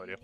you.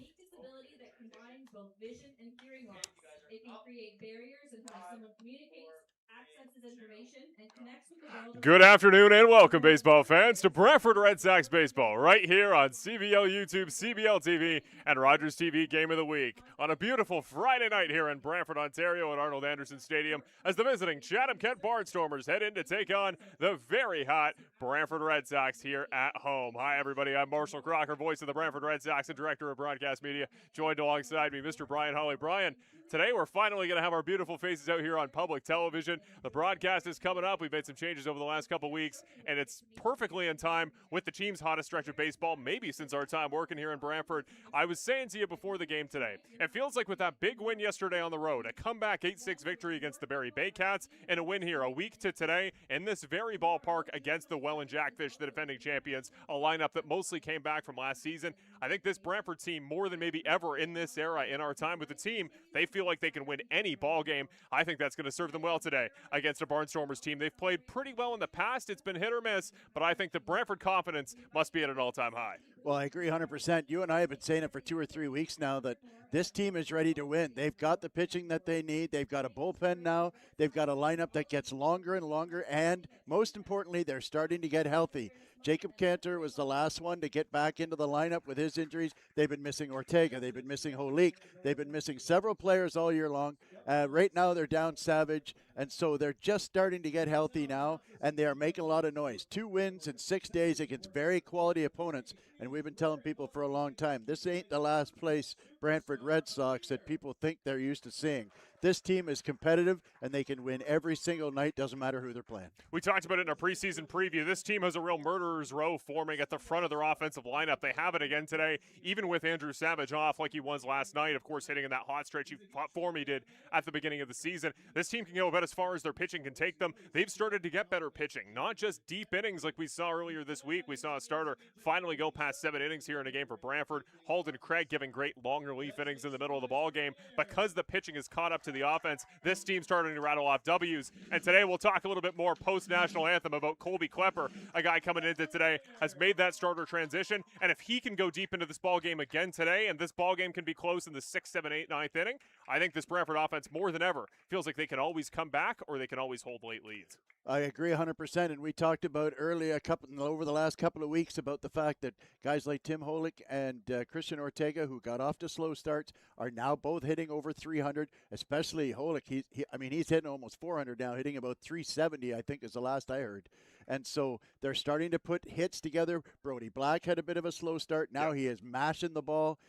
Good afternoon and welcome, baseball fans, to Brantford Red Sox baseball, right here on CBL YouTube, CBL TV, and Rogers TV Game of the Week on a beautiful Friday night here in Brantford, Ontario, at Arnold Anderson Stadium, as the visiting Chatham-Kent Barnstormers head in to take on the very hot Brantford Red Sox here at home. Hi, everybody. I'm Marshall Crocker, voice of the Brantford Red Sox and director of broadcast media, joined alongside me, Mr. Brian Holly. Brian, today we're finally going to have our beautiful faces out here on public television. The broadcast is coming up. We've made some changes over the last couple weeks, and it's perfectly in time with the team's hottest stretch of baseball, maybe since our time working here in Brantford. I was saying to you before the game today, it feels like with that big win yesterday on the road, a comeback 8-6 victory against the Barrie Bay Cats, and a win here a week to today in this very ballpark against the Welland Jackfish, the defending champions, a lineup that mostly came back from last season. I think this Brantford team, more than maybe ever in this era, in our time with the team, they feel like they can win any ball game. I think that's going to serve them well today against a Barnstormers team. They've played pretty well in the past. It's been hit or miss, but I think the Brantford confidence must be at an all-time high. Well, I agree 100%. You and I have been saying it for 2 or 3 weeks now that this team is ready to win. They've got the pitching that they need. They've got a bullpen now. They've got a lineup that gets longer and longer, and most importantly, they're starting to get healthy. Jacob Cantor was the last one to get back into the lineup with his injuries. They've been missing Ortega. They've been missing Holik. They've been missing several players all year long. Right now, they're down Savage, and so they're just starting to get healthy now, and they are making a lot of noise. 2 wins in 6 days against very quality opponents, and we've been telling people for a long time, this ain't the last place Brantford Red Sox that people think they're used to seeing. This team is competitive, and they can win every single night, doesn't matter who they're playing. We talked about it in our preseason preview. This team has a real murderer's row forming at the front of their offensive lineup. They have it again today, even with Andrew Savage off like he was last night, of course, hitting in that hot stretch form he did at the beginning of the season. This team can go about as far as their pitching can take them. They've started to get better pitching, not just deep innings like we saw earlier this week. We saw a starter finally go past 7 innings here in a game for Brantford. Halden Craig giving great long relief innings in the middle of the ball game. Because the pitching is caught up to the offense, this team's starting to rattle off W's. And today we'll talk a little bit more post-national anthem about Colby Klepper, a guy coming into today, has made that starter transition. And if he can go deep into this ball game again today, and this ball game can be close in the 6th, 7th, 8th, 9th inning, I think this Brantford offense, more than ever, feels like they can always come back or they can always hold late leads. I agree 100%, and we talked about earlier over the last couple of weeks about the fact that guys like Tim Holik and Christian Ortega, who got off to slow starts, are now both hitting over 300, especially Holik. He's hitting almost 400 now, hitting about 370, I think is the last I heard. And so they're starting to put hits together. Brody Black had a bit of a slow start. Now he is mashing the ball.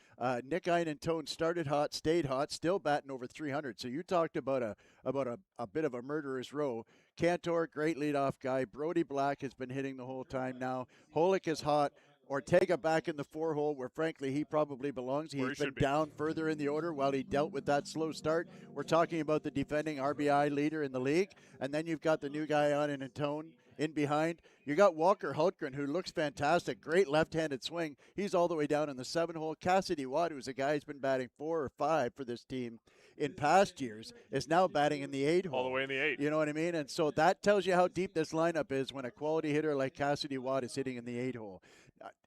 Nick Einentone started hot, stayed hot, still batting over 300. So you talked about a bit of a murderer's row. Cantor, great leadoff guy. Brody Black has been hitting the whole time now. Holik is hot. Ortega back in the 4-hole where, frankly, he probably belongs. He's been down further in the order while he dealt with that slow start. We're talking about the defending RBI leader in the league. And then you've got the new guy on in Antone in behind. You got Walker Hultgren, who looks fantastic. Great left-handed swing. He's all the way down in the 7-hole. Cassidy Watt, who's a guy who's been batting 4 or 5 for this team in past years, is now batting in the 8-hole. All the way in the 8. You know what I mean? And so that tells you how deep this lineup is when a quality hitter like Cassidy Watt is hitting in the 8-hole.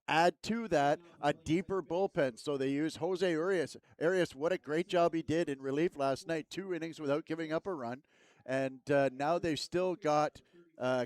Add to that a deeper bullpen. So they use Jose Urias. Urias, what a great job he did in relief last night. 2 innings without giving up a run. And now they've still got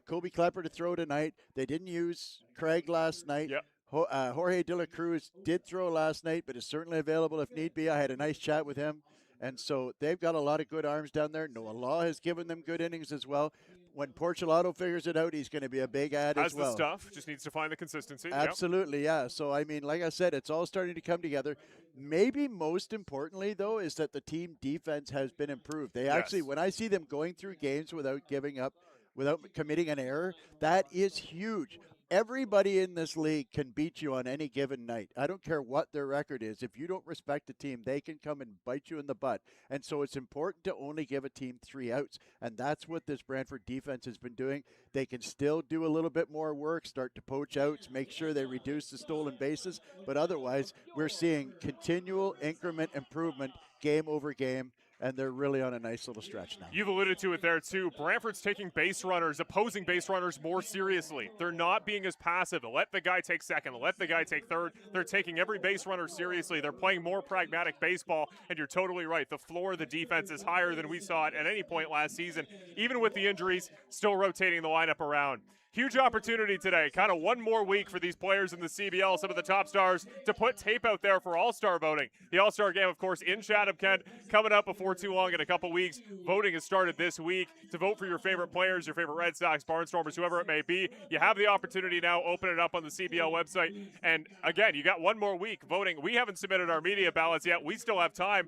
Colby Klepper to throw tonight. They didn't use Craig last night. Yep. Jorge De La Cruz did throw last night, but is certainly available if need be. I had a nice chat with him. And so they've got a lot of good arms down there. Noah Law has given them good innings as well. When Porcelato figures it out, he's going to be a big add as well. Has the stuff, just needs to find the consistency. Absolutely, yeah. So, I mean, like I said, it's all starting to come together. Maybe most importantly, though, is that the team defense has been improved. They actually, when I see them going through games without giving up, without committing an error, that is huge. Everybody in this league can beat you on any given night. I don't care what their record is. If you don't respect a team, they can come and bite you in the butt. And so it's important to only give a team 3 outs. And that's what this Brantford defense has been doing. They can still do a little bit more work, start to poach outs, make sure they reduce the stolen bases. But otherwise, we're seeing continual increment improvement game over game. and they're really on a nice little stretch now. You've alluded to it there, too. Brantford's taking base runners, opposing base runners, more seriously. They're not being as passive. Let the guy take second. Let the guy take third. They're taking every base runner seriously. They're playing more pragmatic baseball, and you're totally right. The floor of the defense is higher than we saw it at any point last season. Even with the injuries, still rotating the lineup around. Huge opportunity today. Kind of one more week for these players in the CBL, some of the top stars, to put tape out there for All-Star voting. The All-Star game, of course, in Chatham-Kent, coming up before too long in a couple weeks. Voting has started this week to vote for your favorite players, your favorite Red Sox, Barnstormers, whoever it may be. You have the opportunity now. Open it up on the CBL website. And again, you got one more week voting. We haven't submitted our media ballots yet. We still have time.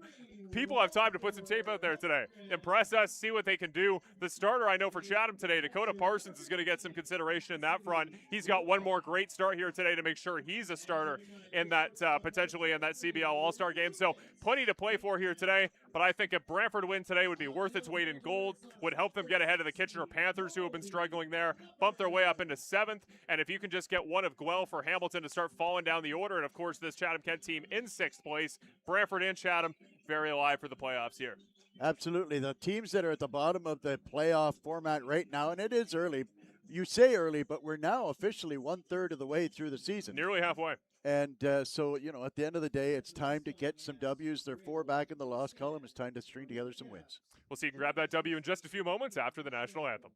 People have time to put some tape out there today. Impress us, see what they can do. The starter I know for Chatham today, Dakota Parsons, is going to get some consideration in that front. He's got one more great start here today to make sure he's a starter in that potentially in that CBL All-Star game. So plenty to play for here today, but I think a Brantford win today would be worth its weight in gold, would help them get ahead of the Kitchener Panthers, who have been struggling there, bump their way up into 7th, and if you can just get one of Guelph or Hamilton to start falling down the order, and of course this Chatham-Kent team in 6th place, Brantford and Chatham very alive for the playoffs here. Absolutely. The teams that are at the bottom of the playoff format right now, and it is early, you say early, but we're now officially 1/3 of the way through the season. Nearly halfway. And so, at the end of the day, it's time to get some W's. They're 4 back in the loss column. It's time to string together some wins. We'll see you can grab that W in just a few moments after the national anthem.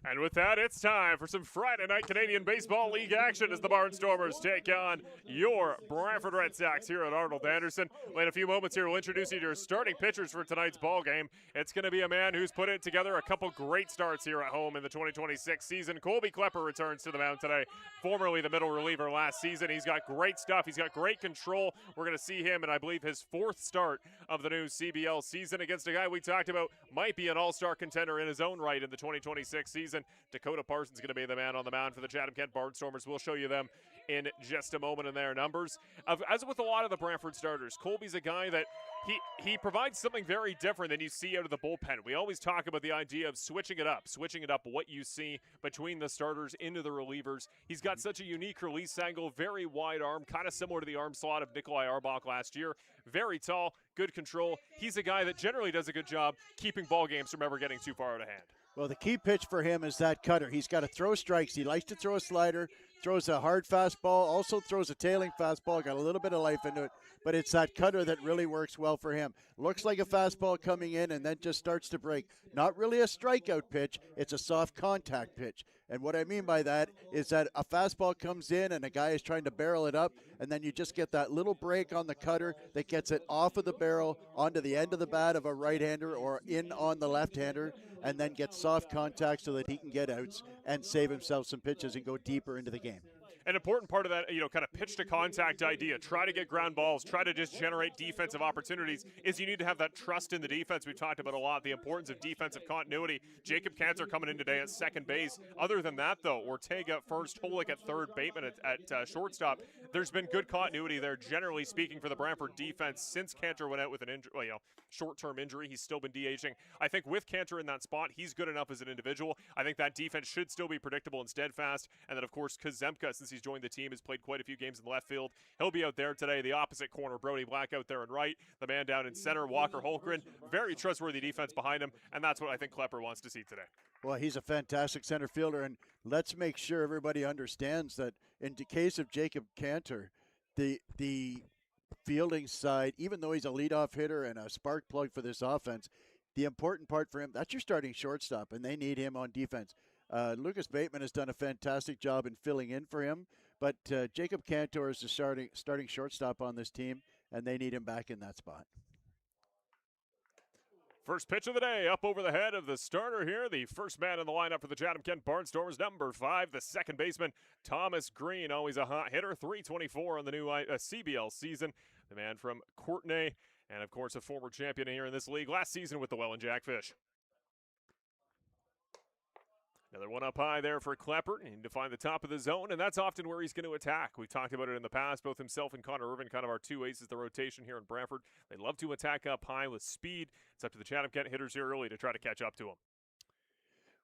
And with that, it's time for some Friday night Canadian Baseball League action as the Barnstormers take on your Brantford Red Sox here at Arnold Anderson. In a few moments here, we'll introduce you to your starting pitchers for tonight's ball game. It's going to be a man who's put it together a couple great starts here at home in the 2026 season. Colby Klepper returns to the mound today, formerly the middle reliever last season. He's got great stuff. He's got great control. We're going to see him in, I believe, his 4th start of the new CBL season against a guy we talked about might be an all-star contender in his own right in the 2026 season. Dakota Parsons going to be the man on the mound for the Chatham-Kent Barnstormers. We'll show you them in just a moment in their numbers. As with a lot of the Brantford starters, Colby's a guy that he provides something very different than you see out of the bullpen. We always talk about the idea of switching it up what you see between the starters into the relievers. He's got such a unique release angle, very wide arm, kind of similar to the arm slot of Nikolai Arbach last year. Very tall, good control. He's a guy that generally does a good job keeping ball games from ever getting too far out of hand. Well, the key pitch for him is that cutter. He's got to throw strikes. He likes to throw a slider, throws a hard fastball, also throws a tailing fastball, got a little bit of life into it, but it's that cutter that really works well for him. Looks like a fastball coming in and then just starts to break. Not really a strikeout pitch, it's a soft contact pitch. And what I mean by that is that a fastball comes in and a guy is trying to barrel it up, and then you just get that little break on the cutter that gets it off of the barrel onto the end of the bat of a right-hander or in on the left-hander, and then get soft contact so that he can get outs and save himself some pitches and go deeper into the game. An important part of that, kind of pitch to contact idea, try to get ground balls, try to just generate defensive opportunities, is you need to have that trust in the defense. We've talked about a lot, the importance of defensive continuity. Jacob Cantor coming in today at second base. Other than that, though, Ortega at first, Holick at third, Bateman at shortstop. There's been good continuity there, generally speaking, for the Brantford defense since Cantor went out with an injury, short-term injury. He's still been DHing. I think with Cantor in that spot, he's good enough as an individual. I think that defense should still be predictable and steadfast. And then, of course, Kazemka, since He's joined the team, has played quite a few games in the left field. He'll be out there today. The opposite corner, Brody Black out there and right. The man down in center, Walker Holmgren. Very trustworthy defense behind him, and that's what I think Klepper wants to see today. Well, he's a fantastic center fielder, and let's make sure everybody understands that in the case of Jacob Cantor, the fielding side, even though he's a leadoff hitter and a spark plug for this offense, the important part for him, that's your starting shortstop, and they need him on defense. Lucas Bateman has done a fantastic job in filling in for him, but Jacob Cantor is the starting shortstop on this team, and they need him back in that spot. First pitch of the day, up over the head of the starter here. The first man in the lineup for the Chatham-Kent Barnstormers, number 5, the second baseman, Thomas Green. Always a hot hitter, .324 on the new CBL season. The man from Courtenay, and of course a former champion here in this league last season with the Welland Jackfish. Another one up high there for Klepper. Need to find the top of the zone, and that's often where he's going to attack. We've talked about it in the past. Both himself and Connor Irvin, kind of our two aces, the rotation here in Brantford. They love to attack up high with speed. It's up to the Chatham-Kent hitters here early to try to catch up to him.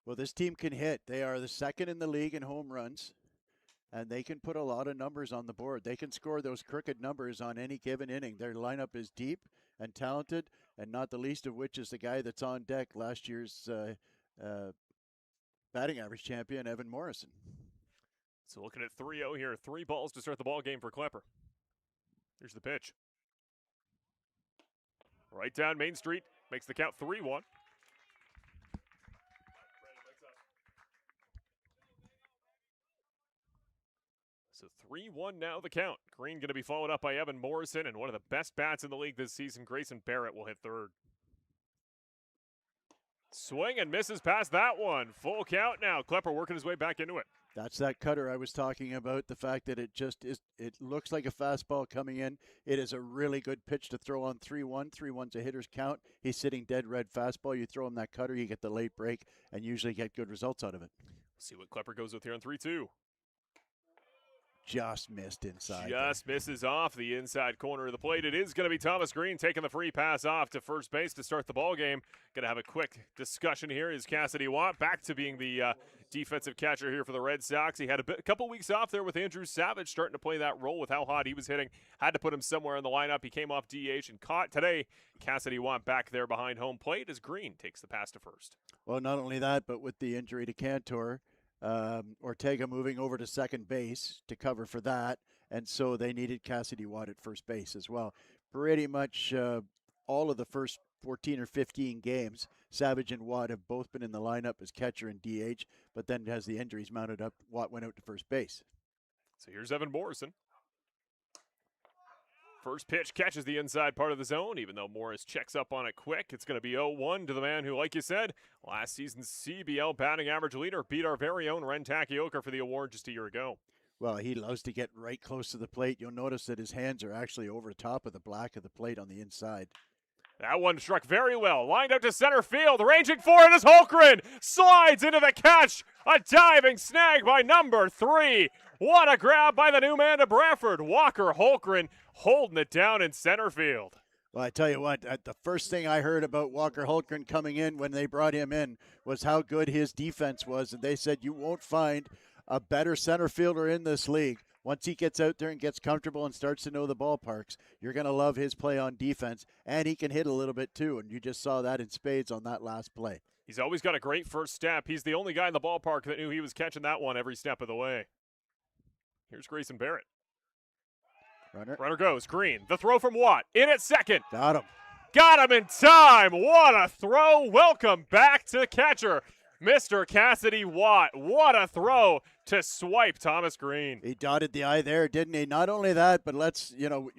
Well, this team can hit. They are the second in the league in home runs, and they can put a lot of numbers on the board. They can score those crooked numbers on any given inning. Their lineup is deep and talented, and not the least of which is the guy that's on deck, last year's batting average champion, Evan Morrison. So looking at 3-0 here. 3 balls to start the ball game for Klepper. Here's the pitch. Right down Main Street. Makes the count 3-1. So 3-1 now the count. Green going to be followed up by Evan Morrison, and one of the best bats in the league this season, Grayson Barrett, will hit third. Swing and misses past that one. Full count now. Klepper working his way back into it. That's that cutter I was talking about, the fact that it just is, it looks like a fastball coming in. It is a really good pitch to throw on 3-1. 3-1's a hitter's count. He's sitting dead red fastball. You throw him that cutter, you get the late break, and usually get good results out of it. See what Klepper goes with here on 3-2. Just missed inside. Just misses off the inside corner of the plate. It is going to be Thomas Green taking the free pass off to first base to start the ball game. Going to have a quick discussion here. Is Cassidy Watt back to being the defensive catcher here for the Red Sox? He had a couple weeks off there with Andrew Savage starting to play that role with how hot he was hitting. Had to put him somewhere in the lineup. He came off DH and caught today. Cassidy Watt back there behind home plate as Green takes the pass to first. Well, not only that, but with the injury to Cantor, Ortega moving over to second base to cover for that, and so they needed Cassidy Watt at first base as well. Pretty much all of the first 14 or 15 games, Savage and Watt have both been in the lineup as catcher and DH, but then as the injuries mounted up, Watt went out to first base. So here's Evan Morrison. First pitch catches the inside part of the zone, even though Morris checks up on it quick. It's going to be 0-1 to the man who, like you said, last season's CBL batting average leader, beat our very own Ren Takioka for the award just a year ago. Well, he loves to get right close to the plate. You'll notice that his hands are actually over top of the black of the plate on the inside. That one struck very well. Lined up to center field. Ranging for it is Holmgren. Slides into the catch. A diving snag by number 3. What a grab by the new man to Brantford. Walker Holmgren holding it down in center field. Well, I tell you what, the first thing I heard about Walker Holmgren coming in when they brought him in was how good his defense was. And they said you won't find a better center fielder in this league. Once he gets out there and gets comfortable and starts to know the ballparks, you're going to love his play on defense. And he can hit a little bit too, and you just saw that in spades on that last play. He's always got a great first step. He's the only guy in the ballpark that knew he was catching that one every step of the way. Here's Grayson Barrett. Runner goes. Green. The throw from Watt. In at second. Got him. Got him in time. What a throw. Welcome back to catcher, Mr. Cassidy Watt. What a throw to swipe Thomas Green. He dotted the I there, didn't he? Not only that, but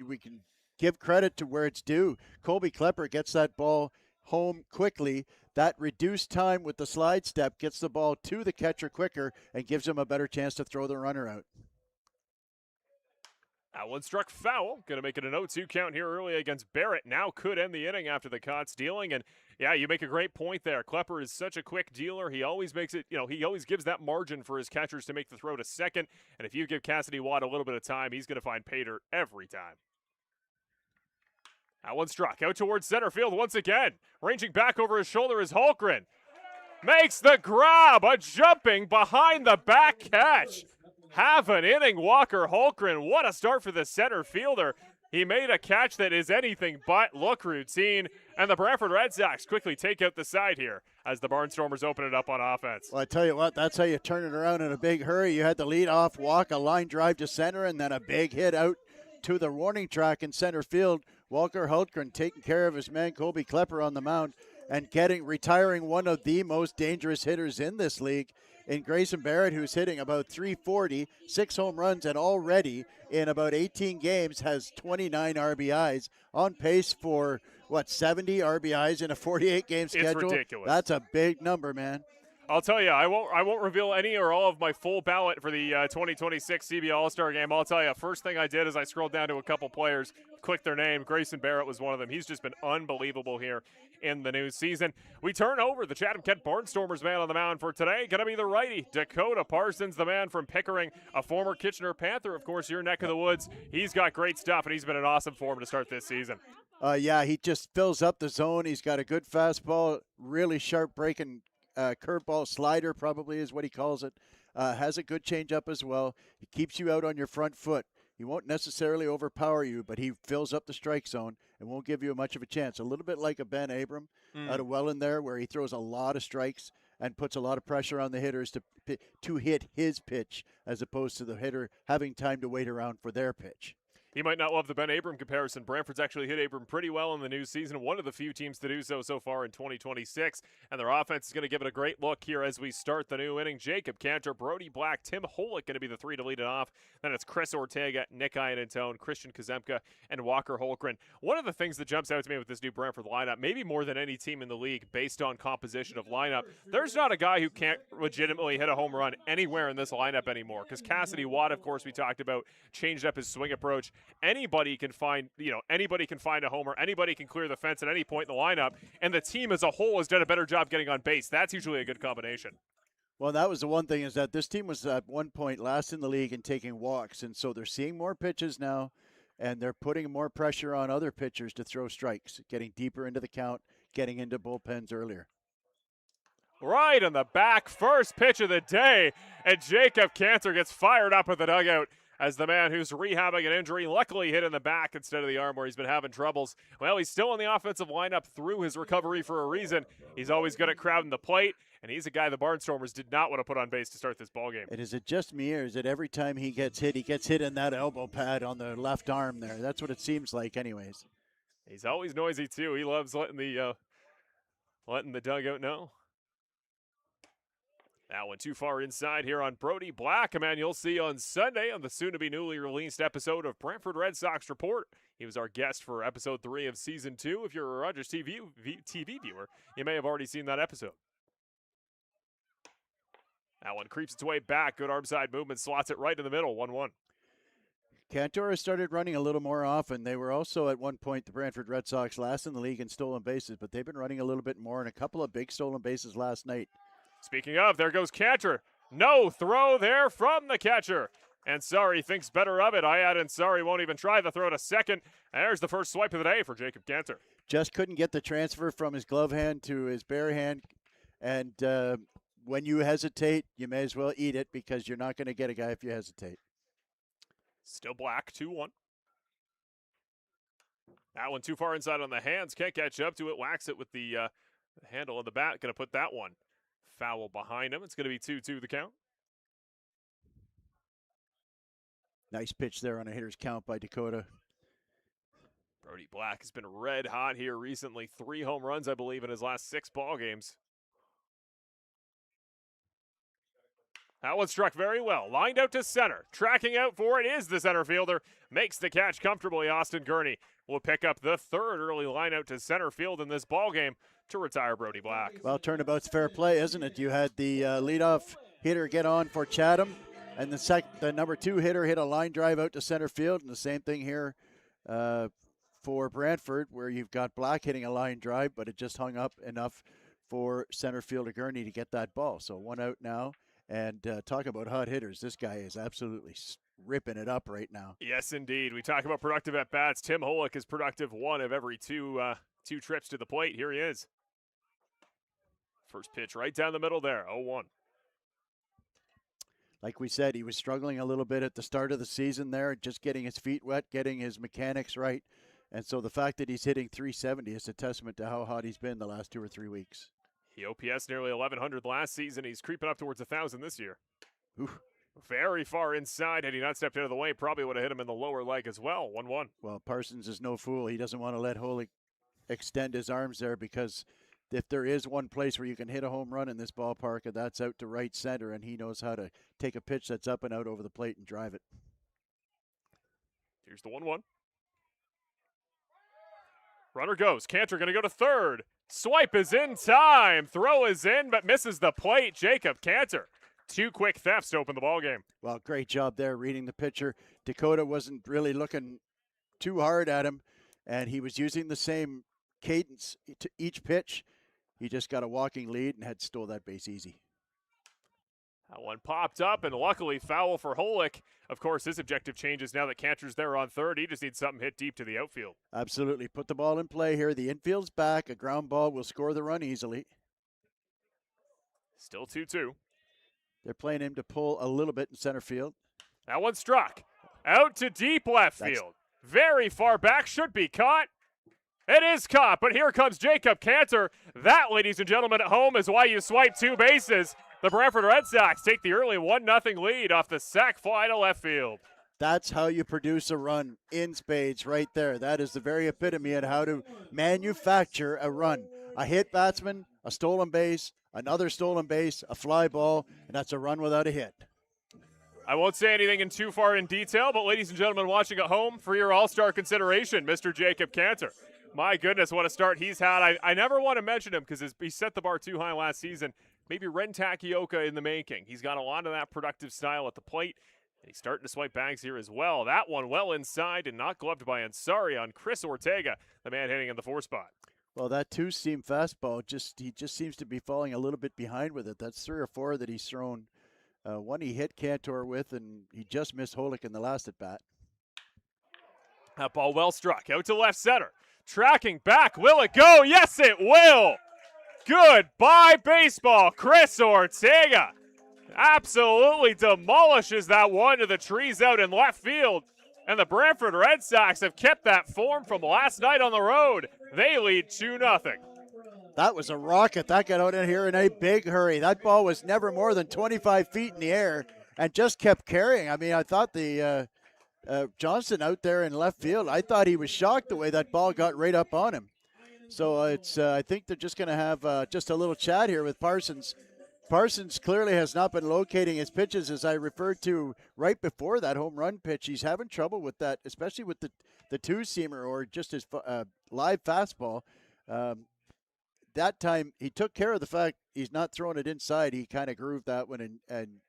we can give credit to where it's due. Colby Klepper gets that ball home quickly. That reduced time with the slide step gets the ball to the catcher quicker and gives him a better chance to throw the runner out. That one struck foul. Going to make it an 0-2 count here early against Barrett. Now could end the inning after the caught stealing. And yeah, you make a great point there. Klepper is such a quick dealer. He always makes it, he always gives that margin for his catchers to make the throw to second. And if you give Cassidy Watt a little bit of time, he's going to find pay dirt every time. That one struck out towards center field once again. Ranging back over his shoulder is Holmgren. Makes the grab, a jumping behind the back catch. Half an inning, Walker Holmgren. What a start for the center fielder. He made a catch that is anything but look routine, and the Brantford Red Sox quickly take out the side here as the Barnstormers open it up on offense. Well, I tell you what, that's how you turn it around in a big hurry. You had the lead-off walk, a line drive to center, and then a big hit out to the warning track in center field. Walker Hultgren taking care of his man Colby Klepper on the mound and retiring one of the most dangerous hitters in this league in Grayson Barrett, who's hitting about 340, 6 home runs, and already in about 18 games has 29 RBIs, on pace for, 70 RBIs in a 48-game schedule? It's ridiculous. That's a big number, man. I'll tell you, I won't reveal any or all of my full ballot for the 2026 CBL All-Star Game. I'll tell you, first thing I did is I scrolled down to a couple players, clicked their name. Grayson Barrett was one of them. He's just been unbelievable here in the new season. We turn over the Chatham-Kent Barnstormers man on the mound for today. Going to be the righty, Dakota Parsons, the man from Pickering, a former Kitchener Panther, of course, your neck of the woods. He's got great stuff, and he's been in awesome form to start this season. Yeah, he just fills up the zone. He's got a good fastball, really sharp breaking curveball, slider probably is what he calls it. Has a good changeup as well. He keeps you out on your front foot. He won't necessarily overpower you, but he fills up the strike zone and won't give you much of a chance. A little bit like a Ben Abram out of Welland there, where he throws a lot of strikes and puts a lot of pressure on the hitters to hit his pitch, as opposed to the hitter having time to wait around for their pitch. He might not love the Ben Abram comparison. Brantford's actually hit Abram pretty well in the new season, one of the few teams to do so far in 2026, and their offense is going to give it a great look here as we start the new inning. Jacob Cantor, Brody Black, Tim Holick going to be the three to lead it off. Then it's Chris Ortega, Nick Iannantone, Christian Kazemka, and Walker Holmgren. One of the things that jumps out to me with this new Brantford lineup, maybe more than any team in the league based on composition of lineup, there's not a guy who can't legitimately hit a home run anywhere in this lineup anymore, because Cassidy Watt, of course, we talked about, changed up his swing approach. Anybody can find a homer. Anybody can clear the fence at any point in the lineup, and the team as a whole has done a better job getting on base. That's usually a good combination. Well, that was the one thing, is that this team was at one point last in the league in taking walks, and so they're seeing more pitches now, and they're putting more pressure on other pitchers to throw strikes, getting deeper into the count, getting into bullpens earlier. Right in the back, first pitch of the day, and Jacob Cantor gets fired up at the dugout as the man who's rehabbing an injury luckily hit in the back instead of the arm where he's been having troubles. Well, he's still in the offensive lineup through his recovery for a reason. He's always good at crowding the plate, and he's a guy the Barnstormers did not want to put on base to start this ballgame. And is it just me, or is it every time he gets hit in that elbow pad on the left arm there? That's what it seems like anyways. He's always noisy, too. He loves letting the dugout know. That one too far inside here on Brody Black, a man you'll see on Sunday on the soon-to-be newly released episode of Brantford Red Sox Report. He was our guest for episode 3 of season 2. If you're a Rogers TV viewer, you may have already seen that episode. That one creeps its way back. Good arm side movement, slots it right in the middle, 1-1. Cantor has started running a little more often. They were also at one point the Brantford Red Sox last in the league in stolen bases, but they've been running a little bit more, and a couple of big stolen bases last night. Speaking of, there goes Cantor. No throw there from the catcher. Ansari thinks better of it. Ansari won't even try the throw to second. There's the first swipe of the day for Jacob Cantor. Just couldn't get the transfer from his glove hand to his bare hand. And when you hesitate, you may as well eat it, because you're not going to get a guy if you hesitate. Still Black, 2-1. That one too far inside on the hands. Can't catch up to it. Whacks it with the handle of the bat. Going to put that one foul behind him. It's going to be 2-2 the count. Nice pitch there on a hitter's count by Dakota. Brody Black has been red hot here recently. 3 home runs, I believe, in his last 6 ball games. That one struck very well. Lined out to center. Tracking out for it is the center fielder. Makes the catch comfortably. Austin Gurney will pick up the 3rd early line out to center field in this ball game to retire Brody Black. Well, turnabout's fair play, isn't it? You had the leadoff hitter get on for Chatham, and the number 2 hitter hit a line drive out to center field, and the same thing here for Brantford, where you've got Black hitting a line drive, but it just hung up enough for center fielder Gurney to get that ball. So 1 out now. And talk about hot hitters. This guy is absolutely ripping it up right now. Yes, indeed. We talk about productive at-bats. Tim Holick is productive 1 of every 2 trips to the plate. Here he is. First pitch right down the middle there, 0-1. like we said, he was struggling a little bit at the start of the season there, just getting his feet wet, getting his mechanics right. And so the fact that he's hitting 370 is a testament to how hot he's been the last 2 or 3 weeks. He OPS nearly 1,100 last season. He's creeping up towards 1,000 this year. Oof. Very far inside. Had he not stepped out of the way, probably would have hit him in the lower leg as well. 1-1. Well, Parsons is no fool. He doesn't want to let Holick extend his arms there, because if there is one place where you can hit a home run in this ballpark, and that's out to right center, and he knows how to take a pitch that's up and out over the plate and drive it. Here's the 1-1. Runner goes. Cantor going to go to third. Swipe is in time. Throw is in, but misses the plate. Jacob Cantor. 2 quick thefts to open the ballgame. Well, great job there reading the pitcher. Dakota wasn't really looking too hard at him, and he was using the same cadence to each pitch. He just got a walking lead and had stole that base easy. That one popped up, and luckily foul for Holick. Of course, his objective changes now that Cantor's there on third. He just needs something hit deep to the outfield. Absolutely. Put the ball in play here. The infield's back. A ground ball will score the run easily. Still 2-2. They're playing him to pull a little bit in center field. That one struck. Out to deep left field. Very far back. Should be caught. It is caught, but here comes Jacob Cantor. That, ladies and gentlemen, at home is why you swipe 2 bases. The Brantford Red Sox take the early 1-0 lead off the sac fly to left field. That's how you produce a run in spades right there. That is the very epitome of how to manufacture a run. A hit batsman, a stolen base, another stolen base, a fly ball, and that's a run without a hit. I won't say anything in too far in detail, but ladies and gentlemen watching at home, for your all-star consideration, Mr. Jacob Cantor. My goodness, what a start he's had. I never want to mention him because he set the bar too high last season. Maybe Ren Takioka in the making. He's got a lot of that productive style at the plate, and he's starting to swipe bags here as well. That one well inside and not gloved by Ansari on Chris Ortega, the man hitting in the 4 spot. Well, that 2-seam fastball, he just seems to be falling a little bit behind with it. That's 3 or 4 that he's thrown. One he hit Cantor with, and he just missed Holick in the last at-bat. That ball well struck. Out to left center. Tracking back. Will it go? Yes, it will. Goodbye, baseball. Chris Ortega absolutely demolishes that one to the trees out in left field. And the Brantford Red Sox have kept that form from last night on the road. They lead 2-0. That was a rocket. That got out in here in a big hurry. That ball was never more than 25 feet in the air and just kept carrying. I mean, I thought the Johnson out there in left field, I thought he was shocked the way that ball got right up on him. So I think they're just going to have just a little chat here with Parsons. Parsons clearly has not been locating his pitches, as I referred to right before that home run pitch. He's having trouble with that, especially with the 2-seamer or just his live fastball. That time he took care of the fact he's not throwing it inside. He kind of grooved that one and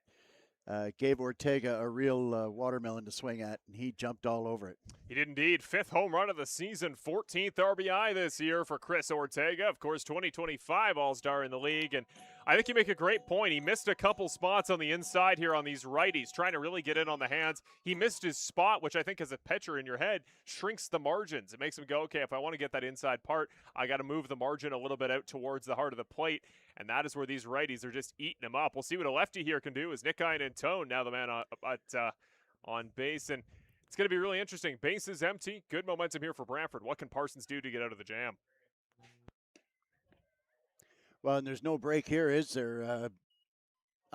gave Ortega a real watermelon to swing at, and he jumped all over it. He did indeed. 5th home run of the season, 14th RBI this year for Chris Ortega. Of course, 2025 All-Star in the league, and I think you make a great point. He missed a couple spots on the inside here on these righties, trying to really get in on the hands. He missed his spot, which I think as a pitcher in your head shrinks the margins. It makes him go, okay, if I want to get that inside part, I got to move the margin a little bit out towards the heart of the plate, and that is where these righties are just eating him up. We'll see what a lefty here can do as Nick Antone, now the man on base, and it's going to be really interesting. Base is empty. Good momentum here for Brantford. What can Parsons do to get out of the jam? Well, and there's no break here, is there?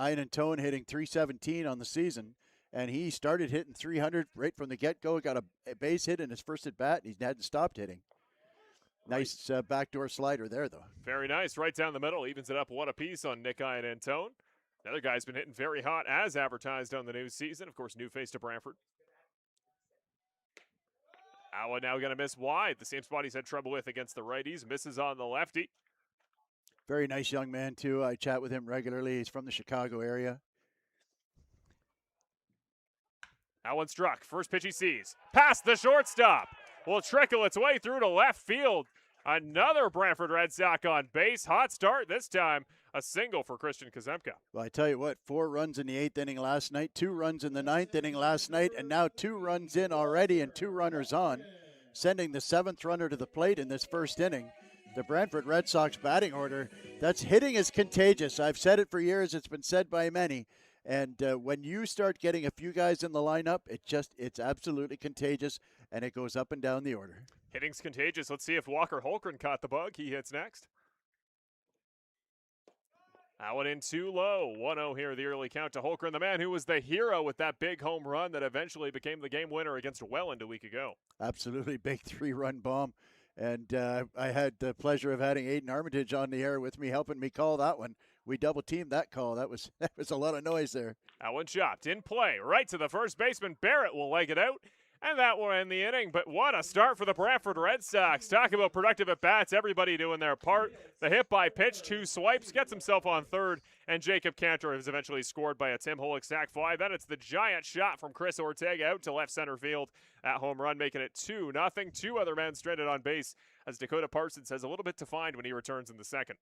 Ian Tone hitting .317 on the season, and he started hitting .300 right from the get-go. Got a base hit in his first at-bat, and he hadn't stopped hitting. Nice backdoor slider there, though. Very nice. Right down the middle. Evens it up 1 apiece on Nick Antone. Another guy's been hitting very hot as advertised on the new season. Of course, new face to Brantford. Awa now going to miss wide. The same spot he's had trouble with against the righties. Misses on the lefty. Very nice young man, too. I chat with him regularly. He's from the Chicago area. That one struck. First pitch he sees. Past the shortstop. Will trickle its way through to left field. Another Brantford Red Sox on base. Hot start this time. A single for Christian Kazemka. Well, I tell you what, 4 runs in the 8th inning last night, 2 runs in the 9th inning last night, and now 2 runs in already and 2 runners on, sending the 7th runner to the plate in this first inning. The Brantford Red Sox batting order, that's hitting is contagious. I've said it for years. It's been said by many. And when you start getting a few guys in the lineup, it's absolutely contagious, and it goes up and down the order. Hitting's contagious. Let's see if Walker Holgren caught the bug. He hits next. That one in too low. 1-0 here, the early count to Holgren, the man who was the hero with that big home run that eventually became the game winner against Welland a week ago. Absolutely big 3-run bomb. And I had the pleasure of having Aiden Armitage on the air with me, helping me call that one. We double-teamed that call. That was a lot of noise there. That one chopped in play, right to the first baseman. Barrett will leg it out. And that will end the inning, but what a start for the Brantford Red Sox. Talk about productive at-bats, everybody doing their part. The hit by pitch, 2 swipes, gets himself on third, and Jacob Cantor is eventually scored by a Tim Holick sac fly. Then it's the giant shot from Chris Ortega out to left center field. That home run making it 2-0. 2 other men stranded on base as Dakota Parsons has a little bit to find when he returns in the second.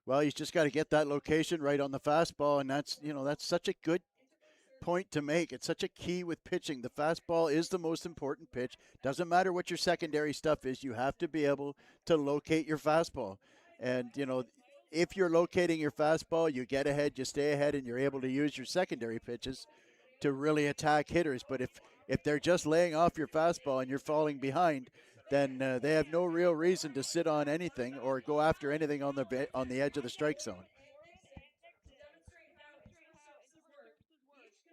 Well, he's just got to get that location right on the fastball, and that's such a good point to make. It's such a key with pitching. The fastball is the most important pitch. Doesn't matter what your secondary stuff is. You have to be able to locate your fastball. And, if you're locating your fastball, you get ahead, you stay ahead, and you're able to use your secondary pitches to really attack hitters. But if they're just laying off your fastball and you're falling behind, then they have no real reason to sit on anything or go after anything on the edge of the strike zone.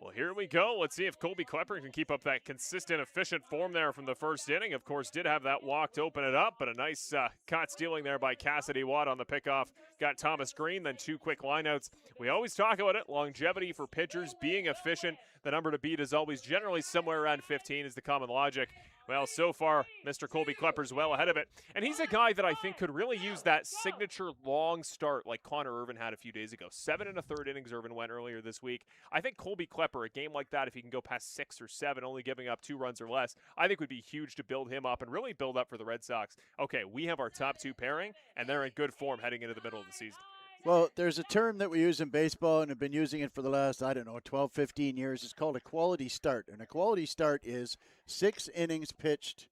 Well, here we go. Let's see if Colby Klepper can keep up that consistent, efficient form there from the first inning. Of course, did have that walk to open it up, but a nice caught stealing there by Cassidy Watt on the pickoff. Got Thomas Green, then 2 quick lineouts. We always talk about it, longevity for pitchers, being efficient. The number to beat is always generally somewhere around 15 is the common logic. Well, so far, Mr. Colby Klepper's well ahead of it. And he's a guy that I think could really use that signature long start like Connor Irvin had a few days ago. 7 1/3 innings Irvin went earlier this week. I think Colby Klepper, a game like that, if he can go past 6 or 7, only giving up 2 runs or less, I think would be huge to build him up and really build up for the Red Sox. Okay, we have our top 2 pairing, and they're in good form heading into the middle of the season. Well, there's a term that we use in baseball and have been using it for the last, 12, 15 years. It's called a quality start. And a quality start is 6 innings pitched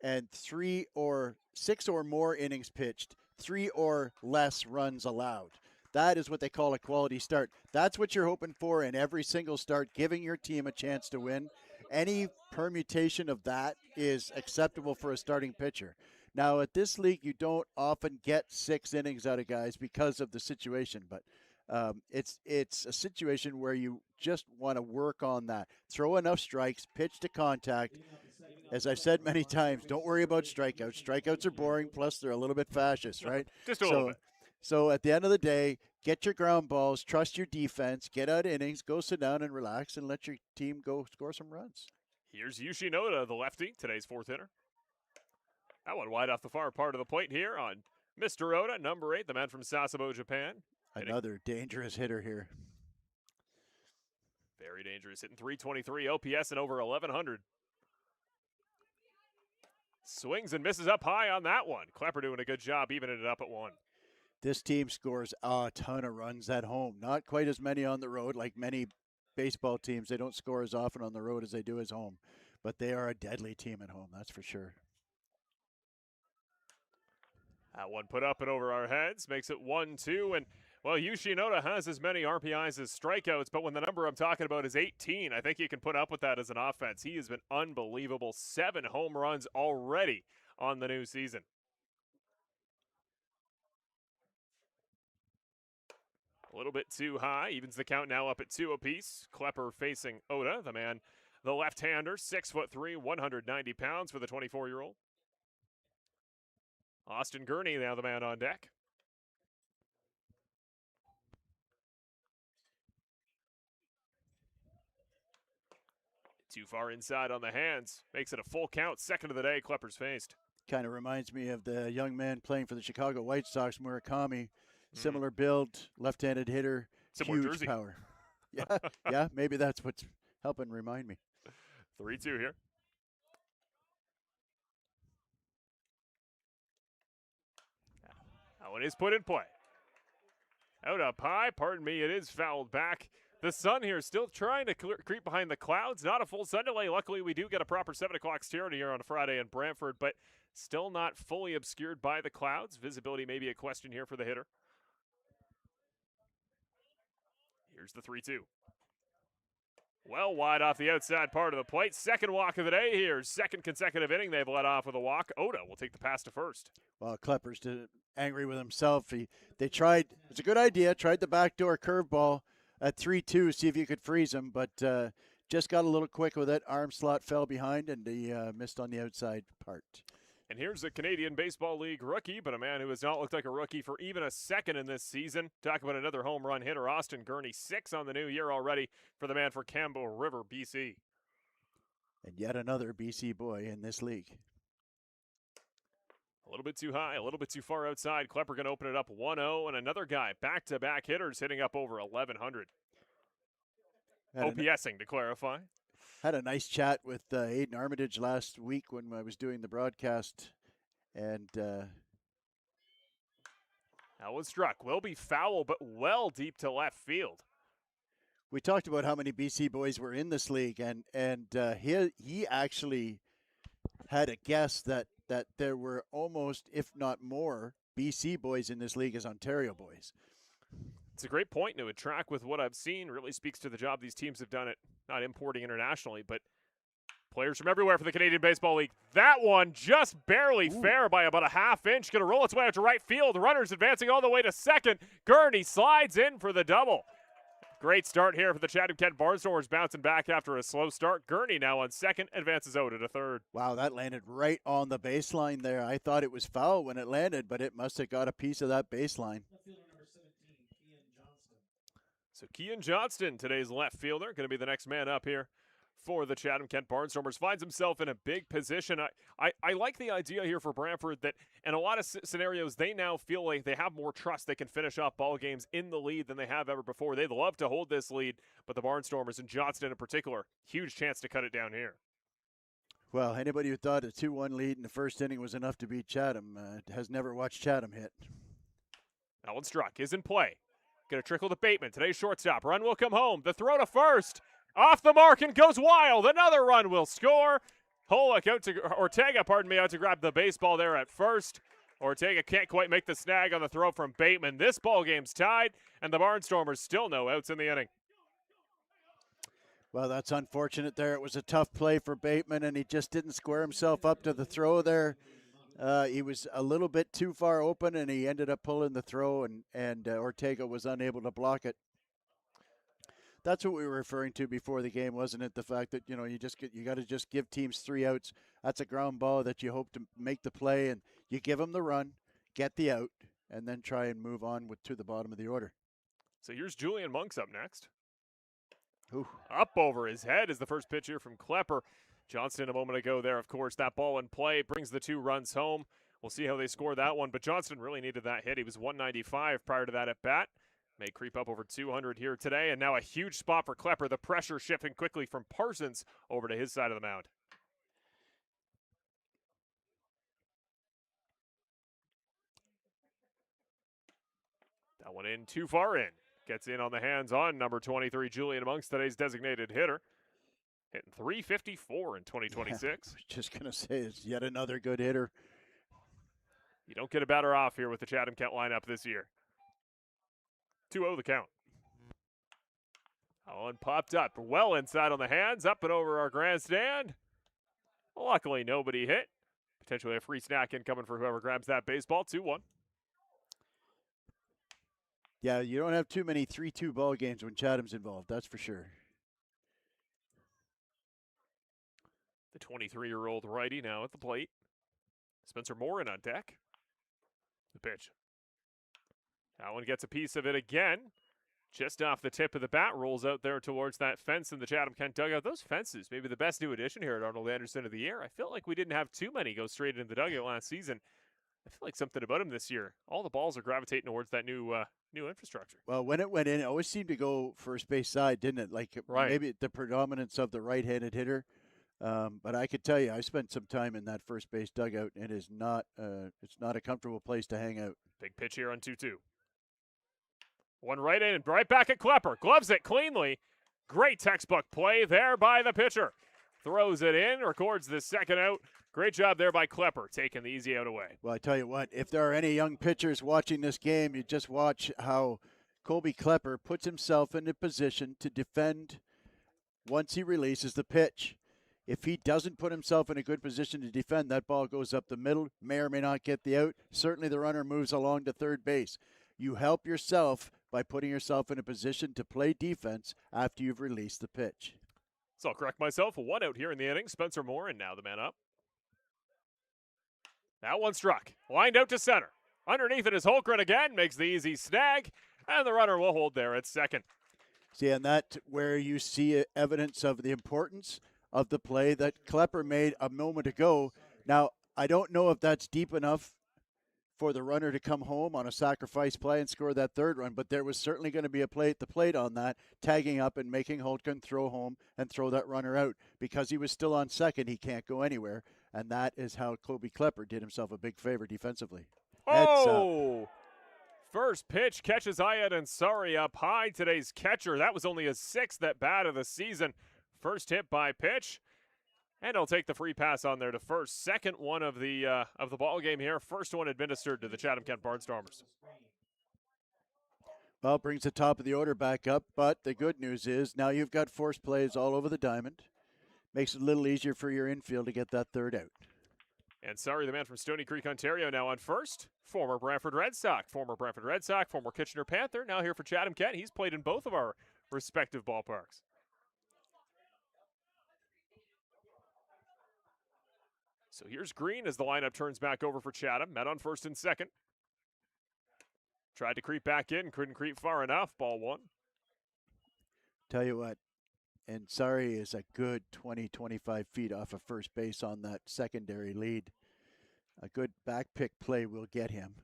and 6 or more innings pitched, 3 or less runs allowed. That is what they call a quality start. That's what you're hoping for in every single start, giving your team a chance to win. Any permutation of that is acceptable for a starting pitcher. Now, at this league, you don't often get 6 innings out of guys because of the situation, but it's a situation where you just want to work on that. Throw enough strikes, pitch to contact. As I've said many times, don't worry about strikeouts. Strikeouts are boring, plus they're a little bit fascist, right? Just a little bit. So at the end of the day, get your ground balls, trust your defense, get out innings, go sit down and relax, and let your team go score some runs. Here's Yushi Noda, the lefty, today's 4th hitter. That one wide off the far part of the plate here on Mr. Oda, number 8, the man from Sasebo, Japan. Another dangerous hitter here. Very dangerous, hitting .323 OPS and over 1,100. Swings and misses up high on that one. Klepper doing a good job, evening it up at 1. This team scores a ton of runs at home. Not quite as many on the road like many baseball teams. They don't score as often on the road as they do at home. But they are a deadly team at home, that's for sure. That one put up and over our heads, makes it 1-2. And, well, Yushi Noda has as many RPIs as strikeouts, but when the number I'm talking about is 18, I think you can put up with that as an offense. He has been unbelievable. 7 home runs already on the new season. A little bit too high, evens the count now up at 2 apiece. Klepper facing Oda, the man, the left-hander, 6'3", 190 pounds for the 24-year-old. Austin Gurney now the man on deck. Too far inside on the hands. Makes it a full count. Second of the day, Klepper's faced. Kind of reminds me of the young man playing for the Chicago White Sox, Murakami. Similar build, left-handed hitter, similar huge jersey. Power. Yeah, maybe that's what's helping remind me. 3-2 here. That one is put in play. Out up high, pardon me, it is fouled back. The sun here still trying to creep behind the clouds. Not a full sun delay. Luckily, we do get a proper 7 o'clock start here on a Friday in Brantford, but still not fully obscured by the clouds. Visibility may be a question here for the hitter. Here's the 3-2. Well wide off the outside part of the plate. Second walk of the day here. Second consecutive inning they've led off with a walk. Oda will take the pass to first. Well, Klepper's angry with himself. They tried. It's a good idea. Tried the backdoor curveball at 3-2, see if you could freeze him, but just got a little quick with it. Arm slot fell behind, and he missed on the outside part. And here's a Canadian Baseball League rookie, but a man who has not looked like a rookie for even a second in this season. Talk about another home run hitter, Austin Gurney, 6 on the new year already for the man for Campbell River, BC. And yet another BC boy in this league. A little bit too high, a little bit too far outside. Klepper going to open it up 1-0, and another guy, back-to-back hitters, hitting up over 1,100. OPSing, to clarify. Had a nice chat with Aiden Armitage last week when I was doing the broadcast, and that was struck. Will be foul, but well deep to left field. We talked about how many BC boys were in this league, and he actually had a guess that there were almost, if not more, BC boys in this league as Ontario boys. It's a great point, and it would track with what I've seen. Really speaks to the job these teams have done at not importing internationally, but players from everywhere for the Canadian Baseball League. That one just barely fair by about a half inch. Going to roll its way out to right field. Runners advancing all the way to second. Gurney slides in for the double. Great start here for the Chatham-Kent Barnstormers, bouncing back after a slow start. Gurney now on second, advances out to third. Wow, that landed right on the baseline there. I thought it was foul when it landed, but it must have got a piece of that baseline. So Kean Johnston, today's left fielder, going to be the next man up here for the Chatham-Kent Barnstormers. Finds himself in a big position. I like the idea here for Brantford that in a lot of scenarios, they now feel like they have more trust. They can finish off ball games in the lead than they have ever before. They'd love to hold this lead, but the Barnstormers and Johnston in particular, huge chance to cut it down here. Well, anybody who thought a 2-1 lead in the first inning was enough to beat Chatham has never watched Chatham hit. That one struck, is in play. Going to trickle to Bateman, today's shortstop. Run will come home. The throw to first. Off the mark and goes wild. Another run will score. Ortega, out to grab the baseball there at first. Ortega can't quite make the snag on the throw from Bateman. This ball game's tied, and the Barnstormers still no outs in the inning. Well, that's unfortunate there. It was a tough play for Bateman, and he just didn't square himself up to the throw there. He was a little bit too far open, and he ended up pulling the throw, and Ortega was unable to block it. That's what we were referring to before the game, wasn't it? The fact that, you got to just give teams 3 outs. That's a ground ball that you hope to make the play, and you give them the run, get the out, and then try and move on to the bottom of the order. So here's Julian Monks up next. Ooh. Up over his head is the first pitch here from Klepper. Johnston a moment ago there, of course. That ball in play brings the 2 runs home. We'll see how they score that one, but Johnston really needed that hit. He was 195 prior to that at bat. May creep up over 200 here today, and now a huge spot for Klepper. The pressure shifting quickly from Parsons over to his side of the mound. That one in, too far in. Gets in on the hands on number 23, Julian Monks, today's designated hitter. Hitting .354 in 2026. Yeah, I was just going to say, it's yet another good hitter. You don't get a batter off here with the Chatham-Kent lineup this year. 2-0 the count. That one popped up well inside on the hands, up and over our grandstand. Luckily, nobody hit. Potentially a free snack incoming for whoever grabs that baseball. 2-1. Yeah, you don't have too many 3-2 ball games when Chatham's involved, that's for sure. The 23-year-old righty now at the plate. Spencer Morin on deck. The pitch. That one gets a piece of it again. Just off the tip of the bat, rolls out there towards that fence in the Chatham-Kent dugout. Those fences, maybe the best new addition here at Arnold Anderson of the year. I feel like we didn't have too many go straight into the dugout last season. I feel like something about him this year. All the balls are gravitating towards that new infrastructure. Well, when it went in, it always seemed to go first base side, didn't it? Like maybe the predominance of the right-handed hitter. But I could tell you, I spent some time in that first base dugout. It is not, it's not a comfortable place to hang out. Big pitch here on 2-2. One right in and right back at Klepper. Gloves it cleanly. Great textbook play there by the pitcher. Throws it in, records the second out. Great job there by Klepper, taking the easy out away. Well, I tell you what, if there are any young pitchers watching this game, you just watch how Colby Klepper puts himself in a position to defend once he releases the pitch. If he doesn't put himself in a good position to defend, that ball goes up the middle, may or may not get the out. Certainly the runner moves along to third base. You help yourself by putting yourself in a position to play defense after you've released the pitch. So I'll correct myself. 1 out here in the inning. Spencer Morin now the man up. That one struck. Lined out to center. Underneath it is Holmgren again. Makes the easy snag. And the runner will hold there at second. See, and that's where you see evidence of the importance of the play that Klepper made a moment ago. Now, I don't know if that's deep enough for the runner to come home on a sacrifice play and score that third run, but there was certainly going to be a play at the plate on that, tagging up and making Holmgren throw home and throw that runner out. Because he was still on second, he can't go anywhere, and that is how Kobe Klepper did himself a big favor defensively. Oh! First pitch catches Ayad Ansari up high, today's catcher. That was only his 6th at bat of the season. First hit by pitch, and he'll take the free pass on there to first. Second one of the ball game here. First one administered to the Chatham-Kent Barnstormers. Well, brings the top of the order back up, but the good news is now you've got force plays all over the diamond. Makes it a little easier for your infield to get that third out. And sorry, the man from Stony Creek, Ontario, now on first. Former Brantford Red Sox, former Kitchener Panther, now here for Chatham-Kent. He's played in both of our respective ballparks. So here's Green as the lineup turns back over for Chatham. Met on first and second. Tried to creep back in, couldn't creep far enough. Ball 1. Tell you what, and Ansari is a good 20, 25 feet off of first base on that secondary lead. A good back pick play will get him.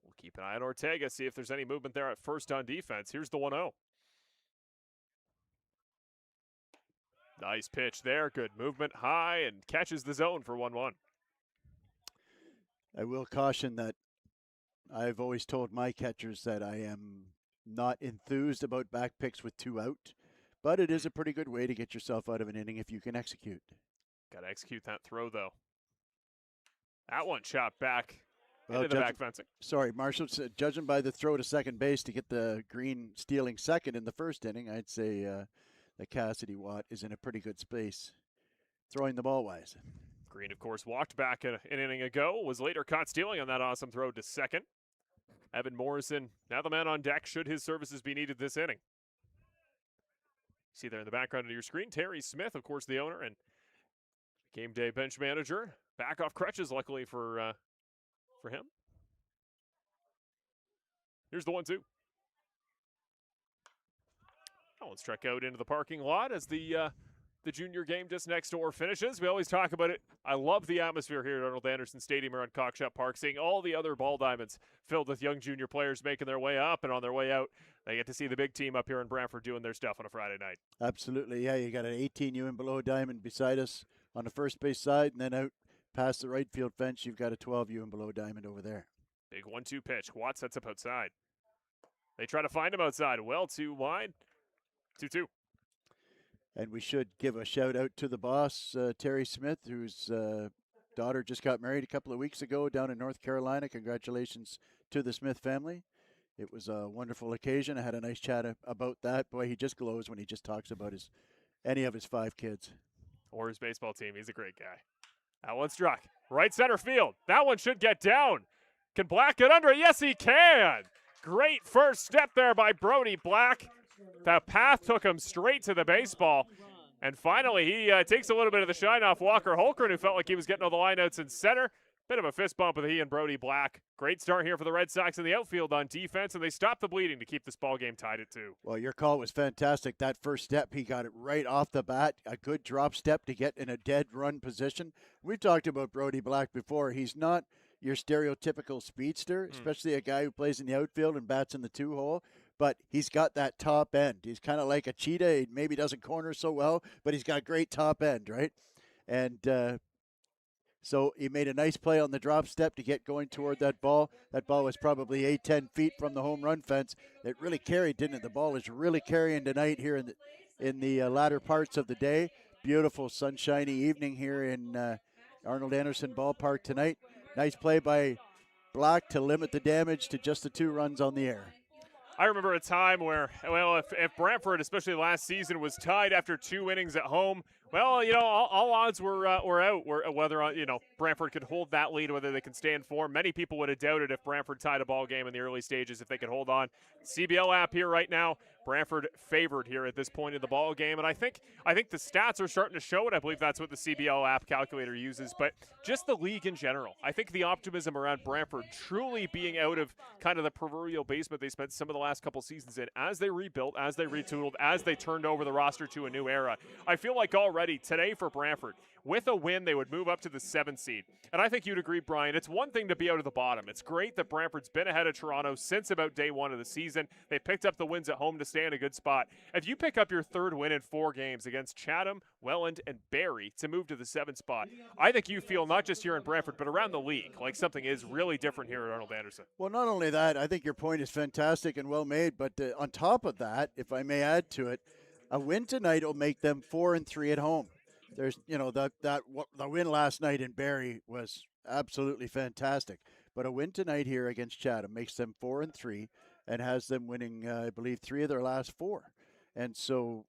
We'll keep an eye on Ortega, see if there's any movement there at first on defense. Here's the 1-0. Nice pitch there. Good movement high and catches the zone for 1-1. I will caution that I've always told my catchers that I am not enthused about back picks with 2 out, but it is a pretty good way to get yourself out of an inning if you can execute. Got to execute that throw, though. That one chopped back into the back fencing. Sorry, Marshall, judging by the throw to second base to get the Green stealing second in the first inning, I'd say that Cassidy Watt is in a pretty good space, throwing the ball wise. Green, of course, walked back an inning ago, was later caught stealing on that awesome throw to second. Evan Morrison, now the man on deck, should his services be needed this inning. See there in the background of your screen, Terry Smith, of course, the owner and game day bench manager. Back off crutches, luckily for him. Here's the 1-2. That one struck out into the parking lot as the junior game just next door finishes. We always talk about it. I love the atmosphere here at Arnold Anderson Stadium or on Cockshut Park, seeing all the other ball diamonds filled with young junior players making their way up, and on their way out, they get to see the big team up here in Brantford doing their stuff on a Friday night. Absolutely, yeah. You got an 18U and below diamond beside us on the first base side, and then out past the right field fence, you've got a 12U and below diamond over there. Big 1-2 pitch. Watt sets up outside. They try to find him outside. Well, too wide. 2-2. And we should give a shout out to the boss, Terry Smith, whose daughter just got married a couple of weeks ago down in North Carolina. Congratulations to the Smith family. It was a wonderful occasion. I had a nice chat about that. Boy, he just glows when he just talks about any of his 5 kids. Or his baseball team. He's a great guy. That one struck. Right center field. That one should get down. Can Black get under it? Yes, he can. Great first step there by Brody Black. The path took him straight to the baseball. And finally, he takes a little bit of the shine off Walker Holmgren, who felt like he was getting all the lineouts in center. Bit of a fist bump with he and Brody Black. Great start here for the Red Sox in the outfield on defense, and they stopped the bleeding to keep this ball game tied at 2. Well, your call was fantastic. That first step, he got it right off the bat. A good drop step to get in a dead run position. We've talked about Brody Black before. He's not your stereotypical speedster, especially a guy who plays in the outfield and bats in the 2-hole. But he's got that top end. He's kind of like a cheetah. He maybe doesn't corner so well, but he's got great top end, right? And so he made a nice play on the drop step to get going toward that ball. That ball was probably 8-10 feet from the home run fence. It really carried, didn't it? The ball is really carrying tonight here in the latter parts of the day. Beautiful sunshiny evening here in Arnold Anderson Ballpark tonight. Nice play by Black to limit the damage to just the 2 runs on the air. I remember a time where, well, if Brantford, especially last season, was tied after 2 innings at home, well, all odds were out. Whether Brantford could hold that lead, whether they can stand form. Many people would have doubted if Brantford tied a ball game in the early stages if they could hold on. CBL app here right now. Brantford favored here at this point in the ball game, and I think the stats are starting to show it. I believe that's what the CBL app calculator uses, but just the league in general. I think the optimism around Brantford truly being out of kind of the proverbial basement they spent some of the last couple seasons in, as they rebuilt, as they retooled, as they turned over the roster to a new era. I feel like already today for Brantford, with a win, they would move up to the 7th seed. And I think you'd agree, Brian, it's one thing to be out of the bottom. It's great that Brantford's been ahead of Toronto since about day 1 of the season. They picked up the wins at home to stay in a good spot. If you pick up your 3rd win in 4 games against Chatham, Welland, and Barrie to move to the 7th spot, I think you feel not just here in Brantford, but around the league, like something is really different here at Arnold Anderson. Well, not only that, I think your point is fantastic and well made, but on top of that, if I may add to it, a win tonight will make them 4-3 at home. There's, the win last night in Barrie was absolutely fantastic, but a win tonight here against Chatham makes them 4-3 and has them winning, I believe, 3 of their last 4. And so,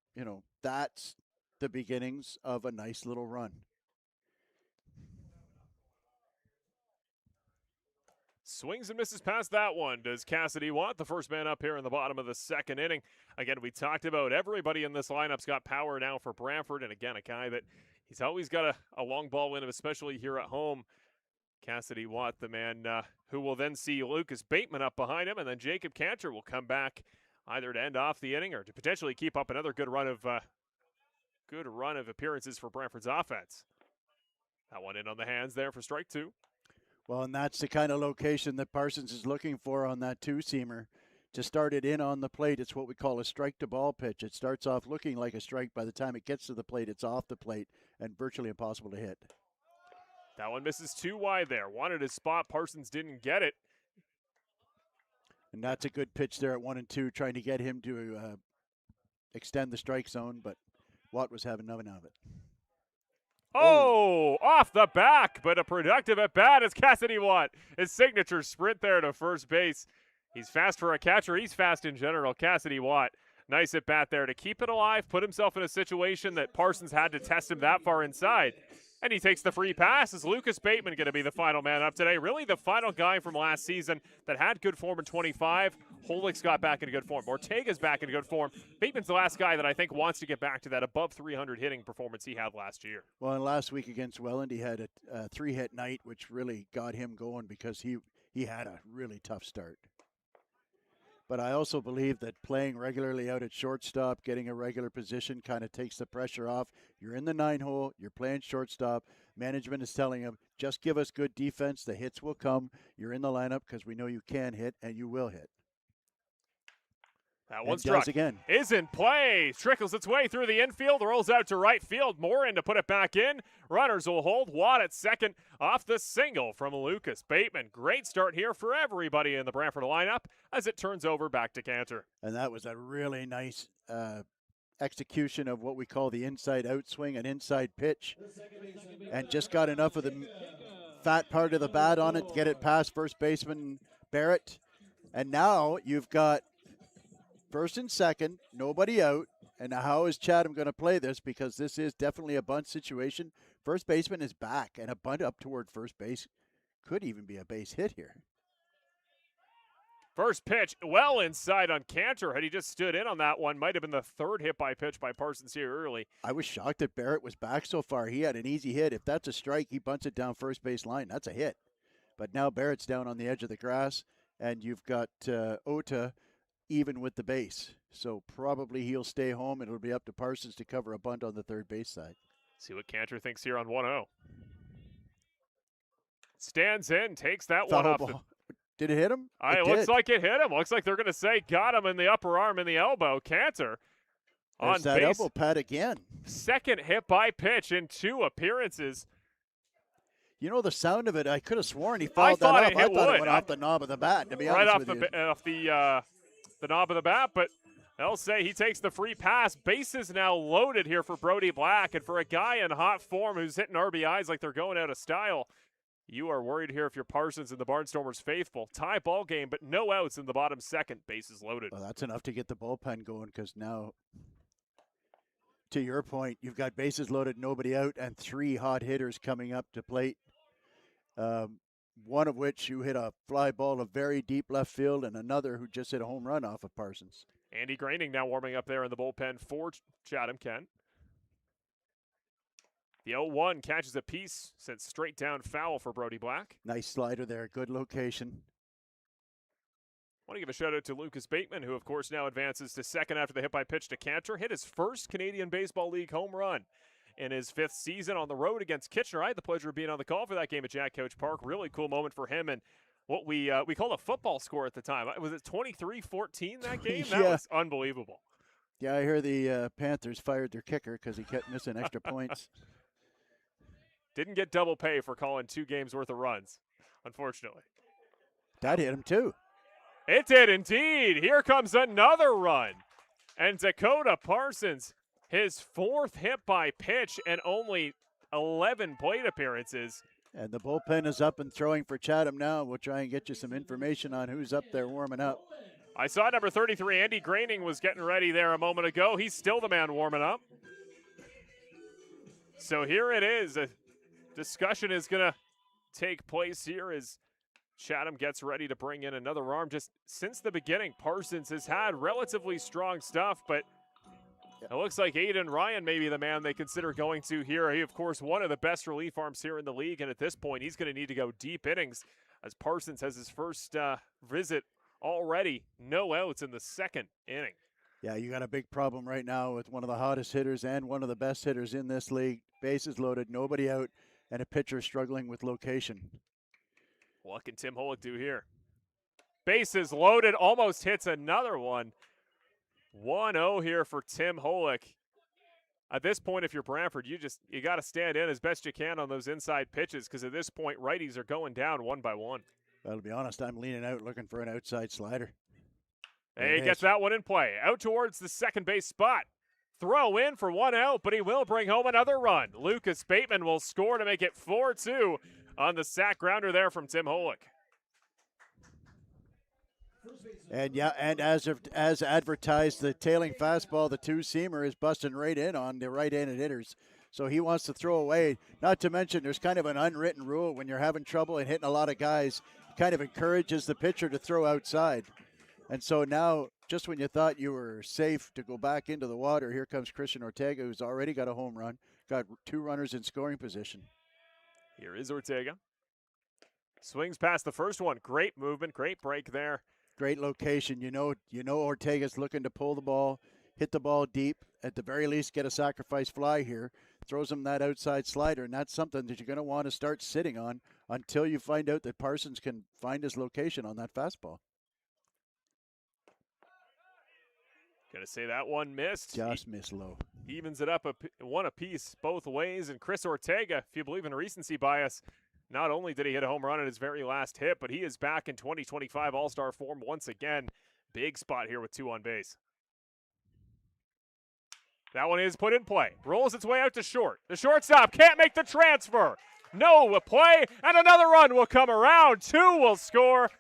that's the beginnings of a nice little run. Swings and misses past that one. Does Cassidy Watt, the first man up here in the bottom of the 2nd inning? Again, we talked about everybody in this lineup's got power now for Brantford, and again, a guy that he's always got a long ball in him, especially here at home. Cassidy Watt, the man who will then see Lucas Bateman up behind him, and then Jacob Cantor will come back either to end off the inning or to potentially keep up another good run of appearances for Brantford's offense. That one in on the hands there for strike 2. Well, and that's the kind of location that Parsons is looking for on that 2-seamer. To start it in on the plate, it's what we call a strike-to-ball pitch. It starts off looking like a strike. By the time it gets to the plate, it's off the plate and virtually impossible to hit. That one misses too wide there. Wanted his spot. Parsons didn't get it. And that's a good pitch there at 1-2, trying to get him to extend the strike zone, but Watt was having none of it. Oh, off the back, but a productive at bat as Cassidy Watt. His signature sprint there to first base. He's fast for a catcher. He's fast in general. Cassidy Watt, nice at bat there to keep it alive, put himself in a situation that Parsons had to test him that far inside. And he takes the free pass. Is Lucas Bateman going to be the final man up today? Really the final guy from last season that had good form in 25. Holick's got back into good form. Ortega's back into good form. Bateman's the last guy that I think wants to get back to that above 300 hitting performance he had last year. Well, and last week against Welland, he had a 3-hit night, which really got him going because he had a really tough start. But I also believe that playing regularly out at shortstop, getting a regular position kind of takes the pressure off. You're in the 9-hole, you're playing shortstop. Management is telling him, just give us good defense, the hits will come. You're in the lineup because we know you can hit and you will hit. That one struck. Again. Is in play. Trickles its way through the infield. Rolls out to right field. Morin to put it back in. Runners will hold. Watt at second off the single from Lucas Bateman. Great start here for everybody in the Brantford lineup as it turns over back to Cantor. And that was a really nice execution of what we call the inside out swing, an inside pitch. And just got enough of the fat part of the bat on it to get it past first baseman Barrett. And now you've got first and second, nobody out. And now how is Chatham going to play this? Because this is definitely a bunt situation. First baseman is back, and a bunt up toward first base could even be a base hit here. First pitch, well inside on Cantor. Had he just stood in on that one, might have been the 3rd hit by pitch by Parsons here early. I was shocked that Barrett was back so far. He had an easy hit. If that's a strike, he bunts it down first base line. That's a hit. But now Barrett's down on the edge of the grass, and you've got Ota even with the base. So probably he'll stay home, and it'll be up to Parsons to cover a bunt on the third base side. See what Cantor thinks here on 1-0. Stands in, takes that one off. Did it hit him? It looks like it hit him. Looks like they're going to say got him in the upper arm and the elbow. Cantor on base. That elbow pad again. 2nd hit by pitch in 2 appearances. You know the sound of it. I could have sworn he fouled that up. I thought it went off the knob of the bat. To be honest with you. Right off the knob of the bat, but they'll say he takes the free pass. Bases now loaded here for Brody Black, and for a guy in hot form who's hitting RBIs like they're going out of style, You are worried here if you're Parsons and the Barnstormers faithful. Tie ball game, but no outs in the bottom second. Bases loaded. Well, that's enough to get the bullpen going because now, to your point, you've got bases loaded, nobody out, and 3 hot hitters coming up to plate. One of which you hit a fly ball to very deep left field, and another who just hit a home run off of Parsons. Andy Graining now warming up there in the bullpen for Chatham-Kent. The 0-1 catches a piece, sent straight down foul for Brody Black. Nice slider there, good location. I want to give a shout out to Lucas Bateman, who of course now advances to second after the hit by pitch to Cantor. Hit his first Canadian Baseball League home run in his 5th season on the road against Kitchener. I had the pleasure of being on the call for that game at Jack Couch Park. Really cool moment for him, and what we called a football score at the time. Was it 23-14 that game? Yeah. That was unbelievable. Yeah, I hear the Panthers fired their kicker because he kept missing extra points. Didn't get double pay for calling 2 games worth of runs, unfortunately. That hit him too. It did indeed. Here comes another run. And Dakota Parsons, his 4th hit by pitch and only 11 plate appearances. And the bullpen is up and throwing for Chatham now. We'll try and get you some information on who's up there warming up. I saw number 33, Andy Graining, was getting ready there a moment ago. He's still the man warming up. So here it is. A discussion is going to take place here as Chatham gets ready to bring in another arm. Just since the beginning, Parsons has had relatively strong stuff, but it looks like Aiden Ryan may be the man they consider going to here. He, of course, one of the best relief arms here in the league, and at this point, he's going to need to go deep innings as Parsons has his first visit already. No outs in the 2nd inning. Yeah, you got a big problem right now with one of the hottest hitters and one of the best hitters in this league. Bases loaded, nobody out, and a pitcher struggling with location. What can Tim Holick do here? Bases loaded, almost hits another one. 1-0 here for Tim Holick. At this point, if you're Brantford, you got to stand in as best you can on those inside pitches because at this point, righties are going down 1 by 1. Well, to be honest, I'm leaning out looking for an outside slider. Hey, he gets that one in play. Out towards the second base spot. Throw in for 1 out, but he will bring home another run. Lucas Bateman will score to make it 4-2 on the sack grounder there from Tim Holick. And yeah, and as advertised, the tailing fastball, the 2-seamer, is busting right in on the right-handed hitters. So he wants to throw away. Not to mention, there's kind of an unwritten rule when you're having trouble and hitting a lot of guys, it kind of encourages the pitcher to throw outside. And so now, just when you thought you were safe to go back into the water, here comes Christian Ortega, who's already got a home run, got 2 runners in scoring position. Here is Ortega. Swings past the first one. Great movement, great break there. Great location. You know Ortega's looking to pull the ball, hit the ball deep, at the very least get a sacrifice fly here. Throws him that outside slider, and that's something that you're going to want to start sitting on until you find out that Parsons can find his location on that fastball. Gonna say that one missed. Just missed low. Evens it up one apiece both ways. And Chris Ortega, if you believe in recency bias, not only did he hit a home run in his very last hit, but he is back in 2025 All-Star form once again. Big spot here with 2 on base. That one is put in play. Rolls its way out to short. The shortstop can't make the transfer. No play, and another run will come around. 2 will score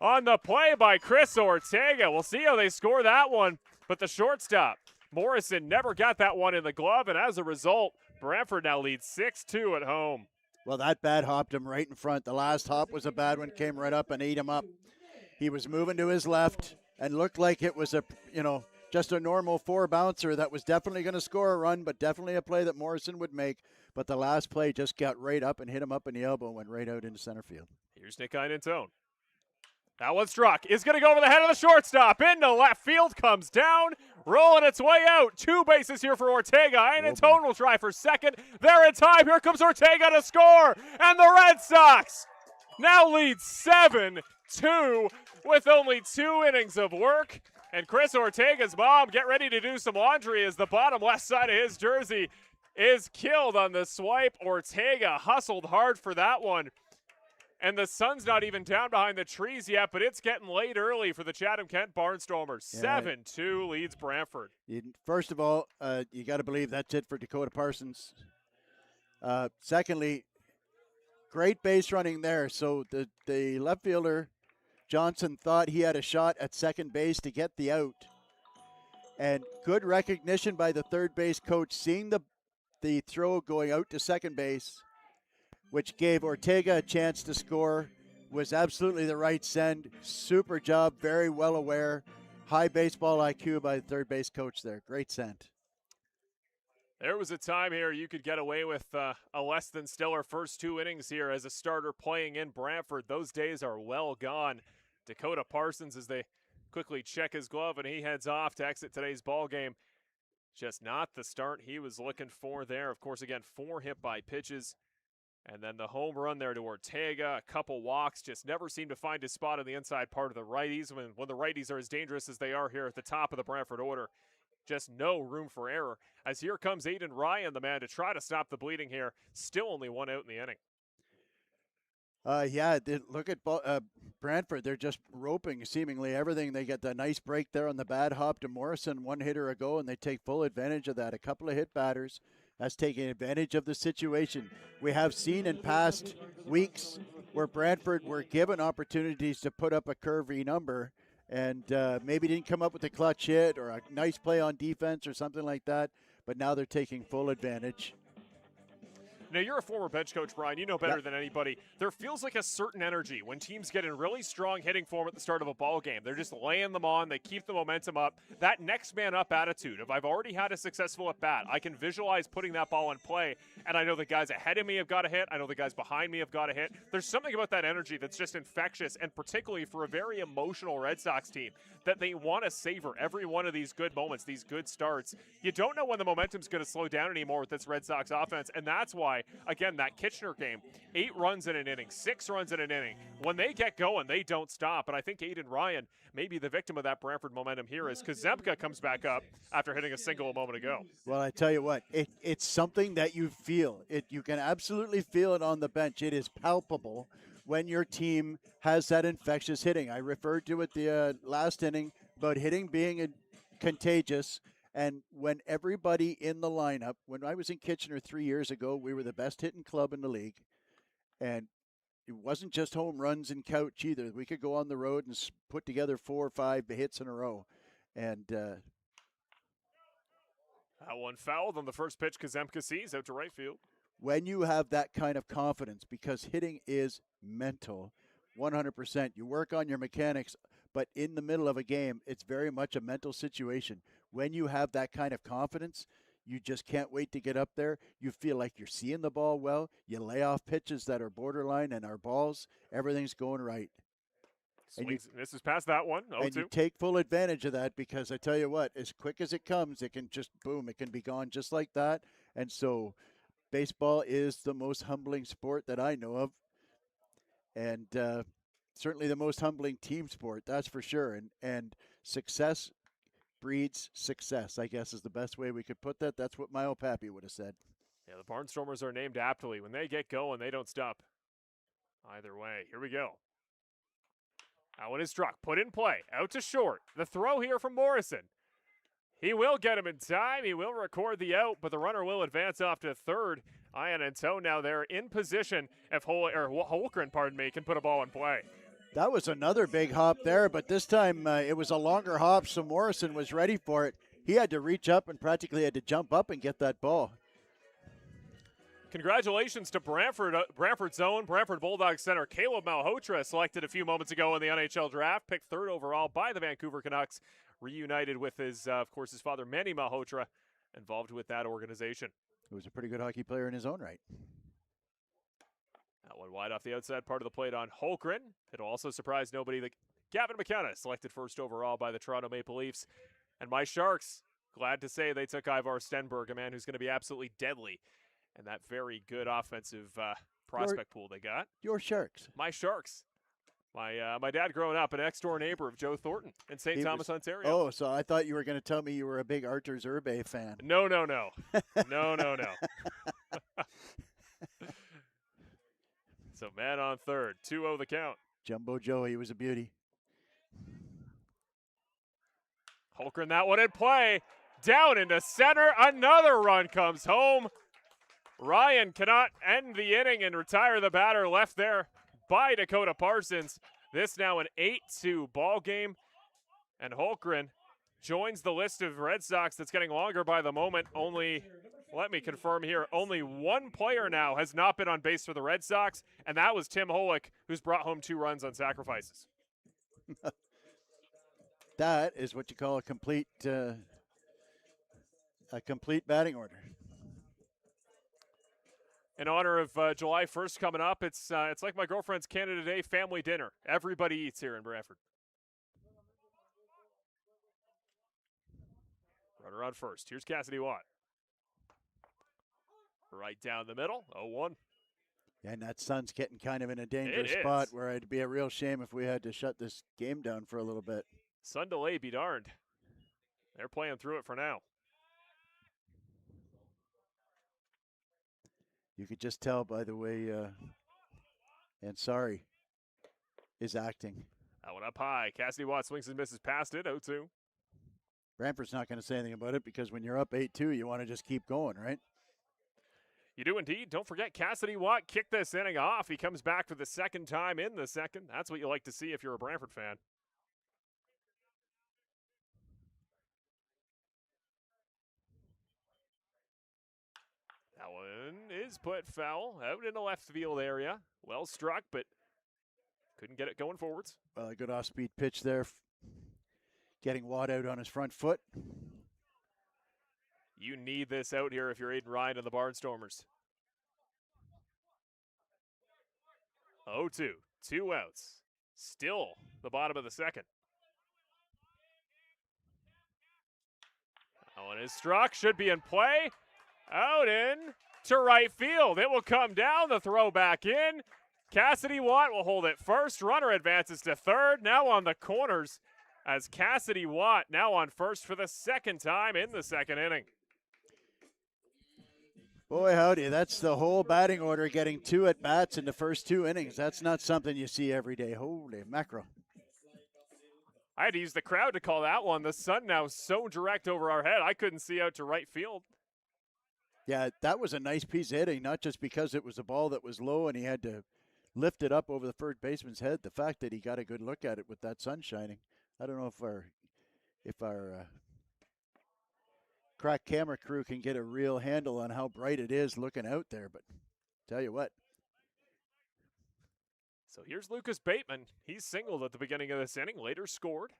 on the play by Chris Ortega. We'll see how they score that one. But the shortstop, Morrison, never got that one in the glove, and as a result, Brantford now leads 6-2 at home. Well, that bat hopped him right in front. The last hop was a bad one, came right up and ate him up. He was moving to his left and looked like it was just a normal 4-bouncer that was definitely going to score a run, but definitely a play that Morrison would make. But the last play just got right up and hit him up in the elbow and went right out into center field. Here's Nick Einentone. That one struck. Is going to go over the head of the shortstop. Into left field, comes down, rolling its way out. 2 bases here for Ortega. Einentone will try for second. They're in time. Here comes Ortega to score. And the Red Sox now lead 7-2 with only 2 innings of work. And Chris Ortega's mom, get ready to do some laundry as the bottom left side of his jersey is killed on the swipe. Ortega hustled hard for that one. And the sun's not even down behind the trees yet, but it's getting late early for the Chatham-Kent Barnstormers. 7-2 leads Brantford. First of all, you got to believe that's it for Dakota Parsons. Secondly, Great base running there. So the left fielder, Johnson, thought he had a shot at second base to get the out. And good recognition by the third base coach, seeing the throw going out to second base, which gave Ortega a chance to score, was absolutely the right send. Super job, very well aware. High baseball IQ by the third base coach there. Great send. There was a time here you could get away with a less than stellar first 2 innings here as a starter playing in Brantford. Those days are well gone. Dakota Parsons, as they quickly check his glove, and he heads off to exit today's ball game. Just not the start he was looking for there. Of course, again, 4 hit by pitches. And then the home run there to Ortega, a couple walks, just never seemed to find his spot on the inside part of the righties. When the righties are as dangerous as they are here at the top of the Brantford order, just no room for error. As here comes Aiden Ryan, the man, to try to stop the bleeding here. Still only 1 out in the inning. Look at Brantford. They're just roping seemingly everything. They get the nice break there on the bad hop to Morrison 1 hitter ago, and they take full advantage of that. A couple of hit batters. That's taking advantage of the situation. We have seen in past weeks where Brantford were given opportunities to put up a curvy number and maybe didn't come up with a clutch hit or a nice play on defense or something like that, but now they're taking full advantage. Now, you're a former bench coach, Brian. You know better than anybody. There feels like a certain energy when teams get in really strong hitting form at the start of a ball game. They're just laying them on. They keep the momentum up. That next man up attitude of I've already had a successful at bat. I can visualize putting that ball in play, and I know the guys ahead of me have got a hit. I know the guys behind me have got a hit. There's something about that energy that's just infectious, and particularly for a very emotional Red Sox team, that they want to savor every one of these good moments, these good starts. You don't know when the momentum's going to slow down anymore with this Red Sox offense, and that's why, again, that Kitchener game, 8 runs in an inning, 6 runs in an inning. When they get going, they don't stop. And I think Aiden Ryan may be the victim of that Brantford momentum here as Kazemka comes back up after hitting a single a moment ago. Well, I tell you what, it's something that you feel. You can absolutely feel it on the bench. It is palpable when your team has that infectious hitting. I referred to it the last inning about hitting being contagious. And when everybody in the lineup, when I was in Kitchener 3 years ago, we were the best hitting club in the league. And it wasn't just home runs and couch either. We could go on the road and put together 4 or 5 hits in a row. And that one fouled on the first pitch. Kazemka sees out to right field. When you have that kind of confidence, because hitting is mental, 100%. You work on your mechanics, but in the middle of a game, it's very much a mental situation. When you have that kind of confidence, you just can't wait to get up there. You feel like you're seeing the ball well. You lay off pitches that are borderline and are balls. Everything's going right. Swings, and this is past that one. 0-2. And you take full advantage of that because I tell you what, as quick as it comes, it can just boom, it can be gone just like that. And so baseball is the most humbling sport that I know of. And certainly the most humbling team sport, that's for sure. And success breeds success, I guess is the best way we could put that. That's what Mile Pappy would have said. Yeah, the Barnstormers are named aptly. When they get going, they don't stop. Either way, here we go. That one is struck. Put in play. Out to short. The throw here from Morrison. He will get him in time. He will record the out, but the runner will advance off to third. Ian and Tone now there in position if Holgren, can put a ball in play. That was another big hop there, but this time it was a longer hop, so Morrison was ready for it. He had to reach up and practically had to jump up and get that ball. Congratulations to Brantford's own Brantford Bulldogs center Caleb Malhotra, selected a few moments ago in the NHL draft, picked 3rd overall by the Vancouver Canucks, reunited with his father Manny Malhotra, involved with that organization. He was a pretty good hockey player in his own right. That one wide off the outside part of the plate on Holgren. It'll also surprise nobody that Gavin McKenna, selected 1st overall by the Toronto Maple Leafs. And my Sharks, glad to say they took Ivar Stenberg, a man who's going to be absolutely deadly. And that very good offensive prospect pool they got. Your Sharks. My Sharks. My dad growing up, an next-door neighbor of Joe Thornton in St. Thomas, Ontario. Oh, so I thought you were going to tell me you were a big Artur Zerbe fan. No. no. So man on third, 2-0 the count. Jumbo Joe, he was a beauty. Holgren, that one in play. Down into center. Another run comes home. Ryan cannot end the inning and retire the batter left there by Dakota Parsons. This now an 8-2 ball game, and Holmgren joins the list of Red Sox that's getting longer by the moment. Only, let me confirm here, only one player now has not been on base for the Red Sox, and that was Tim Holick, who's brought home 2 runs on sacrifices. That is what you call a complete batting order. In honor of July 1st coming up, it's like my girlfriend's Canada Day family dinner. Everybody eats here in Brantford. Runner on first. Here's Cassidy Watt. Right down the middle, 0-1. And that sun's getting kind of in a dangerous spot where it'd be a real shame if we had to shut this game down for a little bit. Sun delay be darned. They're playing through it for now. You could just tell by the way Ansari is acting. That one up high. Cassidy Watt swings and misses past it, 0-2. Brantford's not going to say anything about it because when you're up 8-2, you want to just keep going, right? You do indeed. Don't forget Cassidy Watt kicked this inning off. He comes back for the second time in the second. That's what you like to see if you're a Brantford fan. That one is put foul out in the left field area. Well struck, but couldn't get it going forwards. Well, a good off-speed pitch there. Getting Watt out on his front foot. You need this out here if you're Aiden Ryan and the Barnstormers. 0-2, 2 outs. Still the bottom of the second. That one is struck, should be in play. Out in to right field. It will come down, the throw back in. Cassidy Watt will hold it first. Runner advances to third, now on the corners as Cassidy Watt now on first for the second time in the second inning. Boy, howdy, that's the whole batting order getting 2 at-bats in the first 2 innings. That's not something you see every day. Holy mackerel. I had to use the crowd to call that one. The sun now so direct over our head, I couldn't see out to right field. Yeah, that was a nice piece of hitting, not just because it was a ball that was low and he had to lift it up over the third baseman's head. The fact that he got a good look at it with that sun shining. I don't know if our crack camera crew can get a real handle on how bright it is looking out there, but tell you what. So here's Lucas Bateman. He's singled at the beginning of this inning, later scored.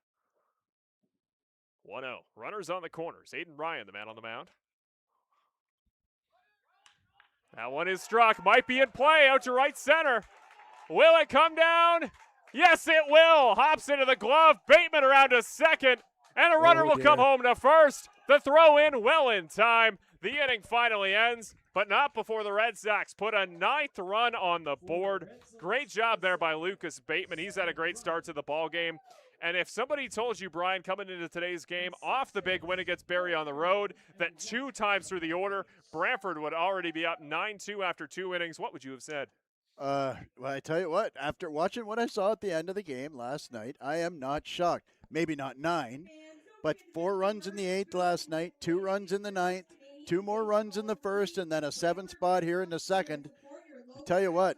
1-0. Runners on the corners. Aiden Ryan, the man on the mound. That one is struck. Might be in play out to right center. Will it come down? Yes, it will. Hops into the glove. Bateman around to second. And a runner will come home to first. The throw in well in time. The inning finally ends, but not before the Red Sox put a 9th run on the board. Great job there by Lucas Bateman. He's had a great start to the ball game. And if somebody told you, Brian, coming into today's game, off the big win against Barrie on the road, that 2 times through the order, Brantford would already be up 9-2 after 2 innings, what would you have said? Well, I tell you what, after watching what I saw at the end of the game last night, I am not shocked. Maybe not 9, but 4 runs in the 8th last night, 2 runs in the 9th, 2 more runs in the 1st, and then a 7th spot here in the 2nd. I tell you what,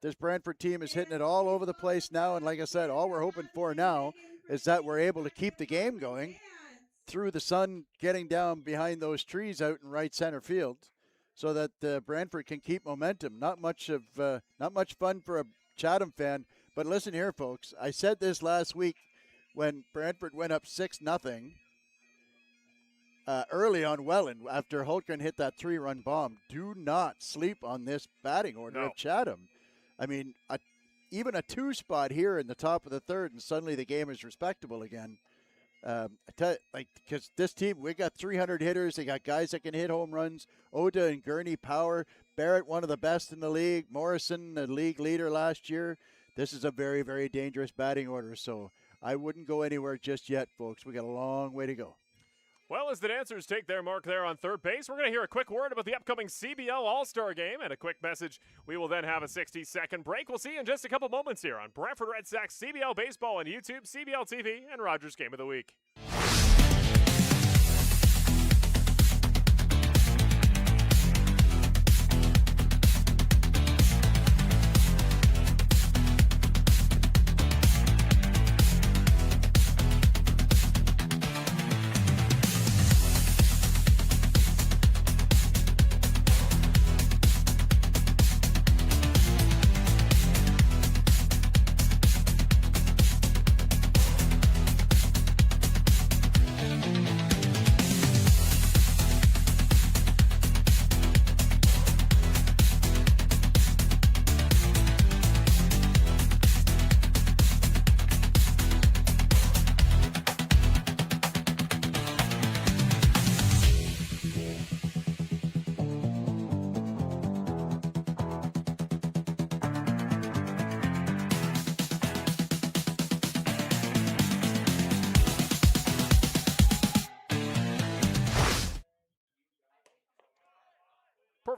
this Brantford team is hitting it all over the place now, and like I said, all we're hoping for now is that we're able to keep the game going through the sun getting down behind those trees out in right center field so that Brantford can keep momentum. Not much fun for a Chatham fan, but listen here, folks. I said this last week when Brantford went up 6-0 early on Welland after Holmgren hit that 3-run bomb. Do not sleep on this batting order of Chatham. I mean, even a 2 spot here in the top of the 3rd, and suddenly the game is respectable again. I tell you, because this team, we got 300 hitters. They got guys that can hit home runs. Oda and Gurney power. Barrett, one of the best in the league. Morrison, the league leader last year. This is a very, very dangerous batting order. So I wouldn't go anywhere just yet, folks. We got a long way to go. Well, as the dancers take their mark there on third base, we're going to hear a quick word about the upcoming CBL All-Star Game and a quick message. We will then have a 60-second break. We'll see you in just a couple moments here on Brantford Red Sox CBL Baseball on YouTube, CBL TV, and Rogers Game of the Week.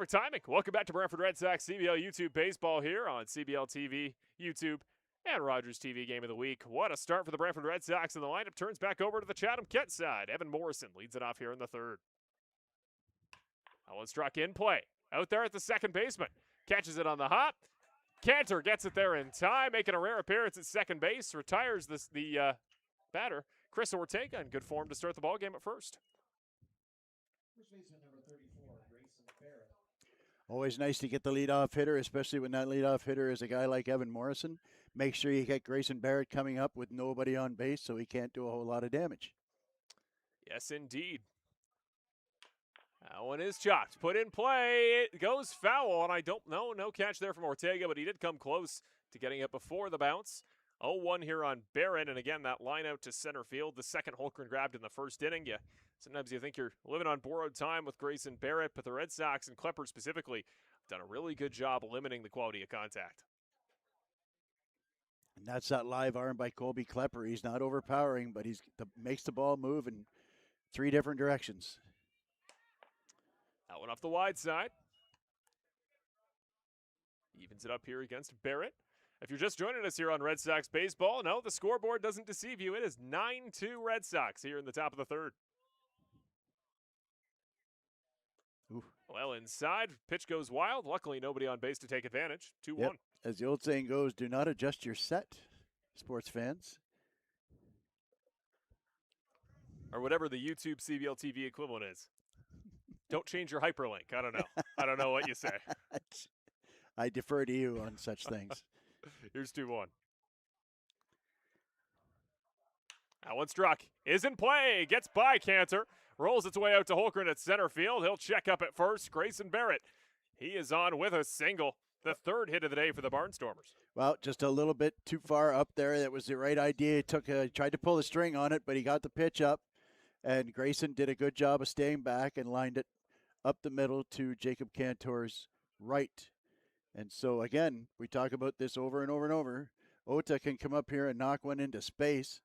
Perfect timing. Welcome back to Brantford Red Sox CBL YouTube Baseball here on CBL TV, YouTube, and Rogers TV Game of the Week. What a start for the Brantford Red Sox, and the lineup turns back over to the Chatham-Kent side. Evan Morrison leads it off here in the third. Owen struck in play. Out there at the second baseman. Catches it on the hop. Cantor gets it there in time, making a rare appearance at second base. Retires the batter, Chris Ortega, in good form to start the ball game at first. Always nice to get the leadoff hitter, especially when that leadoff hitter is a guy like Evan Morrison. Make sure you get Grayson Barrett coming up with nobody on base so he can't do a whole lot of damage. Yes, indeed. That one is chopped. Put in play. It goes foul, and I don't know. No catch there from Ortega, but he did come close to getting it before the bounce. 0-1 here on Barrett, and again, that line out to center field. The second Holmgren grabbed in the first inning. Sometimes you think you're living on borrowed time with Grayson Barrett, but the Red Sox and Klepper specifically have done a really good job limiting the quality of contact. And that's that live arm by Colby Klepper. He's not overpowering, but makes the ball move in three different directions. That one off the wide side. Evens it up here against Barrett. If you're just joining us here on Red Sox Baseball, no, the scoreboard doesn't deceive you. It is 9-2 Red Sox here in the top of the third. Ooh. Well, inside, pitch goes wild. Luckily, nobody on base to take advantage. 2-1. Yep. As the old saying goes, do not adjust your set, sports fans. Or whatever the YouTube CBL TV equivalent is. Don't change your hyperlink. I don't know. I don't know what you say. I defer to you on such things. Here's 2-1. That one struck. Is in play. Gets by Cantor. Rolls its way out to Holmgren at center field. He'll check up at first. Grayson Barrett. He is on with a single. The third hit of the day for the Barnstormers. Well, just a little bit too far up there. That was the right idea. He tried to pull the string on it, but he got the pitch up. And Grayson did a good job of staying back and lined it up the middle to Jacob Cantor's right. And so, again, we talk about this over and over and over. Ota can come up here and knock one into space.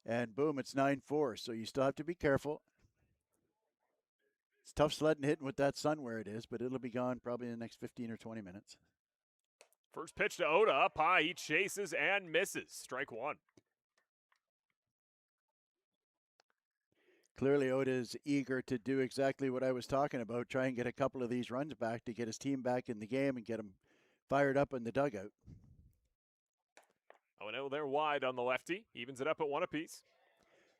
And boom, it's 9-4. So you still have to be careful. It's tough sledding hitting with that sun where it is, but it'll be gone probably in the next 15 or 20 minutes. First pitch to Ota. Up high. He chases and misses. Strike one. Clearly, Ota is eager to do exactly what I was talking about, try and get a couple of these runs back to get his team back in the game and get them fired up in the dugout. 0-0 there wide on the lefty. Evens it up at one apiece.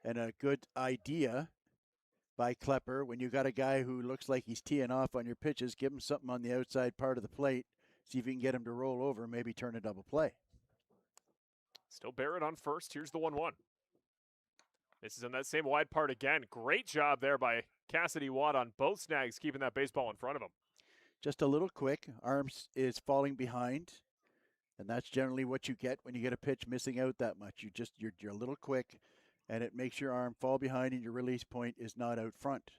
And a good idea by Klepper. When you got a guy who looks like he's teeing off on your pitches, give him something on the outside part of the plate. See if you can get him to roll over, maybe turn a double play. Still Barrett on first. Here's the 1-1. This is on that same wide part again. Great job there by Cassidy Watt on both snags, keeping that baseball in front of him. Just a little quick. Arms is falling behind, and that's generally what you get when you get a pitch missing out that much. You're a little quick, and it makes your arm fall behind, and your release point is not out front.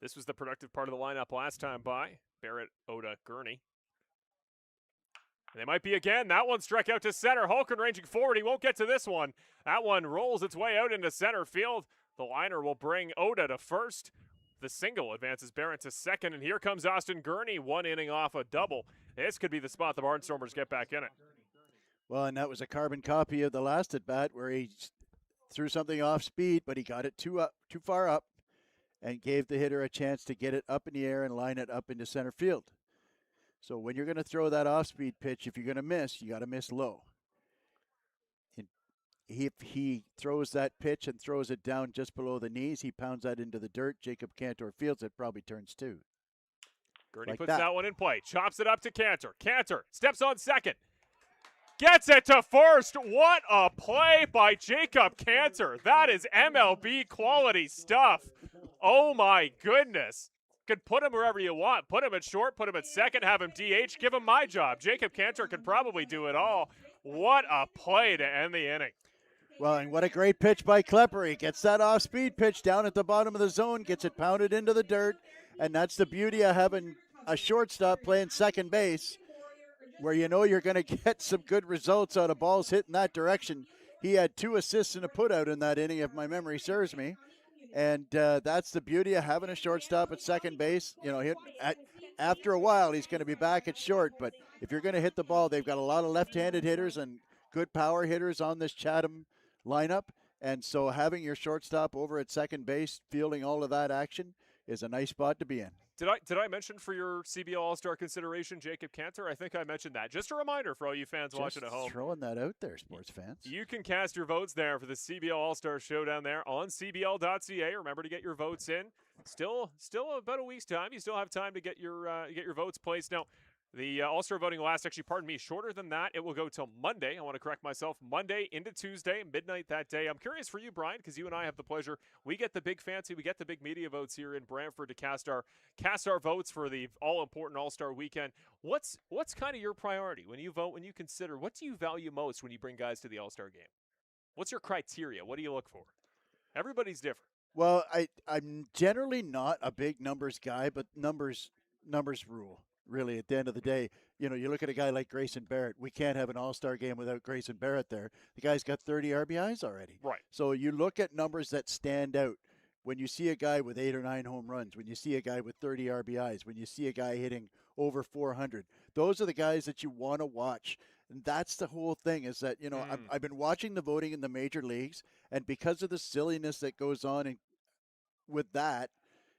This was the productive part of the lineup last time by Barrett, Ota, Gurney. And they might be again. That one struck out to center. Holmgren ranging forward. He won't get to this one. That one rolls its way out into center field. The liner will bring Ota to first. The single advances Barrett to second. And here comes Austin Gurney, one inning off a double. This could be the spot the Barnstormers get back in it. Well, and that was a carbon copy of the last at-bat where he threw something off speed, but he got it too far up and gave the hitter a chance to get it up in the air and line it up into center field. So when you're going to throw that off-speed pitch, if you're going to miss, you got to miss low. If he throws that pitch and throws it down just below the knees, he pounds that into the dirt. Jacob Cantor fields it, probably turns two. Gurney puts that one in play, chops it up to Cantor. Cantor steps on second, gets it to first. What a play by Jacob Cantor. That is MLB quality stuff. Oh my goodness. Could put him wherever you want. Put him at short, put him at second, have him DH, give him my job. Jacob Cantor could probably do it all. What a play to end the inning. Well, and what a great pitch by Klepper. He gets that off-speed pitch down at the bottom of the zone, gets it pounded into the dirt, and that's the beauty of having a shortstop playing second base, where you know you're going to get some good results out of balls hit in that direction. He had 2 assists and a putout in that inning, if my memory serves me. And that's the beauty of having a shortstop at second base. You know, after a while, he's going to be back at short. But if you're going to hit the ball, they've got a lot of left-handed hitters and good power hitters on this Chatham lineup. And so having your shortstop over at second base, fielding all of that action, is a nice spot to be in. Did I mention for your CBL All-Star consideration Jacob Cantor? I think I mentioned that. Just a reminder for all you fans watching at home. Throwing that out there, sports fans. You can cast your votes there for the CBL All-Star Showdown there on CBL.ca. Remember to get your votes in. Still about a week's time. You still have time to get your votes placed. Now, the All-Star voting will last, actually, pardon me, shorter than that. It will go till Monday. I want to correct myself. Monday into Tuesday, midnight that day. I'm curious for you, Brian, because you and I have the pleasure. We get the big fancy, we get the big media votes here in Brantford to cast our votes for the all-important All-Star weekend. What's kind of your priority when you vote, when you consider, what do you value most when you bring guys to the All-Star game? What's your criteria? What do you look for? Everybody's different. Well, I'm generally not a big numbers guy, but numbers rule. Really, at the end of the day, you know, you look at a guy like Grayson Barrett. We can't have an all-star game without Grayson Barrett there. The guy's got 30 RBIs already. Right. So you look at numbers that stand out. When you see a guy with 8 or 9 home runs, when you see a guy with 30 RBIs, when you see a guy hitting over 400, those are the guys that you want to watch. And that's the whole thing is that, you know, I've been watching the voting in the major leagues, and because of the silliness that goes on with that,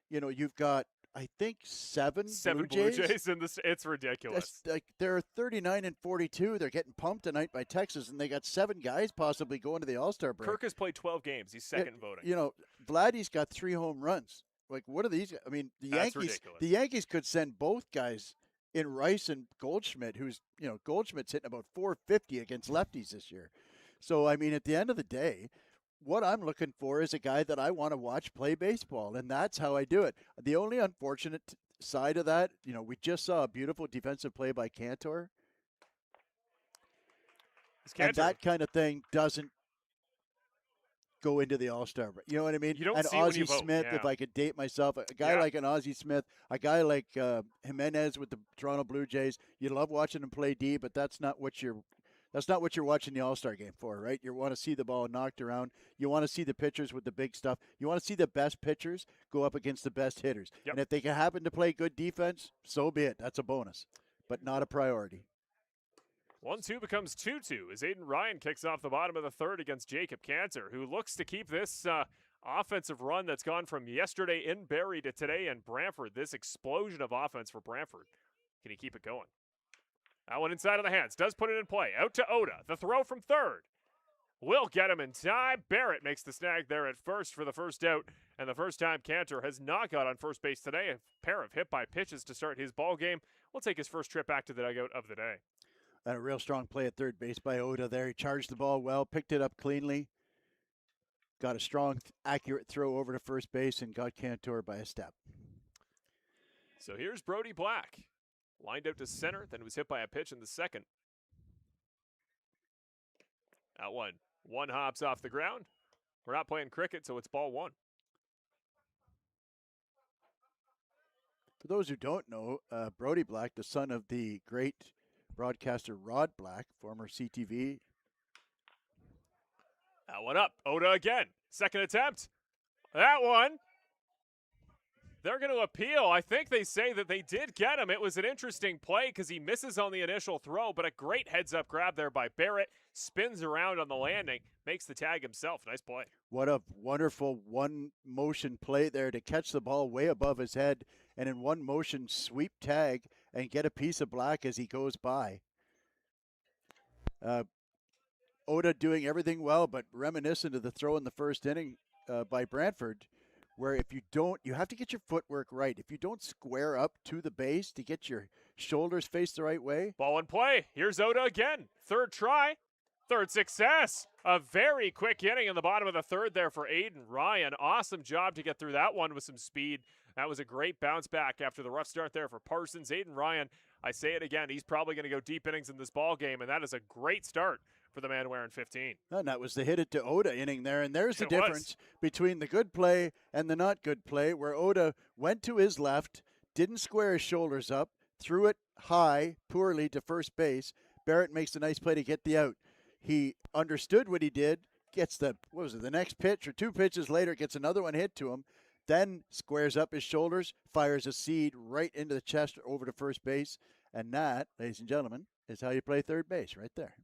you know, you've got, I think, seven Blue Jays in this. It's ridiculous. Like they're 39 and 42. They're getting pumped tonight by Texas, and they got 7 guys possibly going to the All-Star break. Kirk has played 12 games. He's second voting. You know, Vladdy's got 3 home runs. Like, what are these? I mean, That's ridiculous. The Yankees could send both guys in Rice and Goldschmidt, who's, you know, Goldschmidt's hitting about 450 against lefties this year. So, I mean, at the end of the day, what I'm looking for is a guy that I want to watch play baseball, and that's how I do it. The only unfortunate side of that, you know, we just saw a beautiful defensive play by Cantor. And that kind of thing doesn't go into the All-Star break. You know what I mean? You don't and see when you Ozzie vote, Smith, yeah. if I could date myself, a guy like an Ozzie Smith, a guy like Jimenez with the Toronto Blue Jays, you love watching him play D, but that's not what you're watching the All-Star game for, right? You want to see the ball knocked around. You want to see the pitchers with the big stuff. You want to see the best pitchers go up against the best hitters. Yep. And if they can happen to play good defense, so be it. That's a bonus, but not a priority. 1-2 becomes 2-2 as Aiden Ryan kicks off the bottom of the third against Jacob Cantor, who looks to keep this offensive run that's gone from yesterday in Barrie to today in Brantford. This explosion of offense for Brantford. Can he keep it going? That one inside of the hands. Does put it in play. Out to Oda. The throw from third. Will get him in time. Barrett makes the snag there at first for the first out. And the first time Cantor has not got on first base today. A pair of hit-by pitches to start his ball game. Will take his first trip back to the dugout of the day. And a real strong play at third base by Oda there. He charged the ball well, picked it up cleanly. Got a strong, accurate throw over to first base and got Cantor by a step. So here's Brody Black. Lined out to center, then was hit by a pitch in the second. That one hops off the ground. We're not playing cricket, so it's ball 1. For those who don't know, Brody Black, the son of the great broadcaster Rod Black, former CTV. That one up. Oda again. Second attempt. That one. They're going to appeal. I think they say that they did get him. It was an interesting play because he misses on the initial throw, but a great heads-up grab there by Barrett. Spins around on the landing, makes the tag himself. Nice play. What a wonderful one-motion play there to catch the ball way above his head and in one motion sweep tag and get a piece of Black as he goes by. Oda doing everything well, but reminiscent of the throw in the first inning by Brantford, where if you don't, you have to get your footwork right. If you don't square up to the base to get your shoulders faced the right way. Ball in play. Here's Oda again. Third try. Third success. A very quick inning in the bottom of the third there for Aiden Ryan. Awesome job to get through that one with some speed. That was a great bounce back after the rough start there for Parsons. Aiden Ryan, I say it again, he's probably going to go deep innings in this ball game, and that is a great start for the man wearing 15. And that was the hit it to Oda inning there, and there's the difference between the good play and the not good play, where Oda went to his left, didn't square his shoulders up, threw it high, poorly to first base. Barrett makes a nice play to get the out. He understood what he did, gets the next pitch or 2 pitches later, gets another one hit to him, then squares up his shoulders, fires a seed right into the chest over to first base. And that, ladies and gentlemen, is how you play third base right there.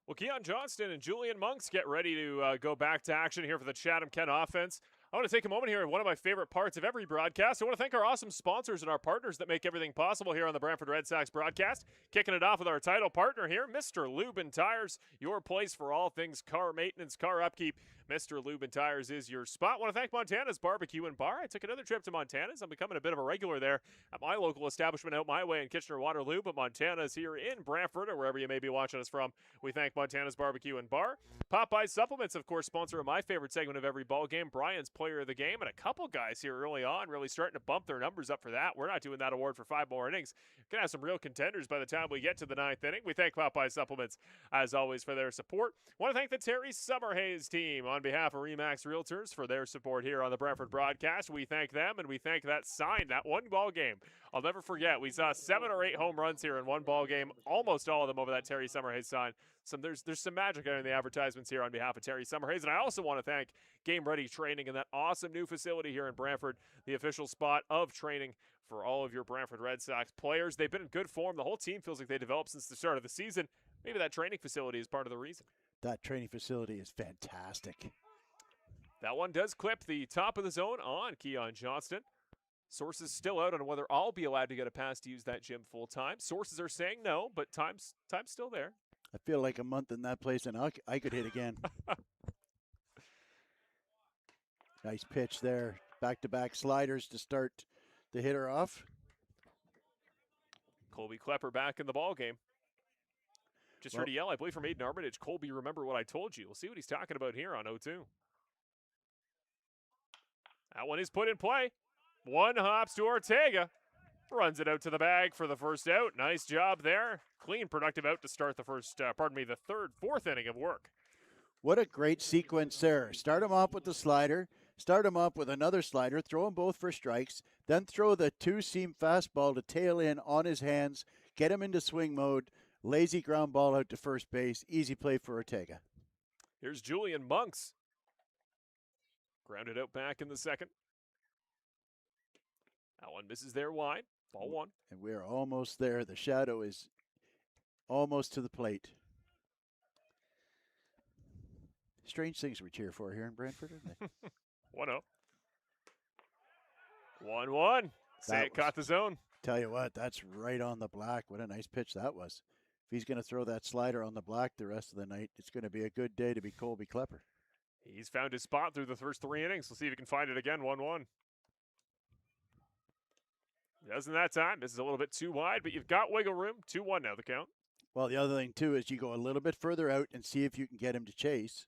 Well, Keon Johnston and Julian Monks get ready to go back to action here for the Chatham-Kent offense. I want to take a moment here, one of my favorite parts of every broadcast. I want to thank our awesome sponsors and our partners that make everything possible here on the Brantford Red Sox broadcast. Kicking it off with our title partner here, Mr. Lubin Tires, your place for all things car maintenance, car upkeep. Mr. Lubin Tires is your spot. I want to thank Montana's Barbecue and Bar. I took another trip to Montana's. I'm becoming a bit of a regular there at my local establishment out my way in Kitchener-Waterloo, but Montana's here in Brantford or wherever you may be watching us from. We thank Montana's Barbecue and Bar. Popeye Supplements, of course, sponsor of my favorite segment of every ball game, Brian's Player of the Game, and a couple guys here early on really starting to bump their numbers up for that. We're not doing that award for 5 more innings. We're going to have some real contenders by the time we get to the 9th inning. We thank Popeye Supplements, as always, for their support. I want to thank the Terry Summerhays team on behalf of Remax Realtors for their support here on the Brantford broadcast. We thank them, and we thank that sign, that one ball game. I'll never forget, we saw 7 or 8 home runs here in one ball game, almost all of them over that Terry Summerhays sign. There's some magic in the advertisements here on behalf of Terry Summerhays. And I also want to thank Game Ready Training and that awesome new facility here in Brantford, the official spot of training for all of your Brantford Red Sox players. They've been in good form. The whole team feels like they developed since the start of the season. Maybe that training facility is part of the reason. That training facility is fantastic. That one does clip the top of the zone on Keon Johnston. Sources still out on whether I'll be allowed to get a pass to use that gym full time. Sources are saying no, but time's still there. I feel like a month in that place, and I could hit again. Nice pitch there. Back-to-back sliders to start the hitter off. Colby Klepper back in the ball game. Just heard a yell, I believe, from Aiden Armitage. Colby, remember what I told you. We'll see what he's talking about here on 0-2. That one is put in play. One hops to Ortega. Runs it out to the bag for the first out. Nice job there. Clean, productive out to start the fourth inning of work. What a great sequence there. Start him off with the slider. Start him up with another slider. Throw them both for strikes. Then throw the 2-seam fastball to tail in on his hands. Get him into swing mode. Lazy ground ball out to first base. Easy play for Ortega. Here's Julian Monks. Grounded out back in the second. That one misses there wide. Ball 1. And we're almost there. The shadow is almost to the plate. Strange things we cheer for here in Brantford, isn't it? 1-0. 1-1. Say it caught the zone. Tell you what, that's right on the black. What a nice pitch that was. If he's going to throw that slider on the black the rest of the night, it's going to be a good day to be Colby Klepper. He's found his spot through the first 3 innings. We'll see if he can find it again. 1-1. Doesn't that time. This is a little bit too wide, but you've got wiggle room. 2-1 now the count. Well, the other thing, too, is you go a little bit further out and see if you can get him to chase.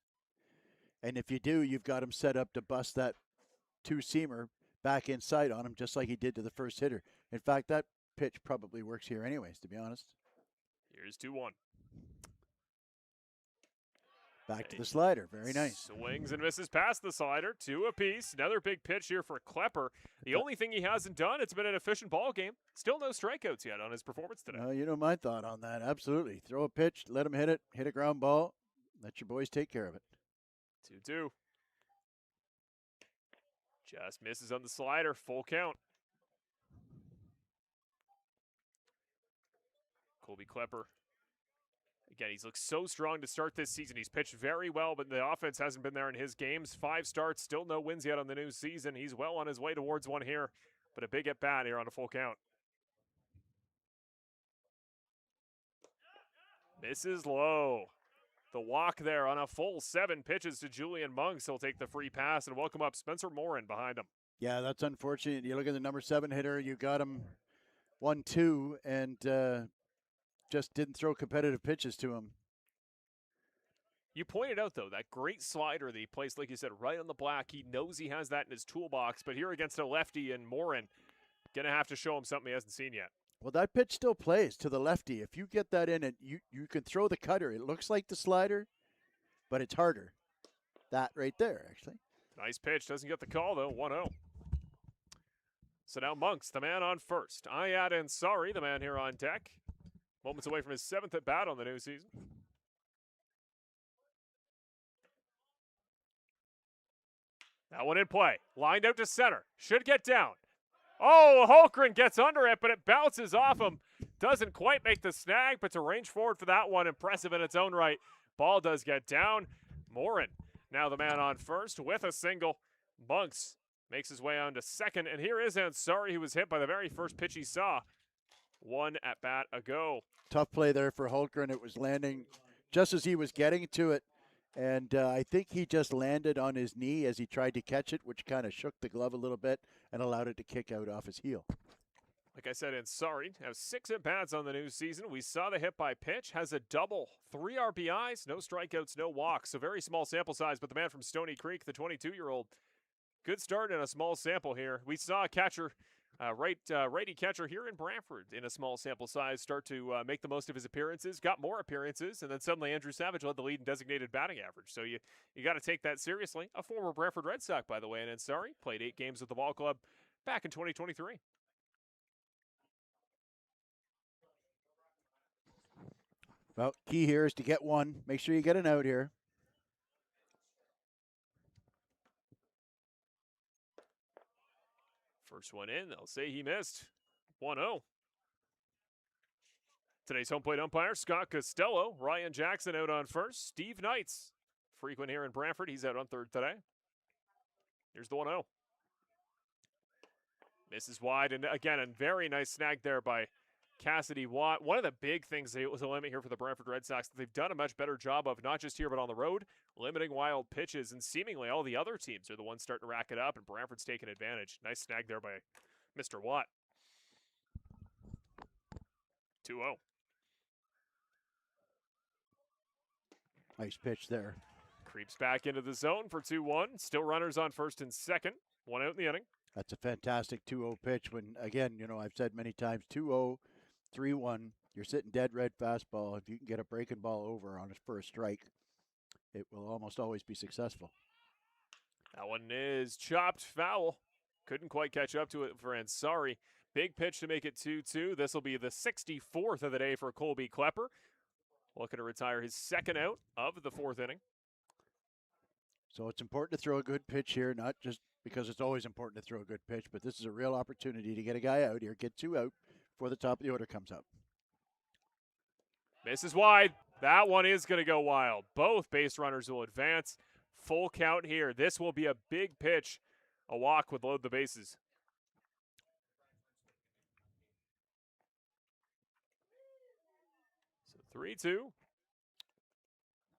And if you do, you've got him set up to bust that 2-seamer back inside on him, just like he did to the first hitter. In fact, that pitch probably works here anyways, to be honest. Here's 2-1. Back to the slider. Very nice. Swings and misses past the slider. 2 apiece. Another big pitch here for Klepper. The only thing he hasn't done, it's been an efficient ball game. Still no strikeouts yet on his performance today. You know my thought on that. Absolutely. Throw a pitch, let him hit it, hit a ground ball. Let your boys take care of it. 2-2. Just misses on the slider. Full count. Colby Klepper. Again, he's looked so strong to start this season. He's pitched very well, but the offense hasn't been there in his games. 5 starts, still no wins yet on the new season. He's well on his way towards one here, but a big at-bat here on a full count. Misses low. The walk there on a full 7 pitches to Julian Monks. He'll take the free pass and welcome up Spencer Morin behind him. Yeah, that's unfortunate. You look at the number 7 hitter, you got him 1-2, and just didn't throw competitive pitches to him. You pointed out, though, that great slider that he placed, like you said, right on the black. He knows he has that in his toolbox, but here against a lefty and Morin, going to have to show him something he hasn't seen yet. Well, that pitch still plays to the lefty. If you get that in, and you can throw the cutter. It looks like the slider, but it's harder. That right there, actually. Nice pitch. Doesn't get the call, though. 1-0. So now Monks, the man on first. Ayad Ansari, the man here on deck. Moments away from his 7th at bat on the new season. That one in play. Lined out to center. Should get down. Oh, Holmgren gets under it, but it bounces off him. Doesn't quite make the snag, but to range forward for that one, impressive in its own right. Ball does get down. Morin, now the man on first with a single. Monks makes his way on to second, and here is Ansari, who was hit by the very first pitch he saw. One at bat ago. Tough play there for Holmgren. It was landing just as he was getting to it, and I think he just landed on his knee as he tried to catch it, which kind of shook the glove a little bit and allowed it to kick out off his heel. Like I said, Ansari has 6 at-bats on the new season. We saw the hit by pitch, has a double, 3 RBIs, no strikeouts, no walks. So very small sample size, but the man from Stony Creek, the 22-year-old, good start in a small sample here. We saw a catcher, righty catcher here in Brantford in a small sample size start to make the most of his appearances, got more appearances, and then suddenly Andrew Savage led the lead in designated batting average. So you got to take that seriously. A former Brantford Red Sox, by the way, and Ansari played 8 games with the ball club back in 2023. Well, key here is to get one. Make sure you get an out here. First one in, they'll say he missed. 1-0. Today's home plate umpire, Scott Costello. Ryan Jackson out on first. Steve Knights, frequent here in Brantford. He's out on third today. Here's the 1-0. Misses wide, and again, a very nice snag there by Cassidy Watt. One of the big things that was a limit here for the Brantford Red Sox that they've done a much better job of, not just here but on the road, limiting wild pitches, and seemingly all the other teams are the ones starting to rack it up, and Brantford's taking advantage. Nice snag there by Mr. Watt. 2-0. Nice pitch there. Creeps back into the zone for 2-1. Still runners on first and second. 1 out in the inning. That's a fantastic 2-0 pitch when, again, I've said many times, 2-0, 3-1, you're sitting dead red fastball. If you can get a breaking ball over on his first strike, it will almost always be successful. That one is chopped foul. Couldn't quite catch up to it for Ansari. Big pitch to make it 2-2. This will be the 64th of the day for Colby Klepper. Looking to retire his second out of the 4th inning. So it's important to throw a good pitch here, not just because it's always important to throw a good pitch, but this is a real opportunity to get a guy out here, get 2 out before the top of the order comes up. Misses wide. That one is going to go wild. Both base runners will advance. Full count here. This will be a big pitch. A walk would load the bases. So 3-2.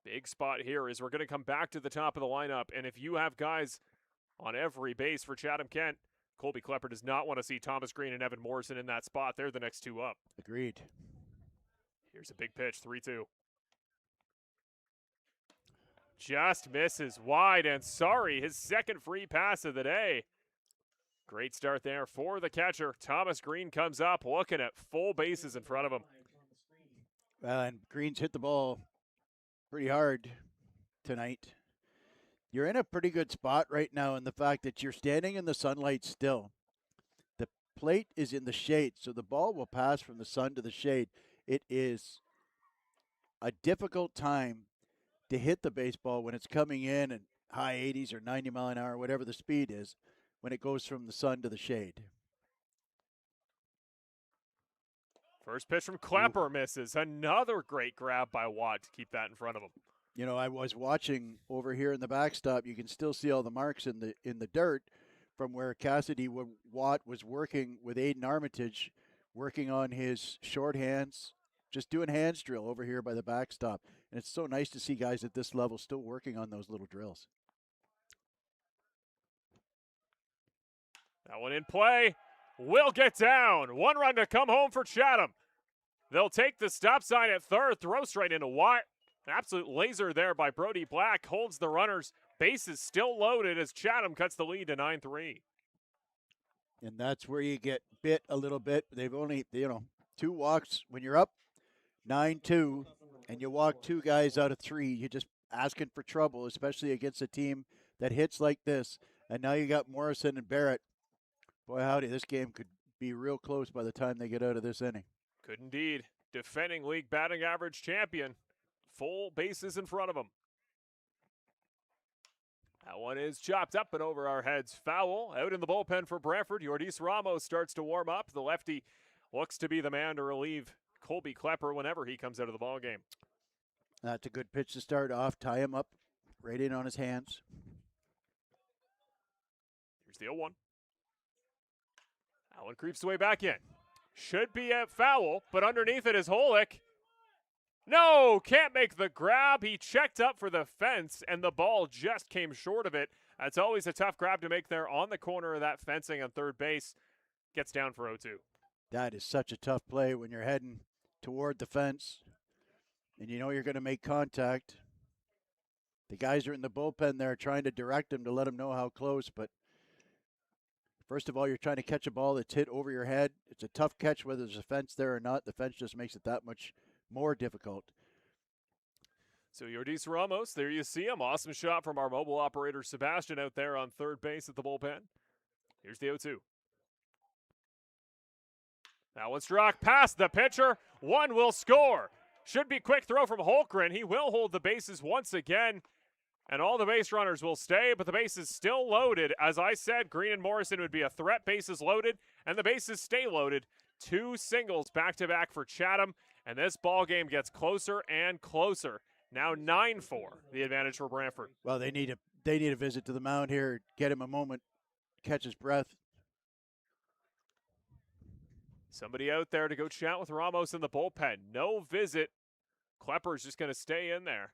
Big spot here is we're going to come back to the top of the lineup. And if you have guys on every base for Chatham-Kent, Colby Klepper does not want to see Thomas Green and Evan Morrison in that spot. They're the next 2 up. Agreed. Here's a big pitch, 3-2. Just misses wide, and sorry, his second free pass of the day. Great start there for the catcher. Thomas Green comes up looking at full bases in front of him. And Green's hit the ball pretty hard tonight. You're in a pretty good spot right now in the fact that you're standing in the sunlight still. The plate is in the shade, so the ball will pass from the sun to the shade. It is a difficult time to hit the baseball when it's coming in at high 80s or 90 mile an hour, whatever the speed is, when it goes from the sun to the shade. First pitch from Klepper misses. Another great grab by Watt to keep that in front of him. I was watching over here in the backstop. You can still see all the marks in the dirt from where Cassidy Watt was working with Aiden Armitage, working on his short hands, just doing hands drill over here by the backstop. And it's so nice to see guys at this level still working on those little drills. That one in play. Will get down. 1 run to come home for Chatham. They'll take the stop sign at third. Throw straight into Watt. An absolute laser there by Brody Black. Holds the runners. Bases still loaded as Chatham cuts the lead to 9-3. And that's where you get bit a little bit. They've only, 2 walks. When you're up 9-2 and you walk 2 guys out of 3, you're just asking for trouble, especially against a team that hits like this. And now you got Morrison and Barrett. Boy, howdy, this game could be real close by the time they get out of this inning. Could indeed. Defending league batting average champion. Full bases in front of him. That one is chopped up and over our heads. Foul. Out in the bullpen for Brantford. Yordis Ramos starts to warm up. The lefty looks to be the man to relieve Colby Klepper whenever he comes out of the ballgame. That's a good pitch to start off. Tie him up right in on his hands. Here's the 0-1. That one creeps the way back in. Should be a foul, but underneath it is Holick. No, can't make the grab. He checked up for the fence, and the ball just came short of it. That's always a tough grab to make there on the corner of that fencing on third base. Gets down for 0-2. That is such a tough play when you're heading toward the fence, and you know you're going to make contact. The guys are in the bullpen there trying to direct him to let him know how close, but first of all, you're trying to catch a ball that's hit over your head. It's a tough catch whether there's a fence there or not. The fence just makes it that much more difficult. So Yordis Ramos, there you see him. Awesome shot from our mobile operator Sebastian out there on third base at the bullpen. Here's the 0-2. That one struck past the pitcher. One will score. Should be quick throw from Holmgren. He will hold the bases once again. And all the base runners will stay, but the base is still loaded. As I said, Green and Morrison would be a threat. Bases loaded, and the bases stay loaded. 2 singles back-to-back for Chatham, and this ball game gets closer and closer. Now 9-4, the advantage for Brantford. Well, they need a visit to the mound here. Get him a moment, catch his breath. Somebody out there to go chat with Ramos in the bullpen. No visit. Klepper's just going to stay in there.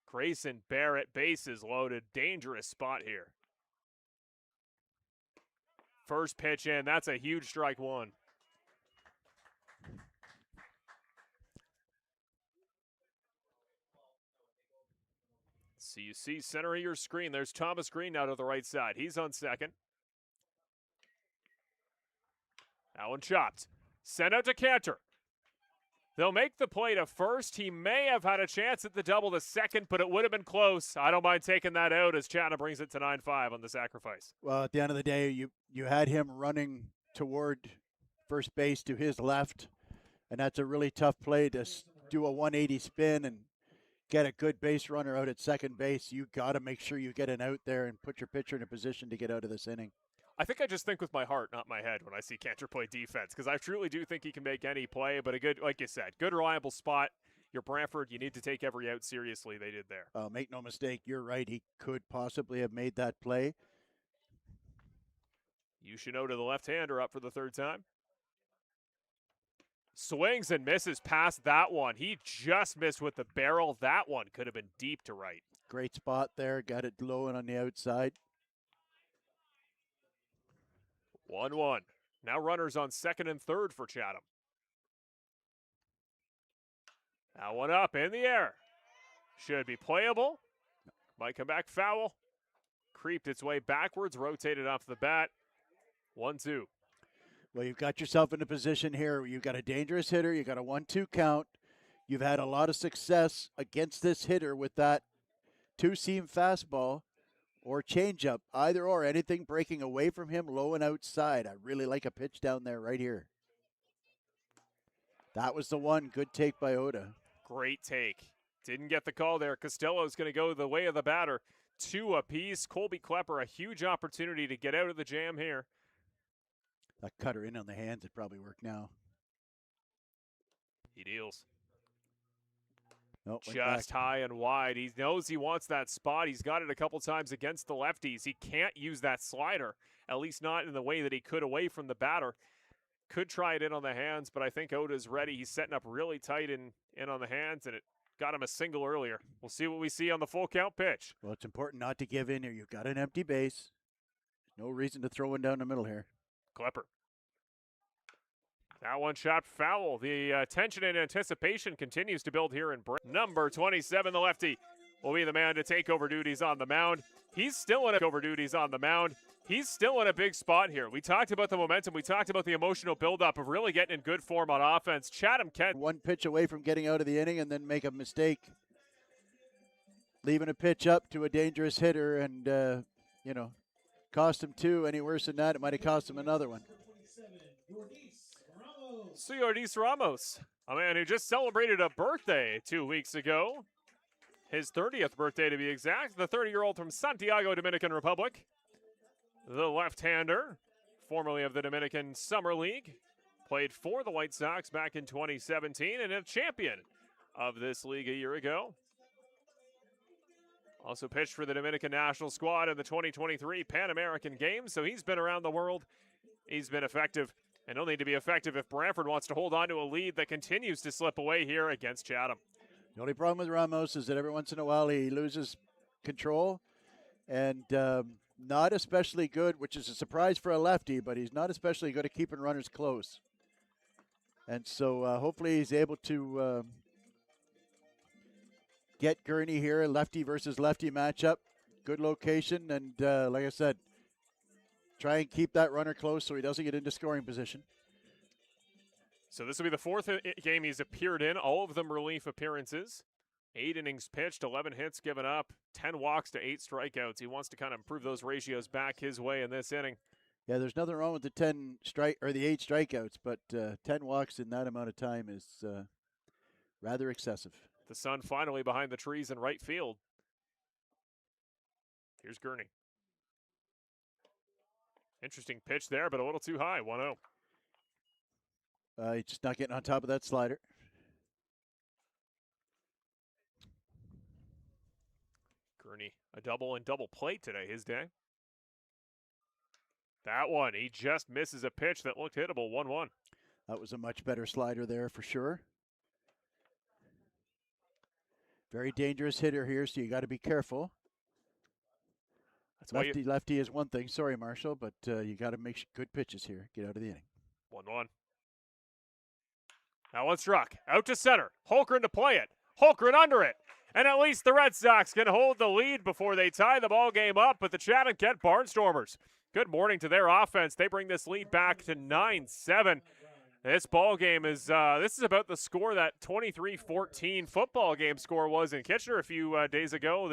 Grayson Barrett, bases loaded. Dangerous spot here. First pitch in. That's a huge strike one. So you see center of your screen. There's Thomas Green now to the right side. He's on second. That one chopped. Sent out to Cantor. They'll make the play to first. He may have had a chance at the double to second, but it would have been close. I don't mind taking that out as Chatham brings it to 9-5 on the sacrifice. Well, at the end of the day, you had him running toward first base to his left, and that's a really tough play to do a 180 spin and get a good base runner out at second base. You got to make sure you get an out there and put your pitcher in a position to get out of this inning. I think I just think with my heart, not my head, when I see Cantor play defense, because I truly do think he can make any play, but a good, like you said, good, reliable spot. You're Brantford. You need to take every out seriously. They did there. Make no mistake, you're right. He could possibly have made that play. Yoshino to the left-hander up for the third time. Swings and misses past that one. He just missed with the barrel. That one could have been deep to right. Great spot there. Got it low and on the outside. 1-1. Now runners on second and third for Chatham. That one up in the air. Should be playable. Might come back foul. Creeped its way backwards, rotated off the bat. 1-2. Well, you've got yourself in a position here where you've got a dangerous hitter. You've got a 1-2 count. You've had a lot of success against this hitter with that two-seam fastball or changeup, either or, anything breaking away from him, low and outside. I really like a pitch down there right here. That was the one. Good take by Oda. Great take. Didn't get the call there. Costello's going to go the way of the batter. 2 apiece. Colby Klepper, a huge opportunity to get out of the jam here. That cutter in on the hands, it probably worked now. He deals. Nope, just high and wide. He knows he wants that spot. He's got it a couple times against the lefties. He can't use that slider, at least not in the way that he could away from the batter. Could try it in on the hands, but I think Oda's ready. He's setting up really tight in on the hands, and it got him a single earlier. We'll see what we see on the full count pitch. Well, it's important not to give in here. You've got an empty base. No reason to throw one down the middle here. Klepper. That one shot foul. The tension and anticipation continues to build here in Number 27, the lefty, will be the man to take over duties on the mound. He's still in He's still in a big spot here. We talked about the momentum. We talked about the emotional buildup of really getting in good form on offense. Chatham-Kent. One pitch away from getting out of the inning and then make a mistake. Leaving a pitch up to a dangerous hitter and, cost him 2. Any worse than that, it might have cost him another one. So Yordis Ramos, a man who just celebrated a birthday 2 weeks ago. his 30th birthday to be exact. The 30-year-old from Santiago, Dominican Republic. The left-hander, formerly of the Dominican Summer League, played for the White Sox back in 2017 and a champion of this league a year ago. Also pitched for the Dominican national squad in the 2023 Pan American Games, so he's been around the world. He's been effective, and he'll need to be effective if Brantford wants to hold on to a lead that continues to slip away here against Chatham. The only problem with Ramos is that every once in a while he loses control, and not especially good, which is a surprise for a lefty, but he's not especially good at keeping runners close. And so hopefully he's able to get Gurney here, a lefty versus lefty matchup. Good location, and like I said, try and keep that runner close so he doesn't get into scoring position. So this will be the fourth game he's appeared in, all of them relief appearances. 8 innings pitched, 11 hits given up, 10 walks to 8 strikeouts. He wants to kind of improve those ratios back his way in this inning. Yeah, there's nothing wrong with the 8 strikeouts, but 10 walks in that amount of time is rather excessive. The sun finally behind the trees in right field. Here's Gurney. Interesting pitch there, but a little too high, 1-0. He's just not getting on top of that slider. Gurney, a double and double plate today, his day. That one, he just misses a pitch that looked hittable, 1-1. That was a much better slider there for sure. Very dangerous hitter here, so you got to be careful. That's why lefty is one thing. Sorry, Marshall, but you got to make good pitches here. Get out of the inning. 1-1. Now one struck. Out to center. Holmgren to play it. Holmgren under it. And at least the Red Sox can hold the lead before they tie the ball game up with the Chatham-Kent Barnstormers. Good morning to their offense. They bring this lead back to 9-7. This ball game is this is about the score that 23-14 football game score was in Kitchener a few days ago.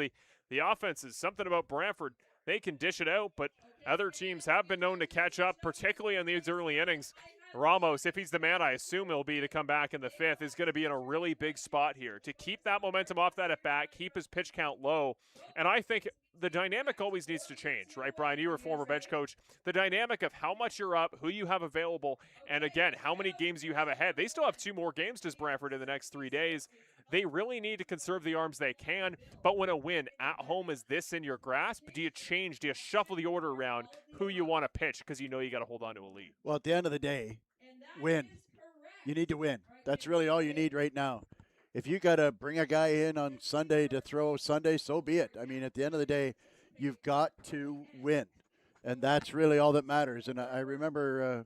The offense is something about Brantford. They can dish it out, but other teams have been known to catch up, particularly in these early innings. Ramos, if he's the man I assume he'll be to come back in the 5th, is going to be in a really big spot here to keep that momentum off that at-bat, keep his pitch count low. And I think the dynamic always needs to change, right, Brian? You were a former bench coach. The dynamic of how much you're up, who you have available, and, again, how many games you have ahead. They still have 2 more games, does Brantford, in the next 3 days. They really need to conserve the arms they can, but when a win at home is this in your grasp, do you shuffle the order around who you want to pitch because you know you got to hold on to a lead? Well, at the end of the day, win. You need to win. That's really all you need right now. If you got to bring a guy in on Sunday to throw Sunday, so be it. I mean, at the end of the day, you've got to win, and that's really all that matters. And I remember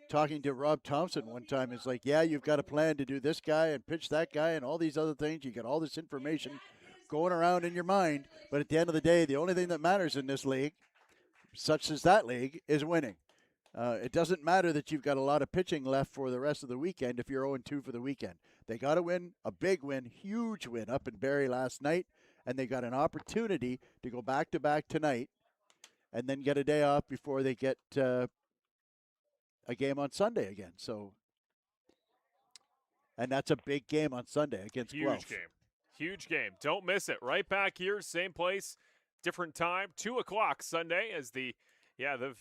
talking to Rob Thompson one time. It's like, yeah, you've got a plan to do this guy and pitch that guy and all these other things. You got all this information going around in your mind, but at the end of the day, the only thing that matters in this league, such as that league, is winning. It doesn't matter that you've got a lot of pitching left for the rest of the weekend if you're 0-2 for the weekend. They got to win, a big win, huge win up in Barrie last night, and they got an opportunity to go back-to-back tonight and then get a day off before they get a game on Sunday again. So, and that's a big game on Sunday against Guelph. Huge game. Don't miss it. Right back here, same place, different time, 2 o'clock Sunday as the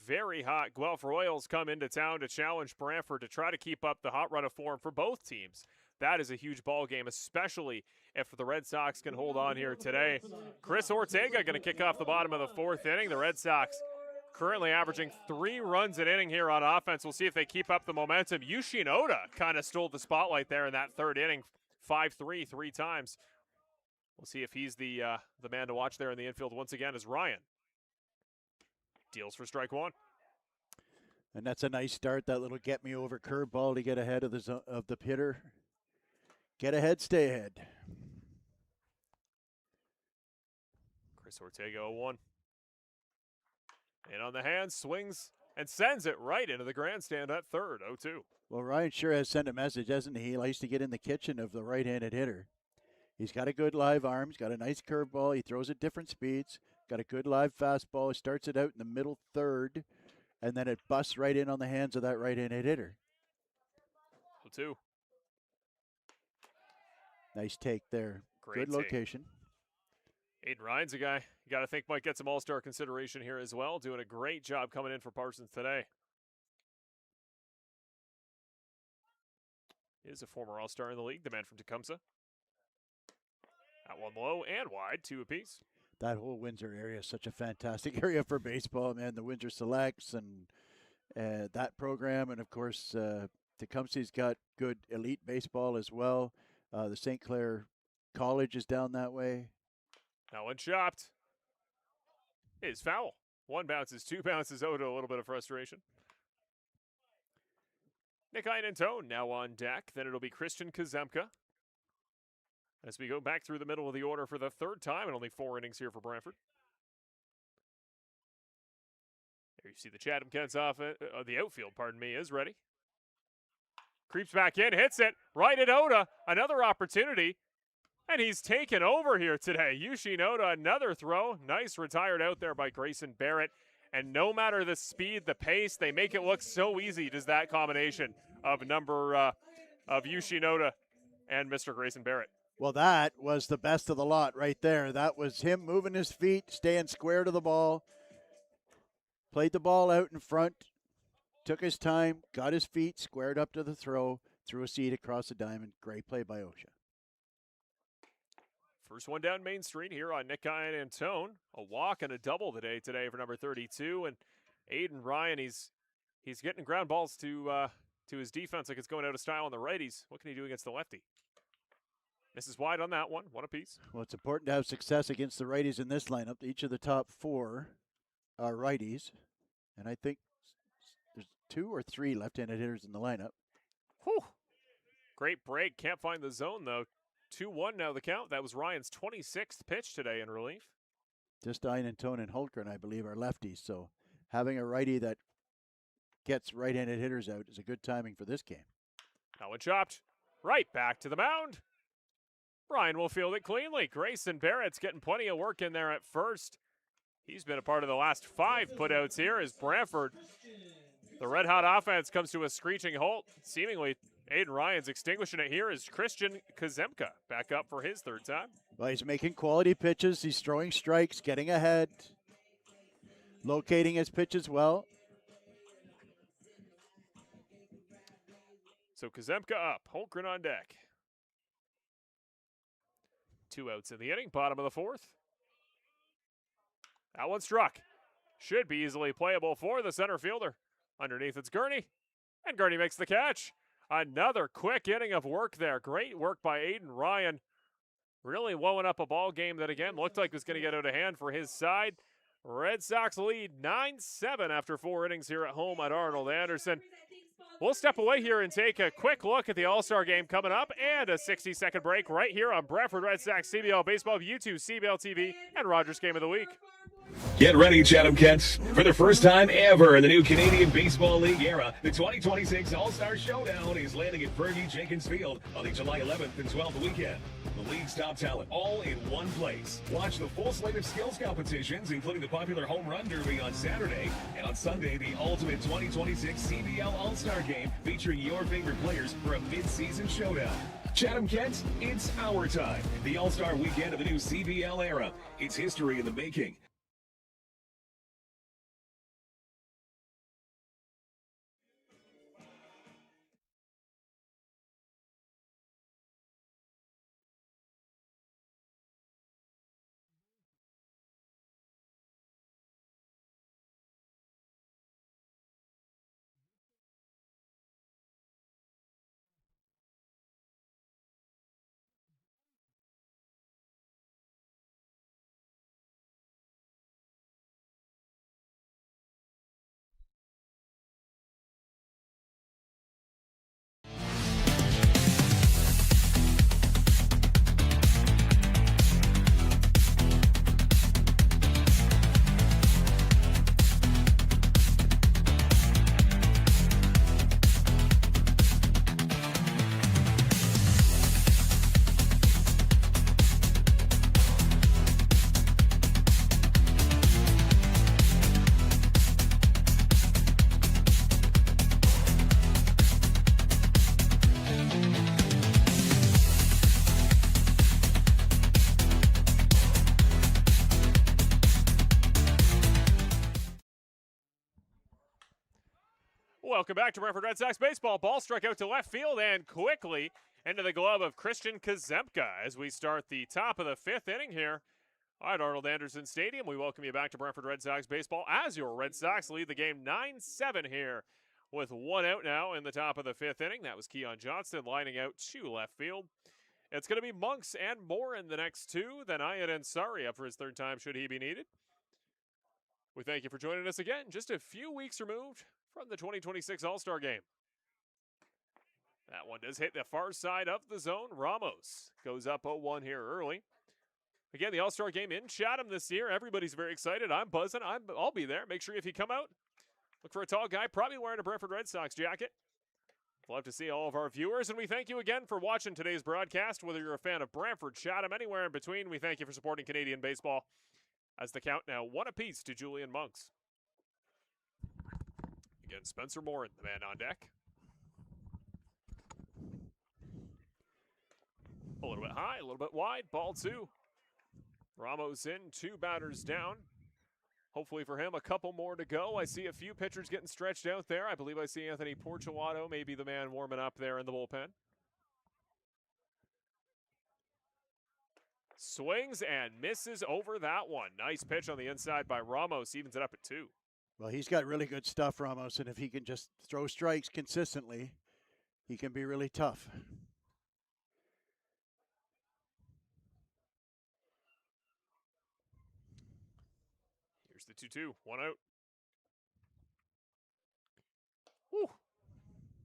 very hot Guelph Royals come into town to challenge Brantford to try to keep up the hot run of form for both teams. That is a huge ball game, especially if the Red Sox can hold on here today. Chris Ortega going to kick off the bottom of the 4th inning. The Red Sox currently averaging 3 runs an inning here on offense. We'll see if they keep up the momentum. Yushin Oda kind of stole the spotlight there in that 3rd inning, 5-3 3 times. We'll see if he's the man to watch there in the infield once again as Ryan deals for strike 1. And that's a nice start, that little get-me-over curveball to get ahead of the hitter. Get ahead, stay ahead. Chris Ortega 0-1. And on the hand, swings and sends it right into the grandstand at 3rd, 0-2. Well, Ryan sure has sent a message, hasn't he? He likes to get in the kitchen of the right-handed hitter. He's got a good live arm. He's got a nice curveball. He throws at different speeds. Got a good live fastball. He starts it out in the middle 3rd, and then it busts right in on the hands of that right-handed hitter. 0-2. Nice take there. Great good location. Aiden Ryan's a guy you got to think might get some all-star consideration here as well. Doing a great job coming in for Parsons today. He is a former all-star in the league, the man from Tecumseh. That one low and wide, 2 apiece. That whole Windsor area is such a fantastic area for baseball, man. The Windsor Selects and that program, and of course, Tecumseh's got good elite baseball as well. The St. Clair College is down that way. That one chopped. Is foul. 1 bounces, 2 bounces. Oda, a little bit of frustration. Nick Einentone now on deck. Then it'll be Christian Kazemka. As we go back through the middle of the order for the 3rd time and only 4 innings here for Brantford. There you see the Chatham-Kent's the outfield, is ready. Creeps back in, hits it, right at Oda. Another opportunity, and he's taken over here today. Yushin Oda, another throw. Nice retired out there by Grayson Barrett. And no matter the speed, the pace, they make it look so easy, does that combination of Yushin Oda and Mr. Grayson Barrett. Well, that was the best of the lot right there. That was him moving his feet, staying square to the ball. Played the ball out in front, took his time, got his feet squared up to the throw, threw a seed across the diamond. Great play by Osha. First one down Main Street here on Nick Einentone. A walk and a double today for number 32. And Aiden Ryan, he's getting ground balls to his defense like it's going out of style on the righties. What can he do against the lefty? Misses wide on that one, 1 apiece. Well, it's important to have success against the righties in this lineup. Each of the top 4 are righties, and I think there's 2 or 3 left-handed hitters in the lineup. Whew. Great break. Can't find the zone, though. 2-1 now the count. That was Ryan's 26th pitch today in relief. Just Einentone and Hultgren, I believe, are lefties, so having a righty that gets right-handed hitters out is a good timing for this game. That one chopped. Right back to the mound. Ryan will field it cleanly. Grayson Barrett's getting plenty of work in there at first. He's been a part of the last 5 putouts here as Brantford, the red-hot offense, comes to a screeching halt. Seemingly, Aiden Ryan's extinguishing it here as Christian Kazemka back up for his 3rd time. Well, he's making quality pitches. He's throwing strikes, getting ahead, locating his pitches well. So Kazemka up, Holmgren on deck. 2 outs in the inning, bottom of the 4th. That one struck. Should be easily playable for the center fielder. Underneath it's Gurney, and Gurney makes the catch. Another quick inning of work there. Great work by Aiden Ryan. Really blowing up a ball game that, again, looked like was going to get out of hand for his side. Red Sox lead 9-7 after 4 innings here at home at Arnold Anderson. We'll step away here and take a quick look at the All-Star game coming up and a 60-second break right here on Brantford Red Sox CBL Baseball, YouTube, CBL TV, and Rogers Game of the Week. Get ready, Chatham-Kent. For the first time ever in the new Canadian Baseball League era, the 2026 All-Star Showdown is landing at Fergie Jenkins Field on the July 11th and 12th weekend. The league's top talent, all in one place. Watch the full slate of skills competitions, including the popular Home Run Derby on Saturday, and on Sunday, the ultimate 2026 CBL All-Star Game featuring your favorite players for a mid-season showdown. Chatham-Kent, it's our time. The All-Star Weekend of the new CBL era. It's history in the making. Welcome back to Brantford Red Sox baseball. Ball struck out to left field and quickly into the glove of Christian Kazemka as we start the top of the 5th inning here at Arnold Anderson Stadium. We welcome you back to Brantford Red Sox baseball as your Red Sox lead the game 9-7 here with 1 out now in the top of the 5th inning. That was Keon Johnston lining out to left field. It's going to be Monks and Moore in the next 2, then Ayat Ansari up for his 3rd time should he be needed. We thank you for joining us again, just a few weeks removed from the 2026 All-Star Game. That one does hit the far side of the zone. Ramos goes up 0-1 here early. Again, the All-Star Game in Chatham this year. Everybody's very excited. I'm buzzing. I'll be there. Make sure if you come out, look for a tall guy, probably wearing a Brantford Red Sox jacket. Love to see all of our viewers, and we thank you again for watching today's broadcast. Whether you're a fan of Brantford, Chatham, anywhere in between, we thank you for supporting Canadian baseball. As the count now 1 apiece to Julian Monks. Again, Spencer Morin, the man on deck. A little bit high, a little bit wide, ball 2. Ramos in, 2 batters down. Hopefully for him, a couple more to go. I see a few pitchers getting stretched out there. I believe I see Anthony Porciolato, maybe the man warming up there in the bullpen. Swings and misses over that one. Nice pitch on the inside by Ramos, evens it up at 2. Well, he's got really good stuff, Ramos, and if he can just throw strikes consistently, he can be really tough. Here's the 2-2, 1 out. Whew.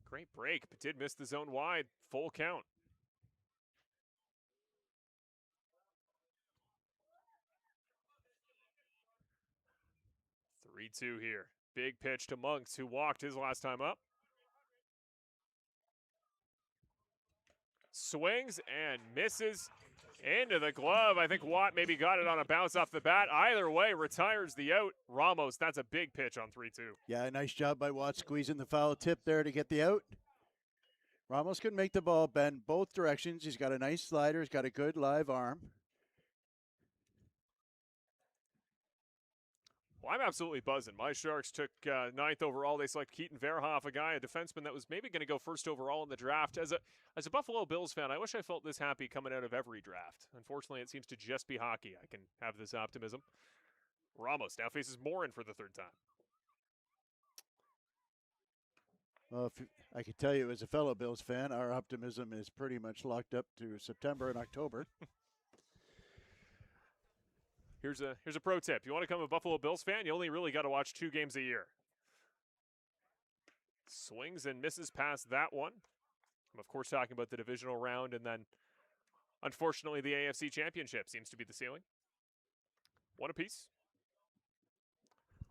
Great break, but did miss the zone wide. Full count. Three-two here. Big pitch to Monks, who walked his last time up. Swings and misses into the glove. I think Watt maybe got it on a bounce off the bat. Either way, retires the out. Ramos, that's a big pitch on 3-2. Yeah, nice job by Watt squeezing the foul tip there to get the out. Ramos could make the ball bend both directions. He's got a nice slider. He's got a good live arm. Well, I'm absolutely buzzing. My Sharks took 9th overall. They selected Keaton Verhoff, a guy, a defenseman that was maybe going to go 1st overall in the draft. As a Buffalo Bills fan, I wish I felt this happy coming out of every draft. Unfortunately, it seems to just be hockey. I can have this optimism. Ramos now faces Morin for the 3rd time. Well, if I could tell you as a fellow Bills fan, our optimism is pretty much locked up to September and October. Here's a pro tip. You want to become a Buffalo Bills fan, you only really got to watch 2 games a year. Swings and misses past that one. I'm, of course, talking about the divisional round, and then, unfortunately, the AFC Championship seems to be the ceiling. 1 apiece.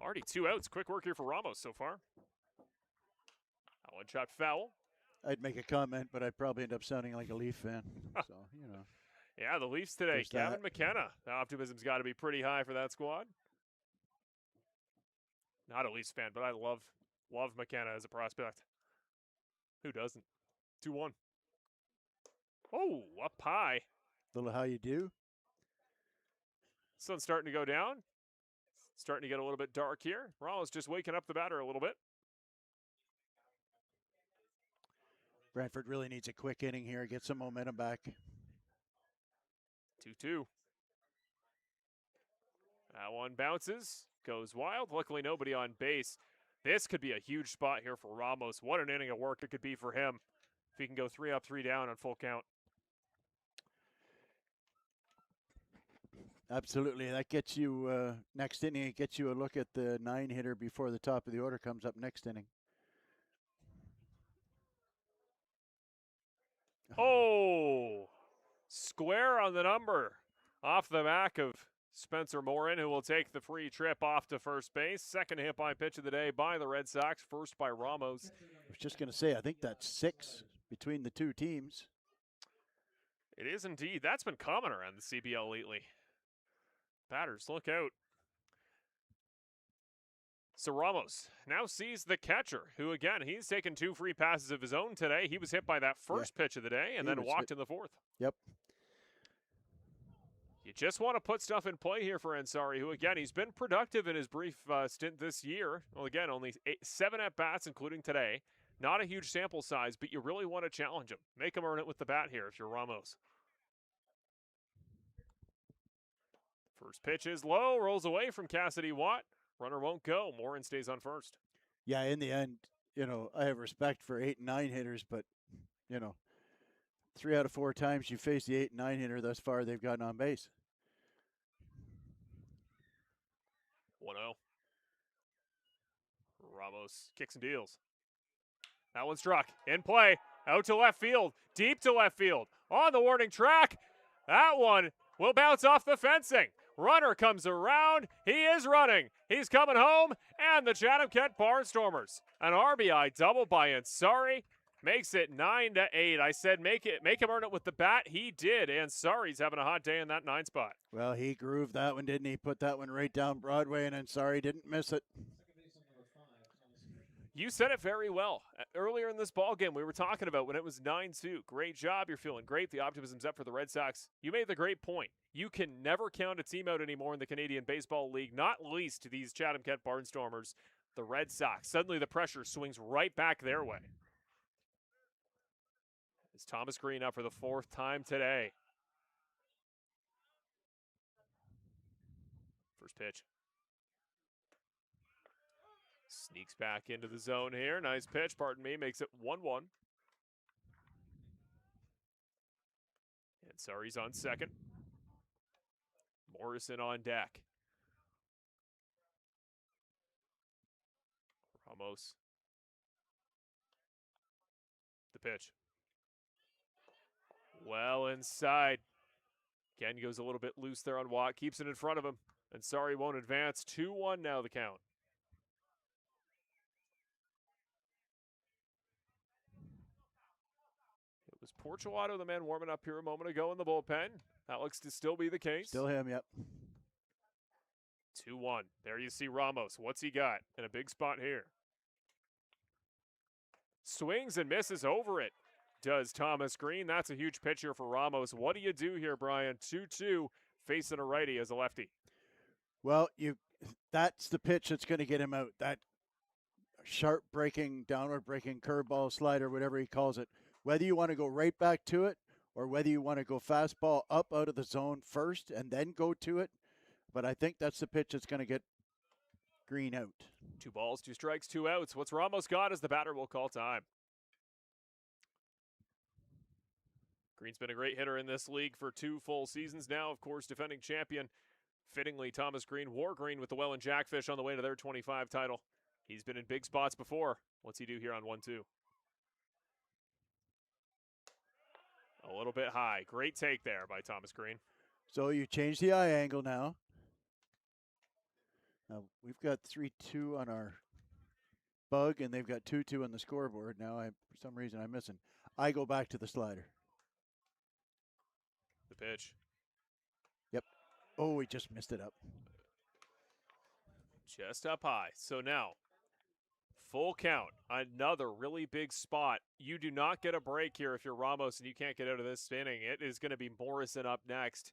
Already 2 outs. Quick work here for Ramos so far. That one chopped foul. I'd make a comment, but I'd probably end up sounding like a Leaf fan. So, you know. Yeah, the Leafs today. Kevin McKenna. The optimism's got to be pretty high for that squad. Not a Leafs fan, but I love McKenna as a prospect. Who doesn't? 2-1. Oh, up high. Little how you do. Sun's starting to go down. Starting to get a little bit dark here. Ramos just waking up the batter a little bit. Brantford really needs a quick inning here. Get some momentum back. 2-2. That one bounces, goes wild. Luckily, nobody on base. This could be a huge spot here for Ramos. What an inning of work it could be for him if he can go 3 up, 3 down on full count. Absolutely. That gets you next inning. It gets you a look at the 9-hitter before the top of the order comes up next inning. Oh! Square on the number off the back of Spencer Morin, who will take the free trip off to first base. Second hit by pitch of the day by the Red Sox, first by Ramos. I was just going to say, I think that's 6 between the 2 teams. It is indeed. That's been common around the CBL lately. Batters, look out. So Ramos now sees the catcher, who again, he's taken 2 free passes of his own today. He was hit by that first pitch of the day and then walked in the 4th. Yep. You just want to put stuff in play here for Ansari, who, again, he's been productive in his brief stint this year. Well, again, only 7 at-bats, including today. Not a huge sample size, but you really want to challenge him. Make him earn it with the bat here if you're Ramos. First pitch is low, rolls away from Cassidy Watt. Runner won't go. Morin stays on first. Yeah, in the end, I have respect for 8 and 9 hitters, but, 3 out of 4 times you face the 8 and 9 hitter thus far, they've gotten on base. 1-0. Ramos kicks and deals. That one struck. In play. Out to left field. Deep to left field. On the warning track. That one will bounce off the fencing. Runner comes around. He is running. He's coming home. And the Chatham-Kent Barnstormers. An RBI double by Ansari. Makes it 9-8. I said make him earn it with the bat. He did. Ansari's having a hot day in that 9 spot. Well, he grooved that one, didn't he? Put that one right down Broadway, and Ansari didn't miss it. You said it very well. Earlier in this ballgame, we were talking about when it was 9-2. Great job. You're feeling great. The optimism's up for the Red Sox. You made the great point. You can never count a team out anymore in the Canadian Baseball League, not least these Chatham-Kent Barnstormers, the Red Sox. Suddenly the pressure swings right back their way. Is Thomas Green up for the 4th time today? First pitch. Sneaks back into the zone here. Nice pitch, pardon me. Makes it 1-1. Ansari's on second. Morrison on deck. Ramos. The pitch. Well inside. Ken goes a little bit loose there on Watt. Keeps it in front of him. Ansari won't advance. 2-1 now the count. It was Portuato, the man warming up here a moment ago in the bullpen. That looks to still be the case. Still him, yep. 2-1. There you see Ramos. What's he got in a big spot here? Swings and misses over it. Does Thomas Green. That's a huge pitch here for Ramos. What do you do here, Brian? 2-2, facing a righty as a lefty. Well, that's the pitch that's going to get him out. That sharp breaking, downward breaking curveball, slider, whatever he calls it. Whether you want to go right back to it or whether you want to go fastball up out of the zone first and then go to it. But I think that's the pitch that's going to get Green out. 2 balls, 2 strikes, 2 outs. What's Ramos got as the batter will call time. Green's been a great hitter in this league for 2 full seasons now. Of course, defending champion, fittingly, Thomas Green wore green with the Welland Jackfish on the way to their 25 title. He's been in big spots before. What's he do here on 1-2? A little bit high. Great take there by Thomas Green. So you change the eye angle now. Now we've got 3-2 on our bug, and they've got 2-2 on the scoreboard. Now, for some reason, I'm missing. I go back to the slider. The pitch. Yep. Oh, we just missed it up. Just up high. So now, full count. Another really big spot. You do not get a break here if you're Ramos and you can't get out of this inning. It is going to be Morrison up next.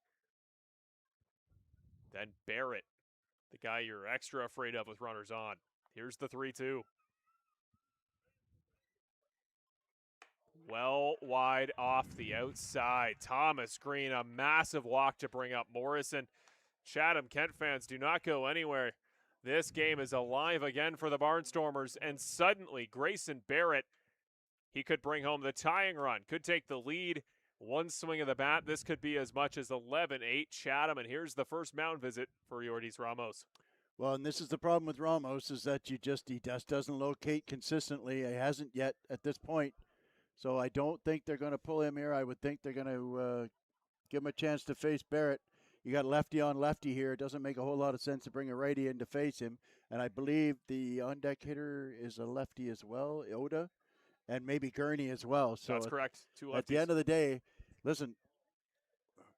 Then Barrett, the guy you're extra afraid of with runners on. Here's the 3-2. Well wide off the outside. Thomas Green, a massive walk to bring up Morrison. Chatham-Kent fans, do not go anywhere. This game is alive again for the Barnstormers, and suddenly Grayson Barrett, he could bring home the tying run, could take the lead. One swing of the bat, this could be as much as 11-8 Chatham, and here's the first mound visit for Yordis Ramos. Well, and this is the problem with Ramos, is that he just doesn't locate consistently. He hasn't yet at this point. So I don't think they're going to pull him here. I would think they're going to give him a chance to face Barrett. You got lefty on lefty here. It doesn't make a whole lot of sense to bring a righty in to face him. And I believe the on-deck hitter is a lefty as well, Oda, and maybe Gurney as well. So that's correct. 2 lefties. At the end of the day, listen,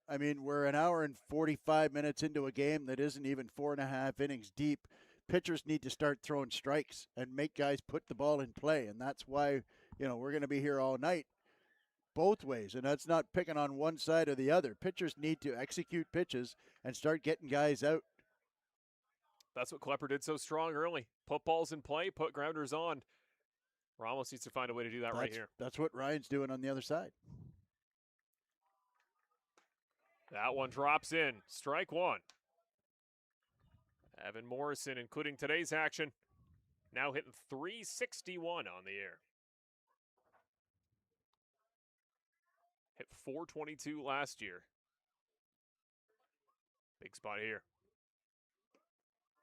I mean, we're an hour and 45 minutes into a game that isn't even 4.5 innings deep. Pitchers need to start throwing strikes and make guys put the ball in play. And that's why, we're going to be here all night. both ways, and that's not picking on one side or the other. Pitchers need to execute pitches and start getting guys out. That's what Klepper did so strong early. Put balls in play, put grounders on. Ramos needs to find a way to do that right here. That's what Ryan's doing on the other side. That one drops in. Strike one. Evan Morrison, including today's action, now hitting .361 on the year. Hit .422 last year. Big spot here.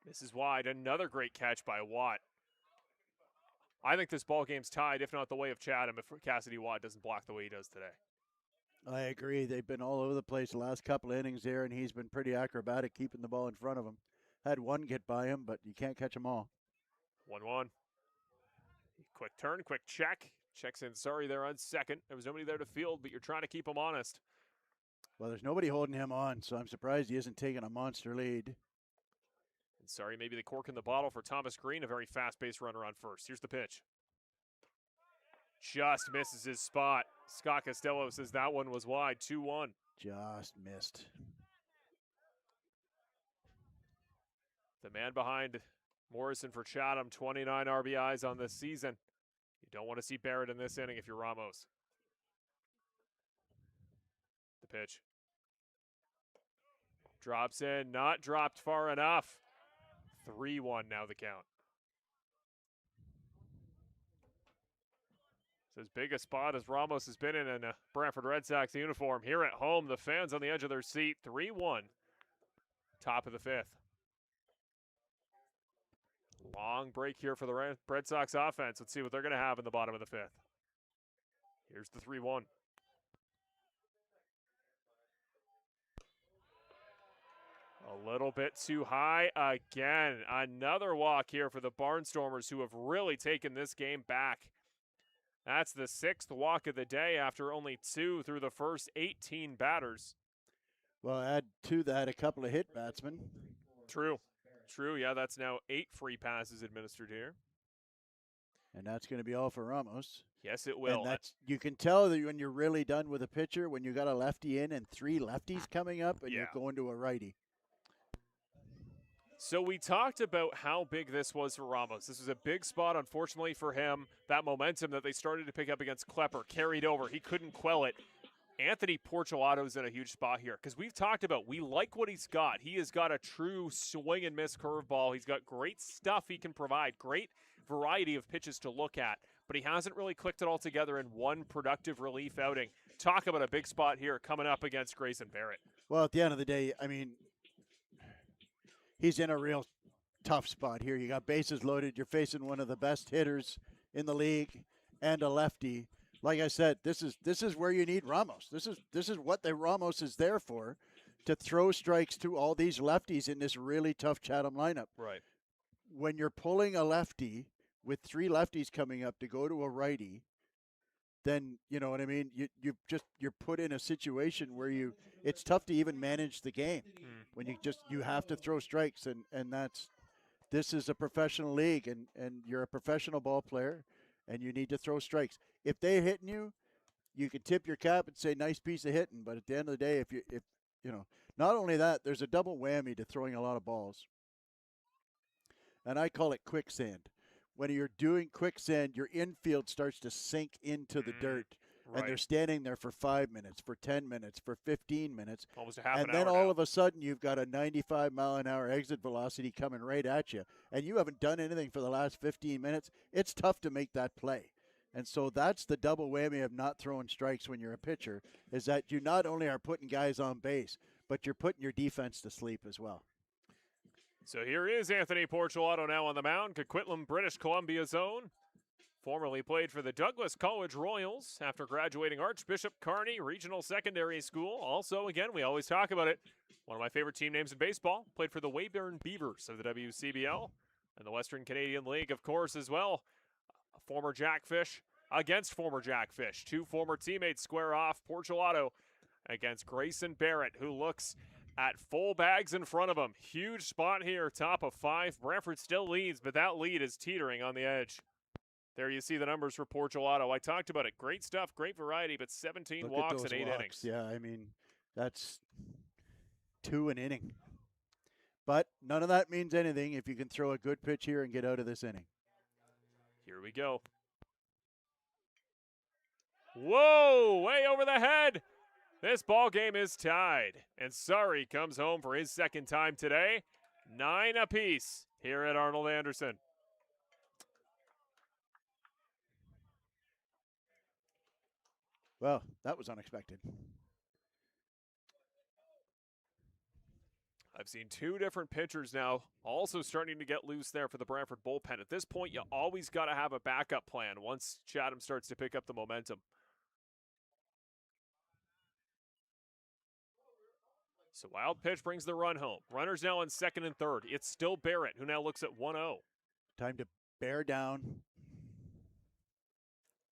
This is wide. Another great catch by Watt. I think this ball game's tied, if not the way of Chatham, if Cassidy Watt doesn't block the way he does today. I agree. They've been all over the place the last couple of innings there, and he's been pretty acrobatic keeping the ball in front of him. Had one get by him, but you can't catch them all. 1-1. Quick turn, quick check. Checks in sorry there on second. There was nobody there to field, but you're trying to keep him honest. Well, there's nobody holding him on, so I'm surprised he isn't taking a monster lead. And sorry, maybe the cork in the bottle for Thomas Green, a very fast-paced runner on first. Here's the pitch. Just misses his spot. Scott Costello says that one was wide, 2-1. Just missed. The man behind Morrison for Chatham, 29 RBIs on this season. You don't want to see Barrett in this inning if you're Ramos. The pitch. Drops in, not dropped far enough. 3-1 now the count. It's as big a spot as Ramos has been in a Brantford Red Sox uniform. Here at home, the fans on the edge of their seat. 3-1. Top of the fifth. Long break here for the Red Sox offense. Let's see what they're going to have in the bottom of the fifth. Here's the 3-1. A little bit too high again. Another walk here for the Barnstormers, who have really taken this game back. That's the 6th walk of the day after only 2 through the first 18 batters. Well, add to that a couple of hit batsmen. True. Yeah, that's now 8 free passes administered here. And that's going to be all for Ramos. Yes, it will. And that's, you can tell that when you're really done with a pitcher, when you got a lefty in and 3 lefties coming up, and you're going to a righty. So we talked about how big this was for Ramos. This was a big spot, unfortunately for him. That momentum that they started to pick up against Klepper carried over. He couldn't quell it. Anthony Porcelato's in a huge spot here because we've talked about we like what he's got. He has got a true swing and miss curveball. He's got great stuff he can provide, great variety of pitches to look at, but he hasn't really clicked it all together in one productive relief outing. Talk about a big spot here coming up against Grayson Barrett. Well, at the end of the day, I mean, he's in a real tough spot here. You got bases loaded. You're facing one of the best hitters in the league and a lefty. Like I said, this is where you need Ramos. This is what the Ramos is there for, to throw strikes to all these lefties in this really tough Chatham lineup. Right. When you're pulling a lefty with 3 lefties coming up to go to a righty, then you know what I mean. You're put in a situation where it's tough to even manage the game when you have to throw strikes, and this is a professional league, and you're a professional ball player, and you need to throw strikes. If they're hitting you, you can tip your cap and say nice piece of hitting. But at the end of the day, if you know, not only that, there's a double whammy to throwing a lot of balls, and I call it quicksand. When you're doing quicksand, your infield starts to sink into the dirt, and they're standing there for 5 minutes, for 10 minutes, for 15 minutes. Almost a half an hour. And then all of a sudden, you've got a 95-mile-an-hour exit velocity coming right at you, and you haven't done anything for the last 15 minutes. It's tough to make that play. And so that's the double whammy of not throwing strikes when you're a pitcher, is that you not only are putting guys on base, but you're putting your defense to sleep as well. So here is Anthony Porcelato now on the mound, Coquitlam, British Columbia's own. Formerly played for the Douglas College Royals after graduating Archbishop Carney Regional Secondary School. Also, again, we always talk about it, one of my favorite team names in baseball. Played for the Weyburn Beavers of the WCBL and the Western Canadian League, of course, as well. A former Jackfish against former Jackfish. 2 former teammates square off. Porcelato against Grayson Barrett, who looks at full bags in front of him. Huge spot here, top of 5. Brantford still leads, but that lead is teetering on the edge. There you see the numbers for Portulato. I talked about it. Great stuff, great variety, but 17 Look walks at those in 8 walks. innings. Yeah, I mean, that's 2 an inning. But none of that means anything if you can throw a good pitch here and get out of this inning. Here we go. Whoa, way over the head. This ball game is tied. And Surrey comes home for his second time today. 9 apiece here at Arnold Anderson. Well, that was unexpected. I've seen 2 different pitchers now also starting to get loose there for the Brantford bullpen. At this point, you always got to have a backup plan once Chatham starts to pick up the momentum. So wild pitch brings the run home. Runners now on second and third. It's still Barrett, who now looks at 1-0. Time to bear down.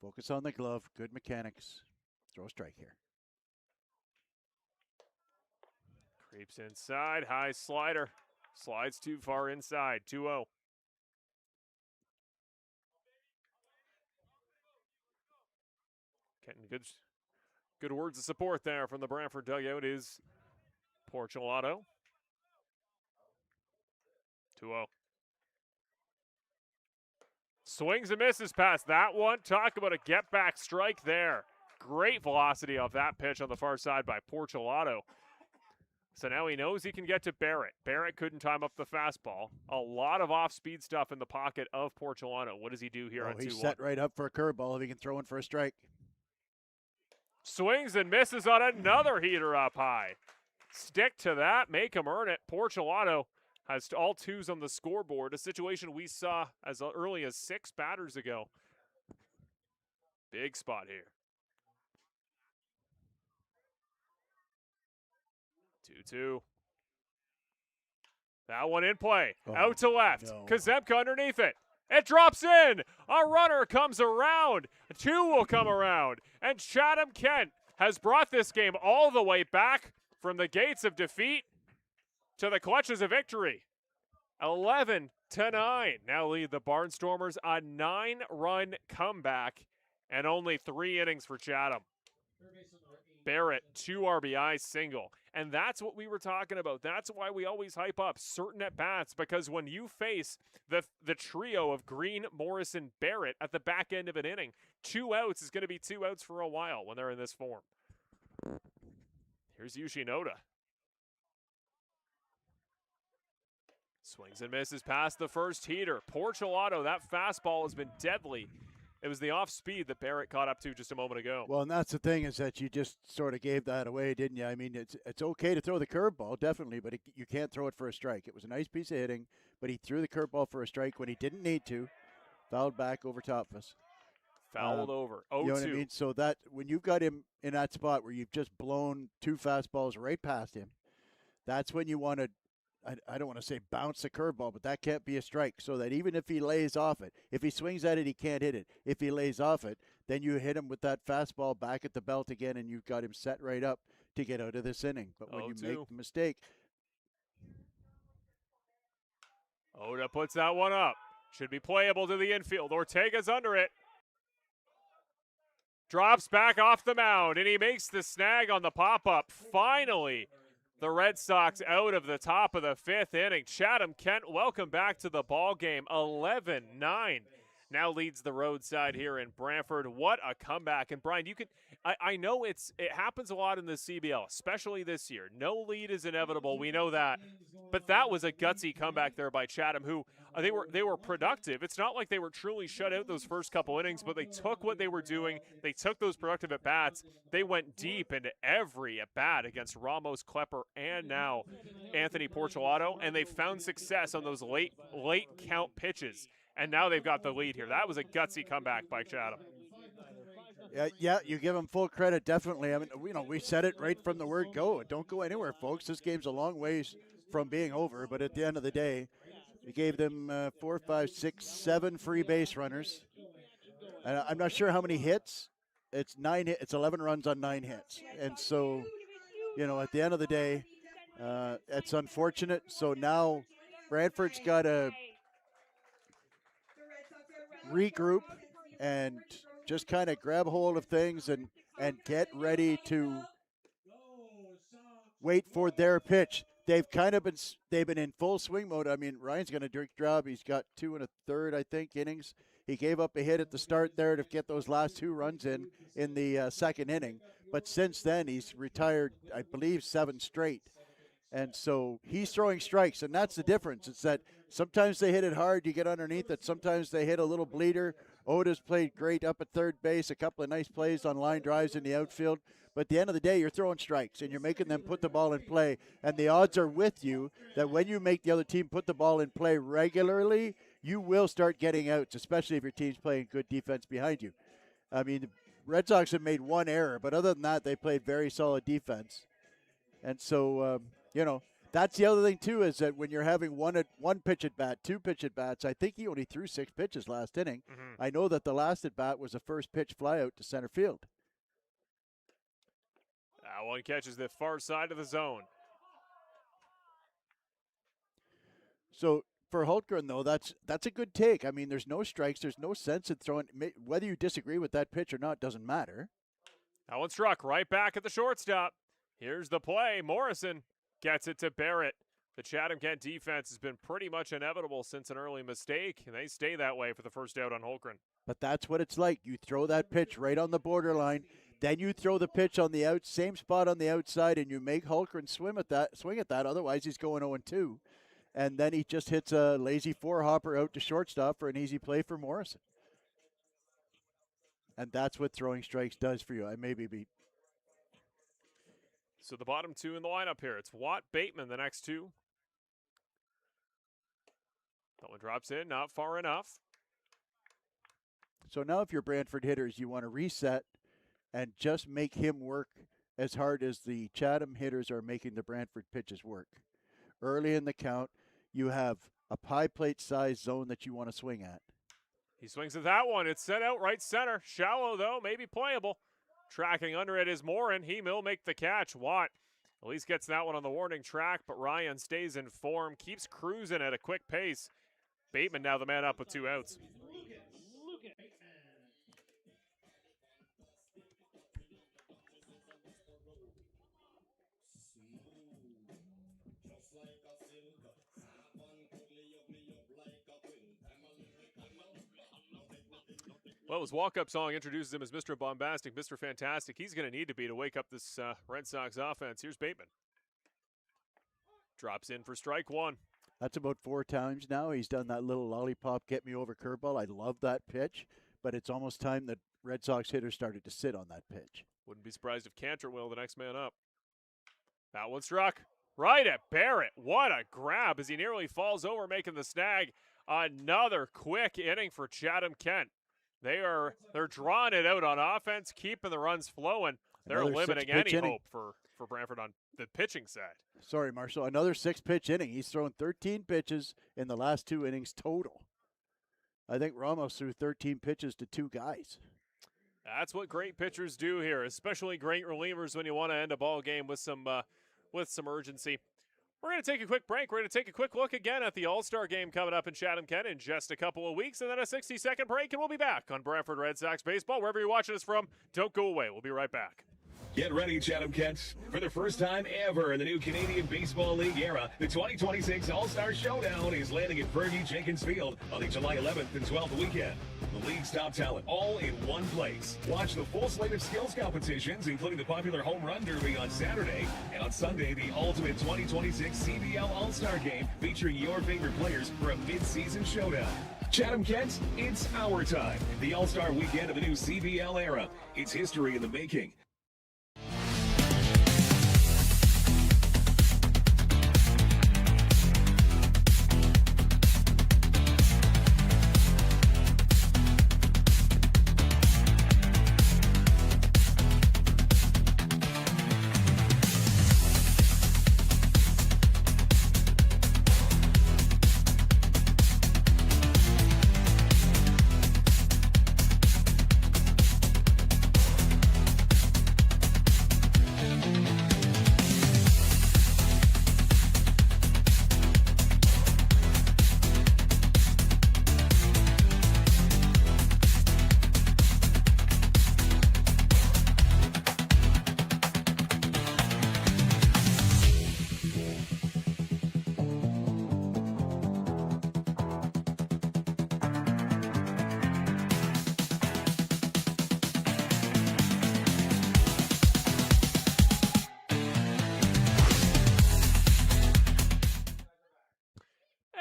Focus on the glove. Good mechanics. Throw a strike here. Creeps inside. High slider. Slides too far inside. 2-0. Getting good words of support there from the Brantford dugout is Portulato. 2-0. Swings and misses past that one. Talk about a get-back strike there. Great velocity off that pitch on the far side by Portulato. So now he knows he can get to Barrett. Barrett couldn't time up the fastball. A lot of off-speed stuff in the pocket of Portulato. What does he do here on 2-1? He's set right up for a curveball if he can throw in for a strike. Swings and misses on another heater up high. Stick to that. Make him earn it. Portulato has all 2s on the scoreboard, a situation we saw as early as 6 batters ago. Big spot here. 2-2. That one in play. Out to left. No. Kazemka underneath it. It drops in. A runner comes around. 2 will come around. And Chatham-Kent has brought this game all the way back from the gates of defeat to the clutches of victory. 11-9. Now lead the Barnstormers a 9-run comeback and only 3 innings for Chatham. Barrett, 2 RBI single. And that's what we were talking about. That's why we always hype up certain at-bats, because when you face the trio of Green, Morrison, Barrett at the back end of an inning, 2 outs is going to be 2 outs for a while when they're in this form. Here's Yoshinoda. Swings and misses past the first heater. Portulato, that fastball has been deadly. It was the off-speed that Barrett caught up to just a moment ago. Well, and that's the thing, is that you just sort of gave that away, didn't you? I mean, it's okay to throw the curveball, definitely, but you can't throw it for a strike. It was a nice piece of hitting, but he threw the curveball for a strike when he didn't need to. Fouled back over top of us. Fouled over. 0-2. You know what I mean? So that when you've got him in that spot where you've just blown 2 fastballs right past him, that's when you want to, I don't want to say bounce the curveball, but that can't be a strike. So that even if he lays off it, if he swings at it, he can't hit it. If he lays off it, then you hit him with that fastball back at the belt again, and you've got him set right up to get out of this inning. But when you make the mistake. Oda puts that one up. Should be playable to the infield. Ortega's under it. Drops back off the mound, and he makes the snag on the pop-up. Finally, the Red Sox out of the top of the 5th inning. Chatham-Kent, welcome back to the ball game. 11-9 now leads the roadside here in Brantford. What a comeback. And Brian, I know it happens a lot in the CBL, especially this year. No lead is inevitable. We know that. But that was a gutsy comeback there by Chatham, who they were productive. It's not like they were truly shut out those first couple innings, but they took what they were doing. They took those productive at-bats. They went deep into every at-bat against Ramos, Klepper, and now Anthony Portulato, and they found success on those late count pitches. And now they've got the lead here. That was a gutsy comeback by Chatham. Yeah, you give them full credit, definitely. I mean, we said it right from the word go. Don't go anywhere, folks. This game's a long ways from being over, but at the end of the day, we gave them 4, 5, 6, 7 free base runners. And I'm not sure how many hits. It's 9. It's 11 runs on 9 hits. And so, at the end of the day, it's unfortunate. So now Brantford's got to regroup, and just kind of grab hold of things and get ready to wait for their pitch. They've been in full swing mode. I mean, Ryan's going to do a job. He's got 2 1/3, I think, innings. He gave up a hit at the start there to get those last 2 runs in the second inning. But since then, he's retired, I believe, 7 straight. And so he's throwing strikes, and that's the difference. It's that sometimes they hit it hard, you get underneath it. Sometimes they hit a little bleeder. Oda's played great up at third base, a couple of nice plays on line drives in the outfield. But at the end of the day, you're throwing strikes, and you're making them put the ball in play. And the odds are with you that when you make the other team put the ball in play regularly, you will start getting outs, especially if your team's playing good defense behind you. I mean, the Red Sox have made 1 error, but other than that, they played very solid defense. And so, that's the other thing, too, is that when you're having one pitch at bat, 2 pitch at bats, I think he only threw 6 pitches last inning. Mm-hmm. I know that the last at bat was a first pitch fly out to center field. That one catches the far side of the zone. So for Hultgren, though, that's a good take. I mean, there's no strikes. There's no sense in throwing. Whether you disagree with that pitch or not doesn't matter. That one struck right back at the shortstop. Here's the play. Morrison gets it to Barrett. The Chatham-Kent defense has been pretty much inevitable since an early mistake, and they stay that way for the first out on Hultgren. But that's what it's like. You throw that pitch right on the borderline, then you throw the pitch on the same spot on the outside, and you make Hultgren swing at that. Otherwise, he's going 0-2. And then he just hits a lazy 4-hopper out to shortstop for an easy play for Morrison. And that's what throwing strikes does for you. I maybe beat. So the bottom 2 in the lineup here. It's Watt, Bateman, the next 2. That one drops in, not far enough. So now if you're Brantford hitters, you want to reset and just make him work as hard as the Chatham hitters are making the Brantford pitches work. Early in the count, you have a pie plate size zone that you want to swing at. He swings at that one. It's sent out right center. Shallow, though, maybe playable. Tracking under it is Morin. He will make the catch. Watt at least gets that one on the warning track, but Ryan stays in form, keeps cruising at a quick pace. Bateman now the man up with 2 outs. Well, his walk-up song introduces him as Mr. Bombastic, Mr. Fantastic. He's going to need to be to wake up this Red Sox offense. Here's Bateman. Drops in for strike 1. That's about 4 times now. He's done that little lollipop get me over curveball. I love that pitch, but it's almost time that Red Sox hitters started to sit on that pitch. Wouldn't be surprised if Cantor will, the next man up. That one struck right at Barrett. What a grab as he nearly falls over making the snag. Another quick inning for Chatham-Kent. They're drawing it out on offense, keeping the runs flowing. They're limiting any hope for Brantford on the pitching side. Sorry, Marshall. Another 6-pitch inning. He's thrown 13 pitches in the last 2 innings total. I think Ramos threw 13 pitches to 2 guys. That's what great pitchers do here, especially great relievers when you want to end a ball game with some urgency. We're going to take a quick break. We're going to take a quick look again at the All-Star game coming up in Chatham-Kent in just a couple of weeks, and then a 60-second break, and we'll be back on Brantford Red Sox Baseball. Wherever you're watching us from, don't go away. We'll be right back. Get ready, Chatham-Kent. For the first time ever in the new Canadian Baseball League era, the 2026 All-Star Showdown is landing at Fergie Jenkins Field on the July 11th and 12th weekend. The league's top talent, all in one place. Watch the full slate of skills competitions, including the popular Home Run Derby on Saturday, and on Sunday, the ultimate 2026 CBL All-Star Game featuring your favorite players for a mid-season showdown. Chatham-Kent, it's our time. The All-Star Weekend of the new CBL era. It's history in the making.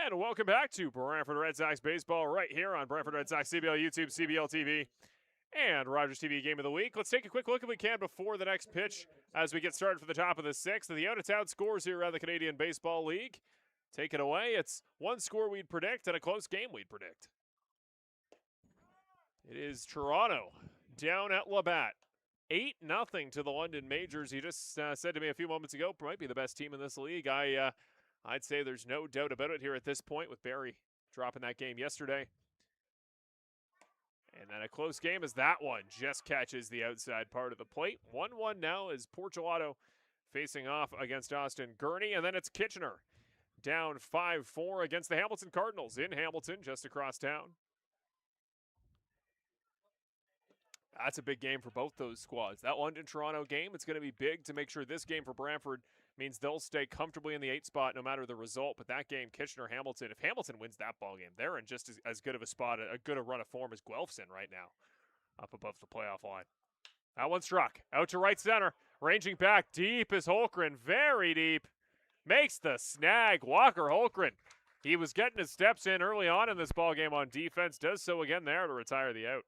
And welcome back to Brantford Red Sox baseball right here on Brantford Red Sox CBL YouTube, CBL TV, and Rogers TV Game of the Week. Let's take a quick look if we can before the next pitch as we get started for the top of the sixth. The out-of-town scores here around the Canadian Baseball League. Take it away. It's one score we'd predict and a close game we'd predict. It is Toronto down at Labatt. 8-0 to the London Majors. He just said to me a few moments ago, might be the best team in this league. I'd say there's no doubt about it here at this point with Barry dropping that game yesterday. And then a close game as that one just catches the outside part of the plate. 1-1 now is Portulato facing off against Austin Gurney. And then it's Kitchener down 5-4 against the Hamilton Cardinals in Hamilton, just across town. That's a big game for both those squads. That London-Toronto game, it's going to be big to make sure this game for Brantford means they'll stay comfortably in the 8th spot no matter the result. But that game, Kitchener-Hamilton, if Hamilton wins that ball game, they're in just as good of a spot, a good a run of form as Guelph's in right now, up above the playoff line. That one struck. Out to right center. Ranging back deep is Holmgren. Very deep. Makes the snag. Walker Holmgren. He was getting his steps in early on in this ball game on defense. Does so again there to retire the out.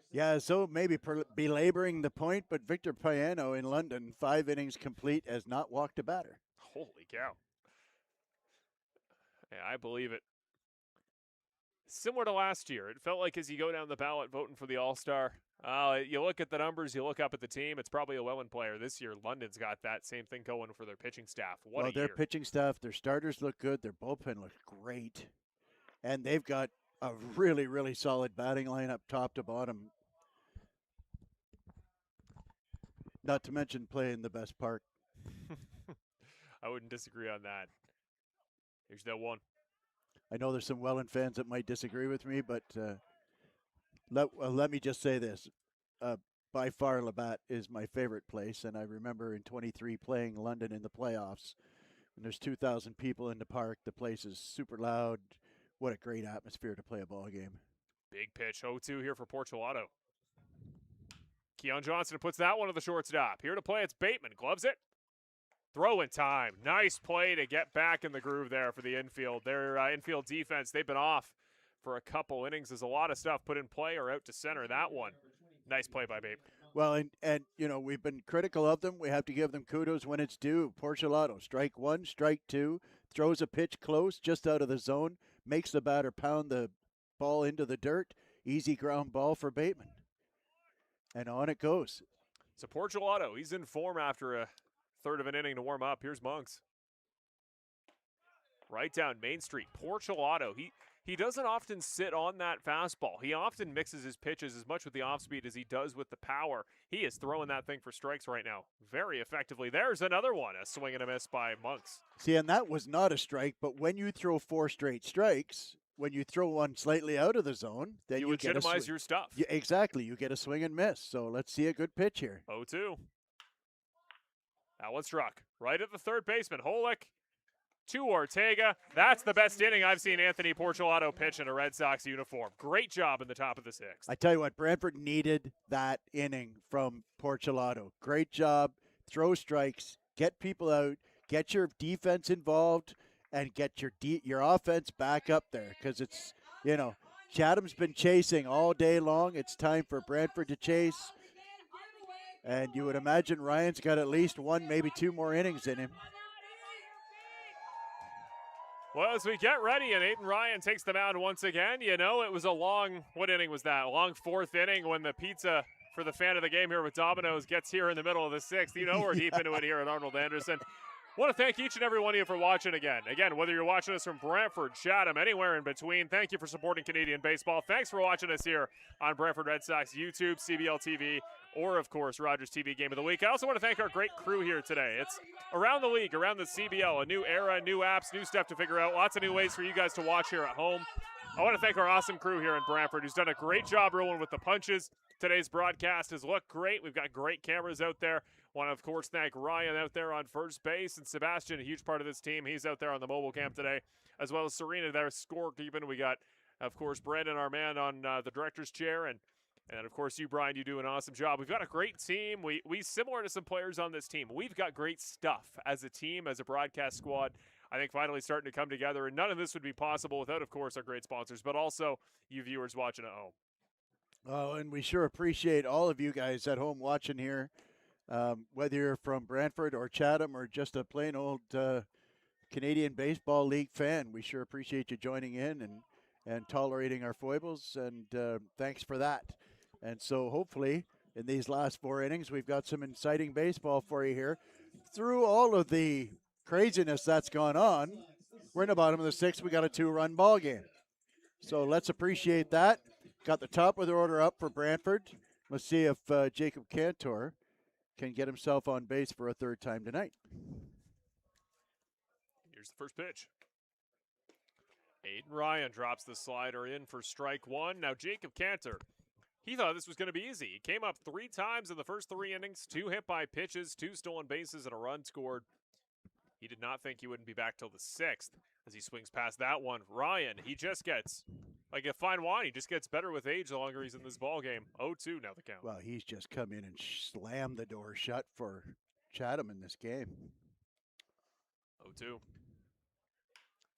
Yeah, so maybe belaboring the point, but Victor Payano in London, 5 innings complete, has not walked a batter. Holy cow. Yeah, I believe it. Similar to last year, it felt like as you go down the ballot voting for the All-Star, you look at the numbers, you look up at the team, it's probably a Welland player. This year, London's got that same thing going for their pitching staff. What a their year. pitching staff, their starters look good, their bullpen looks great, and they've got a really, really solid batting lineup top to bottom. Not to mention playing the best park. I wouldn't disagree on that. Here's that one. I know there's some Welland fans that might disagree with me, but let me just say this. By far, Labatt is my favorite place, and I remember in 23 playing London in the playoffs. When there's 2,000 people in the park, the place is super loud. What a great atmosphere to play a ball game. Big pitch, 0-2 here for Portulato. Keon Johnson puts that one to the shortstop. Here to play, it's Bateman. Gloves it. Throw in time. Nice play to get back in the groove there for the infield. Their infield defense, they've been off for a couple innings. There's a lot of stuff put in play or out to center. That one, nice play by Bateman. Well, and you know, we've been critical of them. We have to give them kudos when it's due. Portulato, strike 1, strike 2, throws a pitch close, just out of the zone, makes the batter pound the ball into the dirt. Easy ground ball for Bateman. And on it goes. So Portulato, he's in form after a third of an inning to warm up. Here's Monks. Right down Main Street. Portulato, he doesn't often sit on that fastball. He often mixes his pitches as much with the off speed as he does with the power. He is throwing that thing for strikes right now very effectively. There's another one, a swing and a miss by Monks. See, and that was not a strike, but when you throw 4 straight strikes, when you throw one slightly out of the zone, then you legitimize your stuff. Yeah, exactly. You get a swing and miss. So let's see a good pitch here. 0-2. That one struck. Right at the third baseman. Holick to Ortega. That's the best inning I've seen Anthony Portulato pitch in a Red Sox uniform. Great job in the top of the 6th. I tell you what, Brantford needed that inning from Portulato. Great job. Throw strikes. Get people out. Get your defense involved. And get your offense back up there, because it's, you know, Chatham's been chasing all day long. It's time for Brantford to chase. And you would imagine Ryan's got at least 1, maybe 2 more innings in him. Well, as we get ready and Aiden Ryan takes the mound once again, you know, it was a long, what inning was that? A long 4th inning when the pizza for the fan of the game here with Domino's gets here in the middle of the 6th. You know, we're deep into it here at Arnold Anderson. Want to thank each and every one of you for watching again. Again, whether you're watching us from Brantford, Chatham, anywhere in between, thank you for supporting Canadian baseball. Thanks for watching us here on Brantford Red Sox YouTube, CBL TV, or, of course, Rogers TV Game of the Week. I also want to thank our great crew here today. It's around the league, around the CBL, a new era, new apps, new stuff to figure out, lots of new ways for you guys to watch here at home. I want to thank our awesome crew here in Brantford who's done a great job rolling with the punches. Today's broadcast has looked great. We've got great cameras out there. Want to, of course, thank Ryan out there on first base, and Sebastian, a huge part of this team. He's out there on the mobile cam today, as well as Serena there scorekeeping. We got, of course, Brandon, our man, on the director's chair, and of course, you, Brian, you do an awesome job. We've got a great team. We similar to some players on this team, we've got great stuff as a team, as a broadcast squad. I think, finally starting to come together. And none of this would be possible without, of course, our great sponsors, but also you viewers watching at home. Oh, and we sure appreciate all of you guys at home watching here, whether you're from Brantford or Chatham or just a plain old Canadian Baseball League fan. We sure appreciate you joining in and tolerating our foibles, and thanks for that. And so hopefully in these last 4 innings, we've got some exciting baseball for you here. Through all of the craziness that's gone on, we're in the bottom of the 6th. We got a 2-run ball game. So let's appreciate that. Got the top of the order up for Brantford. Let's see if Jacob Cantor can get himself on base for a 3rd time tonight. Here's the first pitch. Aiden Ryan drops the slider in for strike 1. Now Jacob Cantor, he thought this was going to be easy. He came up 3 times in the first 3 innings, 2 hit by pitches, 2 stolen bases, and a run scored. He did not think he wouldn't be back till the 6th as he swings past that one. Ryan, he just gets, like a fine wine, he just gets better with age the longer he's in this ball game. 0-2 now the count. Well, he's just come in and slammed the door shut for Chatham in this game. 0-2.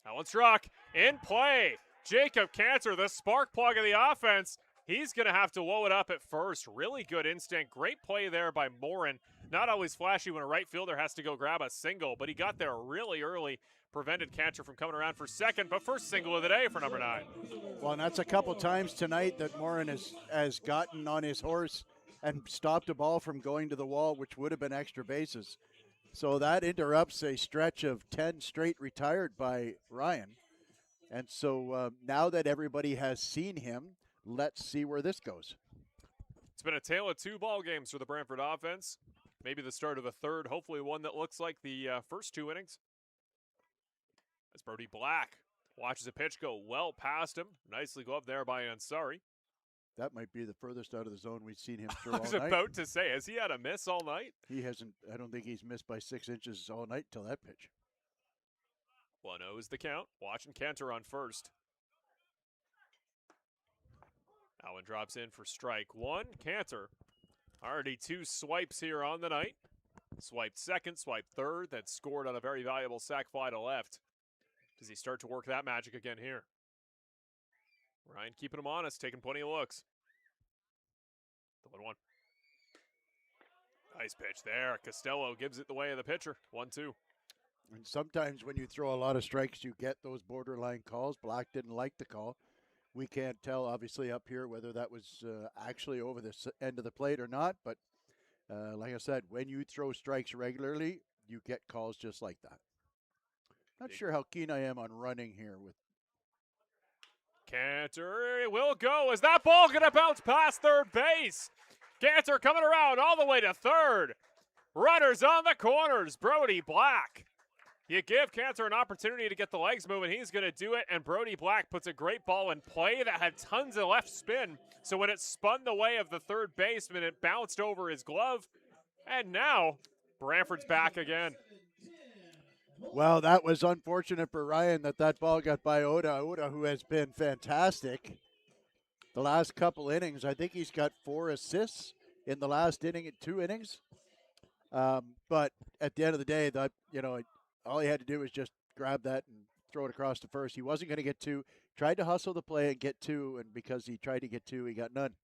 That one struck. In play. Jacob Cantor, the spark plug of the offense. He's going to have to low it up at first. Really good instinct. Great play there by Morin. Not always flashy when a right fielder has to go grab a single, but he got there really early. Prevented Cantor from coming around for second, but first single of the day for number 9. Well, and that's a couple times tonight that Morin has gotten on his horse and stopped a ball from going to the wall, which would have been extra bases. So that interrupts a stretch of 10 straight retired by Ryan. And so now that everybody has seen him, let's see where this goes. It's been a tale of 2 ball games for the Brantford offense. Maybe the start of a 3rd, hopefully one that looks like the first 2 innings. As Brody Black watches a pitch go well past him. Nicely gloved there by Ansari. That might be the furthest out of the zone we've seen him through all night. I was about to say, has he had a miss all night? He hasn't. I don't think he's missed by 6 inches all night till that pitch. 1-0 is the count. Watching Cantor on first. Allen drops in for strike 1. Cantor, already 2 swipes here on the night. Swiped second, swiped third, then scored on a very valuable sac fly to left. Does he start to work that magic again here? Ryan keeping him honest, taking plenty of looks. The 1-1. Nice pitch there. Costello gives it the way of the pitcher. 1-2. And sometimes when you throw a lot of strikes, you get those borderline calls. Black didn't like the call. We can't tell, obviously, up here whether that was actually over the end of the plate or not. But like I said, when you throw strikes regularly, you get calls just like that. Not sure how keen I am on running here with Cantor will go. Is that ball going to bounce past third base? Cantor coming around all the way to third. Runners on the corners. Brody Black. You give Cantor an opportunity to get the legs moving. He's going to do it, and Brody Black puts a great ball in play that had tons of left spin. So when it spun the way of the third baseman, it bounced over his glove. And now, Brantford's back again. Well, that was unfortunate for Ryan that ball got by Oda. Oda, who has been fantastic the last couple innings. I think he's got 4 assists in the last inning at 2 innings. But at the end of the day, all he had to do was just grab that and throw it across to first. He wasn't going to get 2. Tried to hustle the play and get 2, and because he tried to get 2, he got none.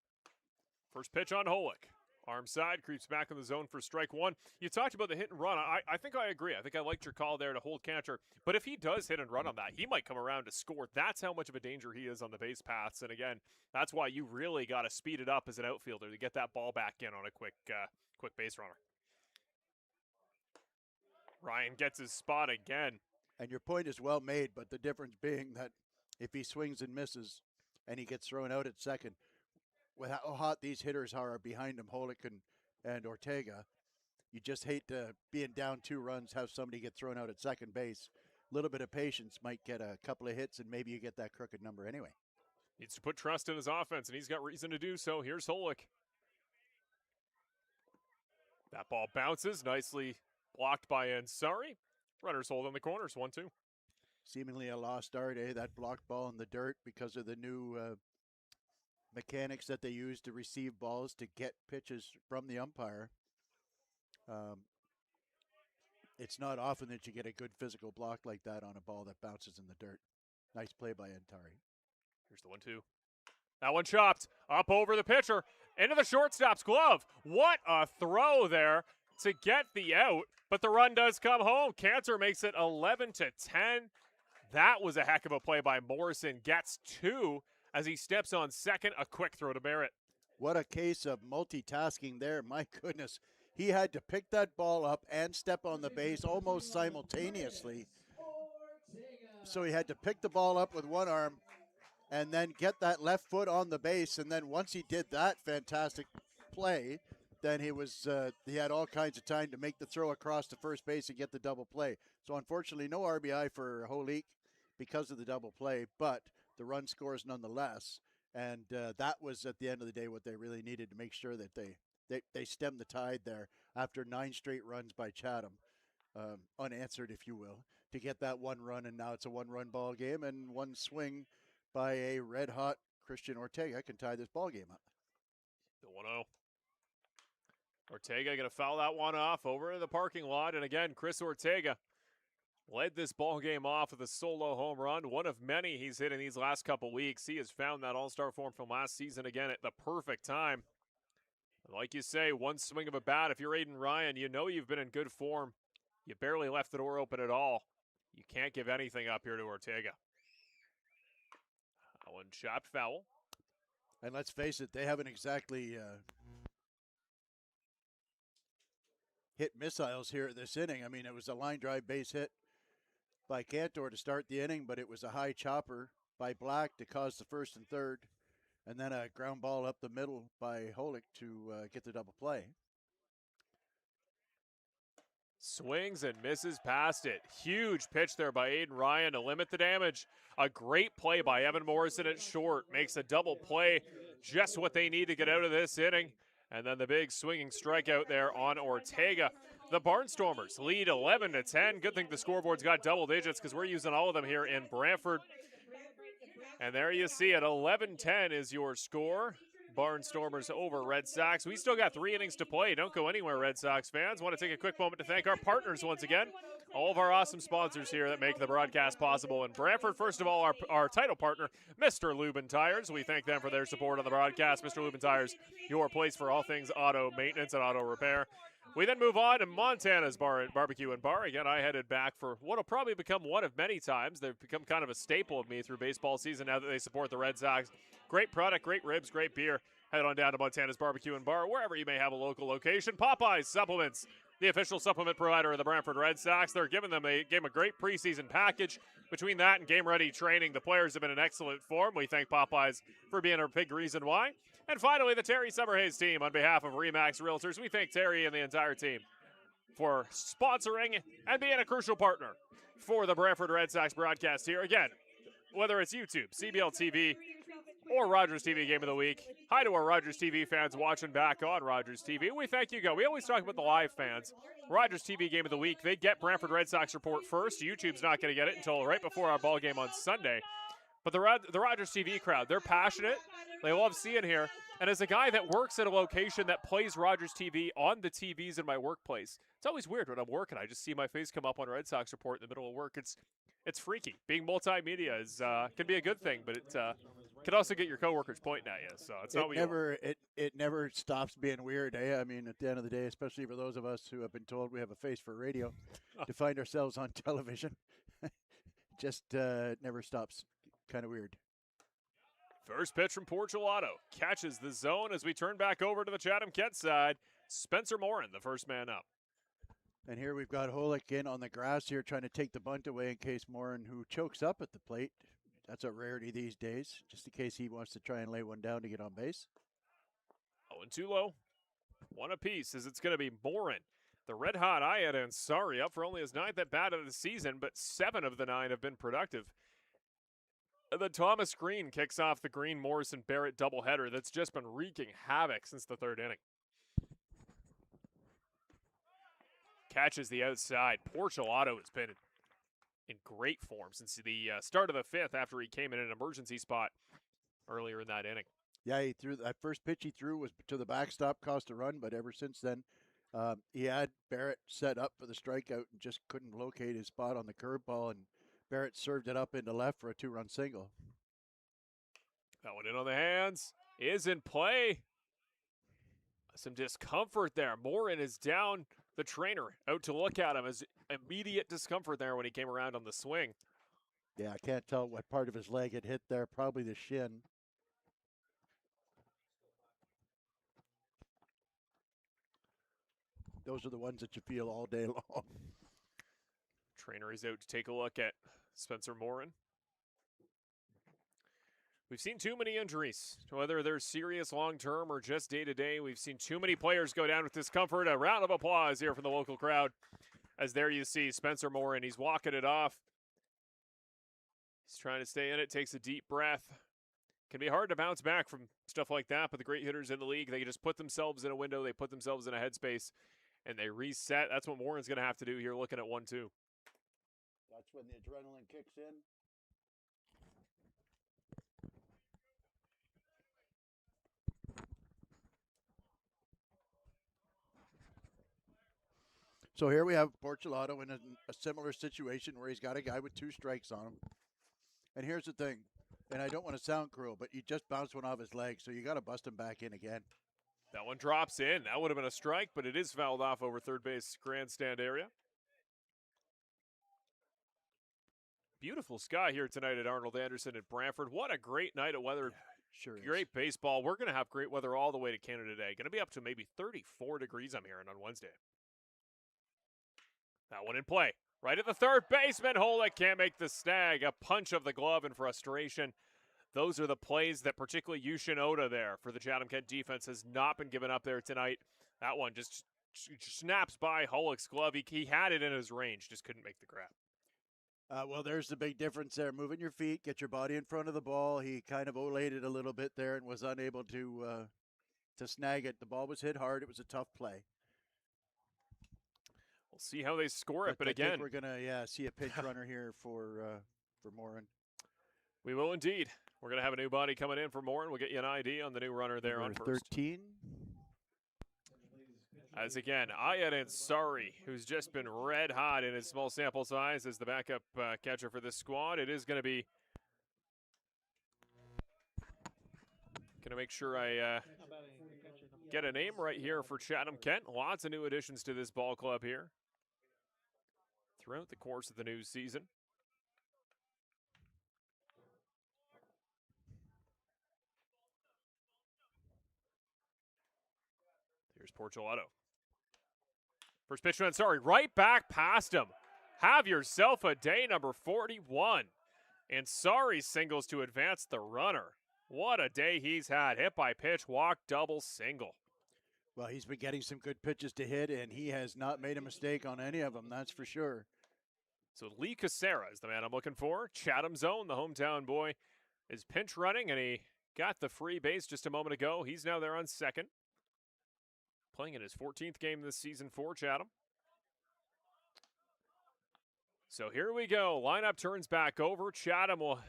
First pitch on Holick. Arm side, creeps back in the zone for strike 1. You talked about the hit and run. I think I agree. I think I liked your call there to hold Cantor. But if he does hit and run on that, he might come around to score. That's how much of a danger he is on the base paths. And again, that's why you really got to speed it up as an outfielder to get that ball back in on a quick base runner. Ryan gets his spot again. And your point is well made, but the difference being that if he swings and misses and he gets thrown out at second, with how hot these hitters are behind him, Holick and Ortega, you just hate to, being down 2 runs, have somebody get thrown out at second base. A little bit of patience might get a couple of hits, and maybe you get that crooked number anyway. Needs to put trust in his offense, and he's got reason to do so. Here's Holick. That ball bounces, nicely blocked by Ansari. Runners hold in the corners, 1-2. Seemingly a lost art, that blocked ball in the dirt because of the new mechanics that they use to receive balls to get pitches from the umpire. It's not often that you get a good physical block like that on a ball that bounces in the dirt. Nice play by Antari. Here's the 1-2. That one chopped up over the pitcher into the shortstop's glove. What a throw there to get the out, but the run does come home. Cantor makes it 11-10. That was a heck of a play by Morrison. Gets 2 as he steps on second. A quick throw to Barrett. What a case of multitasking there. My goodness. He had to pick that ball up and step on the base almost simultaneously. So he had to pick the ball up with one arm and then get that left foot on the base. And then once he did that fantastic play, then he had all kinds of time to make the throw across to first base and get the double play. So unfortunately, no RBI for Holik because of the double play, but the run scores nonetheless. And that was, at the end of the day, what they really needed to make sure that they stemmed the tide there after 9 straight runs by Chatham, unanswered, if you will, to get that one run. And now it's a 1-run ball game, and one swing by a red-hot Christian Ortega can tie this ball game up. The 1-0. Ortega going to foul that one off over in the parking lot. And again, Chris Ortega led this ball game off with a solo home run, one of many he's hit in these last couple weeks. He has found that all-star form from last season again at the perfect time. And like you say, one swing of a bat, if you're Aiden Ryan, you know you've been in good form. You barely left the door open at all. You can't give anything up here to Ortega. That one chopped foul. And let's face it, they haven't exactly hit missiles here at this inning. I mean, it was a line drive base hit by Cantor to start the inning, but it was a high chopper by Black to cause the first and third, and then a ground ball up the middle by Holik to get the double play. Swings and misses past it. Huge pitch there by Aiden Ryan to limit the damage. A great play by Evan Morrison at short. Makes a double play, just what they need to get out of this inning. And then the big swinging strikeout there on Ortega. The Barnstormers lead 11-10. Good thing the scoreboard's got double digits because we're using all of them here in Brantford. And there you see it. 11-10 is your score. Barnstormers over Red Sox. We still got 3 innings to play. Don't go anywhere, Red Sox fans. Want to take a quick moment to thank our partners once again. All of our awesome sponsors here that make the broadcast possible in Brantford. First of all, our title partner, Mr. Lubin Tires. We thank them for their support on the broadcast. Mr. Lubin Tires, your place for all things auto maintenance and auto repair. We then move on to Montana's Barbecue and Bar. Again, I headed back for what will probably become one of many times. They've become kind of a staple of me through baseball season now that they support the Red Sox. Great product, great ribs, great beer. Head on down to Montana's Barbecue and Bar, wherever you may have a local location. Popeyes Supplements, the official supplement provider of the Brantford Red Sox. They gave them a great preseason package. Between that and game-ready training, the players have been in excellent form. We thank Popeyes for being a big reason why. And finally, the Terry Summerhays team, on behalf of RE/MAX Realtors, we thank Terry and the entire team for sponsoring and being a crucial partner for the Brantford Red Sox broadcast here. Again, whether it's YouTube, CBL TV, or Rogers TV Game of the Week. Hi to our Rogers TV fans watching back on Rogers TV. We thank you, We always talk about the live fans. Rogers TV Game of the Week, they get Brantford Red Sox report first. YouTube's not going to get it until right before our ball game on Sunday. But the Rogers TV crowd, they're passionate. They love seeing here. And as a guy that works at a location that plays Rogers TV on the TVs in my workplace, it's always weird when I'm working. I just see my face come up on Red Sox report in the middle of work. It's freaky. Being multimedia can be a good thing, but it can also get your coworkers pointing at you. So it's not what you want. It never stops being weird, eh? I mean, at the end of the day, especially for those of us who have been told we have a face for radio, to find ourselves on television, just never stops. Kind of weird. First pitch from Porchelato. Catches the zone as we turn back over to the Chatham-Kent side. Spencer Morin, the first man up. And here we've got Holik in on the grass here trying to take the bunt away in case Morin, who chokes up at the plate. That's a rarity these days, just in case he wants to try and lay one down to get on base. 0-2 low. One apiece as it's going to be Morin. The red-hot Ayat Ansari up for only his 9th at-bat of the season, but 7 of the 9 have been productive. And then Thomas Green kicks off the Green-Morrison-Barrett doubleheader that's just been wreaking havoc since the 3rd inning. Catches the outside. Porchelato has been in great form since the start of the 5th after he came in an emergency spot earlier in that inning. Yeah, he threw that first pitch he threw was to the backstop, cost a run, but ever since then, He had Barrett set up for the strikeout and just couldn't locate his spot on the curveball, and Barrett served it up into left for a 2-run single. That one in on the hands. Is in play. Some discomfort there. Morin is down. The trainer out to look at him. As immediate discomfort there when he came around on the swing. Yeah, I can't tell what part of his leg it hit there. Probably the shin. Those are the ones that you feel all day long. Trainer is out to take a look at Spencer Morin. We've seen too many injuries, whether they're serious long-term or just day-to-day. We've seen too many players go down with discomfort. A round of applause here from the local crowd. As there you see Spencer Morin. He's walking it off. He's trying to stay in it, takes a deep breath. Can be hard to bounce back from stuff like that, but the great hitters in the league, they can just put themselves in a window, they put themselves in a headspace, and they reset. That's what Morin's going to have to do here looking at 1-2. That's when the adrenaline kicks in. So here we have Porcelato in a similar situation where he's got a guy with 2 strikes on him. And here's the thing, and I don't want to sound cruel, but you just bounced one off his leg, so you got to bust him back in again. That one drops in. That would have been a strike, but it is fouled off over third base grandstand area. Beautiful sky here tonight at Arnold Anderson at Brantford. What a great night of weather. Yeah, sure is. Great baseball. We're going to have great weather all the way to Canada today. Going to be up to maybe 34 degrees, I'm hearing, on Wednesday. That one in play. Right at the third baseman. Holick can't make the snag. A punch of the glove in frustration. Those are the plays that particularly Yushin Oda there for the Chatham-Kent defense has not been given up there tonight. That one just snaps by Holick's glove. He had it in his range, just couldn't make the grab. Well, there's the big difference there. Moving your feet, get your body in front of the ball. He kind of olayed it a little bit there and was unable to snag it. The ball was hit hard. It was a tough play. We'll see how they score it, but I again, think we're gonna see a pinch runner here for Morin. We will indeed. We're gonna have a new body coming in for Morin. We'll get you an ID on the new runner there on first. 13. As again, Ayat Ansari, who's just been red hot in his small sample size as the backup catcher for this squad. It is going to be. Going to make sure I get a name right here for Chatham-Kent. Lots of new additions to this ball club here throughout the course of the new season. Here's Porcelato. First pitch to Ansari, right back past him. Have yourself a day, number 41. Ansari singles to advance the runner. What a day he's had. Hit by pitch, walk, double, single. Well, he's been getting some good pitches to hit, and he has not made a mistake on any of them, that's for sure. So Lee Casera is the man I'm looking for. Chatham's own, the hometown boy, is pinch running, and he got the free base just a moment ago. He's now there on second. Playing in his 14th game this season for Chatham. So here we go. Lineup turns back over. Chatham will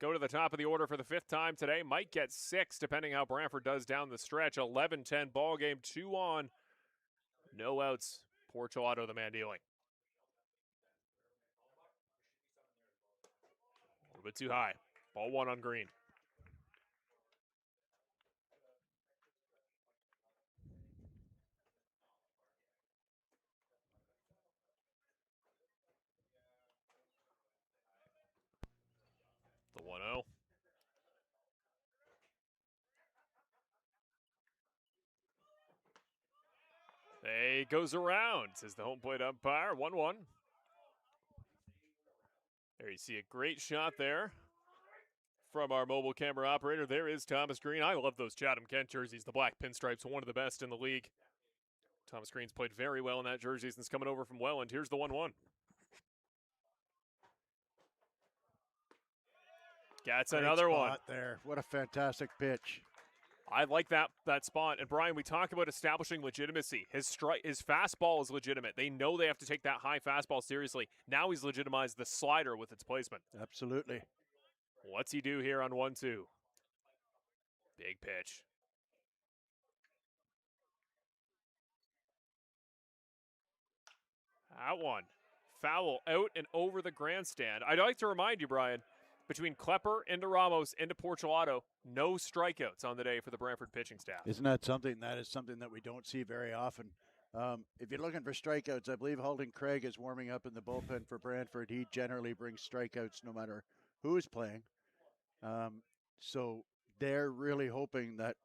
go to the top of the order for the 5th time today. Might get 6, depending how Brantford does down the stretch. 11-10 ball game, 2 on. No outs. Porcelato, the man dealing. A little bit too high. Ball 1 on green. The 1-0. He goes around, says the home plate umpire. 1-1. There you see a great shot there from our mobile camera operator. There is Thomas Green. I love those Chatham-Kent jerseys. The black pinstripes, one of the best in the league. Thomas Green's played very well in that jersey since coming over from Welland. Here's the 1-1. That's another one. There. What a fantastic pitch. I like that spot. And Brian, we talk about establishing legitimacy. His fastball is legitimate. They know they have to take that high fastball seriously. Now he's legitimized the slider with its placement. Absolutely. What's he do here on 1-2? Big pitch. That one. Foul out and over the grandstand. I'd like to remind you, Brian, between Klepper into Ramos into Porchelato, no strikeouts on the day for the Brantford pitching staff. Isn't that something? That is something that we don't see very often. If you're looking for strikeouts, I believe Halden Craig is warming up in the bullpen for Brantford. He generally brings strikeouts no matter who is playing. So they're really hoping that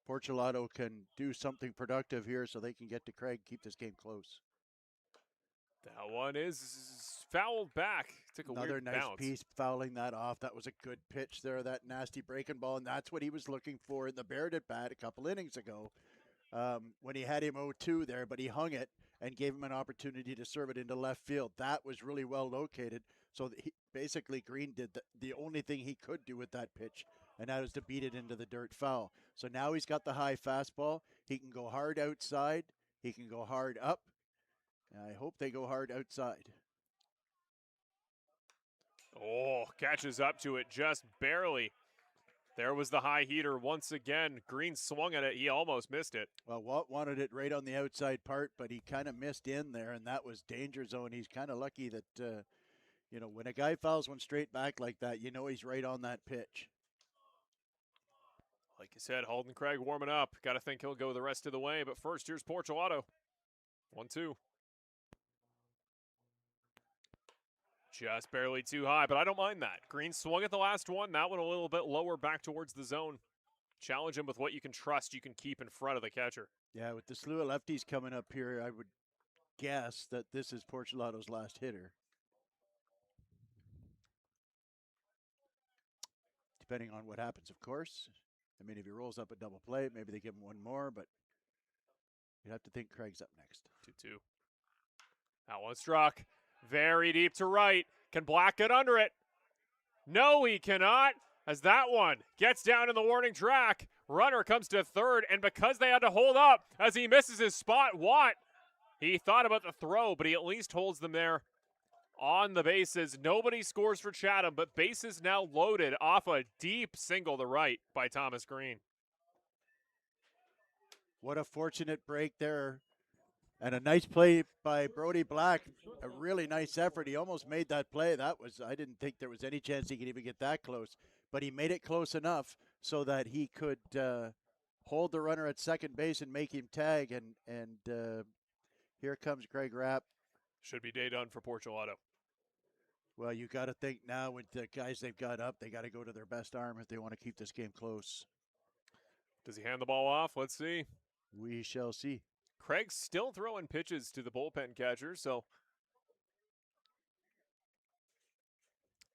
Porchelato can do something productive here so they can get to Craig, keep this game close. That one is fouled back. Took Another weird nice bounce. piece, fouling that off. That was a good pitch there, that nasty breaking ball, and that's what he was looking for in the Barrett at bat a couple innings ago when he had him 0-2 there, but he hung it and gave him an opportunity to serve it into left field. That was really well located. So basically Green did the only thing he could do with that pitch, and that was to beat it into the dirt foul. So now he's got the high fastball. He can go hard outside. He can go hard up. I hope they go hard outside. Oh, catches up to it just barely. There was the high heater once again. Green swung at it. He almost missed it. Well, Walt wanted it right on the outside part, but he kind of missed in there, and that was danger zone. He's kind of lucky that, when a guy fouls one straight back like that, he's right on that pitch. Like you said, Halden Craig warming up. Got to think he'll go the rest of the way. But first, here's Porchelato. 1-2. Just barely too high, but I don't mind that. Green swung at the last one. That one a little bit lower back towards the zone. Challenge him with what you can trust you can keep in front of the catcher. Yeah, with the slew of lefties coming up here, I would guess that this is Porchelato's last hitter. Depending on what happens, of course. I mean, if he rolls up a double play, maybe they give him one more, but you'd have to think Craig's up next. 2-2. That one struck. Very deep to right. Can Black get under it? No, he cannot. As that one gets down in the warning track, runner comes to third, and because they had to hold up as he misses his spot, Watt, he thought about the throw, but he at least holds them there on the bases. Nobody scores for Chatham, but bases now loaded off a deep single to right by Thomas Green. What a fortunate break there. And a nice play by Brody Black. A really nice effort. He almost made that play. I didn't think there was any chance he could even get that close. But he made it close enough so that he could hold the runner at second base and make him tag. And here comes Greg Rapp. Should be day done for Porchelato. Well, you got to think now with the guys they've got up, they got to go to their best arm if they want to keep this game close. Does he hand the ball off? Let's see. We shall see. Craig's still throwing pitches to the bullpen catcher, so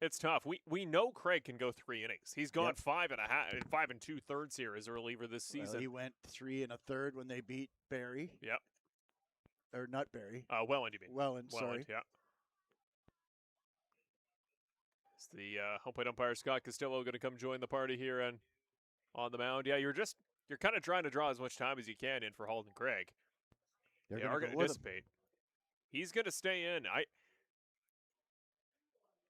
it's tough. We know Craig can go 3 innings. He's gone 5 2/3 here as a reliever this season. Well, he went 3 1/3 when they beat Barry. Yep. Or not Barry. Welland, you mean? Welland, sorry. Yeah. It's the home plate umpire Scott Castillo going to come join the party here and on the mound. Yeah, you're kind of trying to draw as much time as you can in for Halden Craig. They are going to dissipate. He's going to stay in.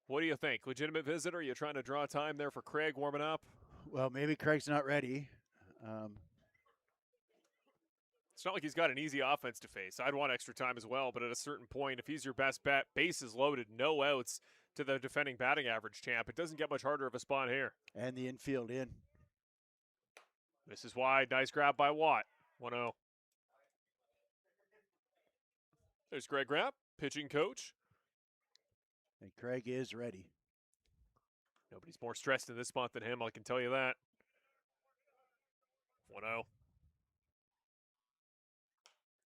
What do you think? Legitimate visitor? Are you trying to draw time there for Craig warming up? Well, maybe Craig's not ready. It's not like he's got an easy offense to face. I'd want extra time as well, but at a certain point, if he's your best bet, bases loaded, no outs to the defending batting average champ, it doesn't get much harder of a spot here. And the infield in. This is wide. Nice grab by Watt. 1-0. There's Greg Rapp, pitching coach. And Craig is ready. Nobody's more stressed in this spot than him, I can tell you that. 1-0.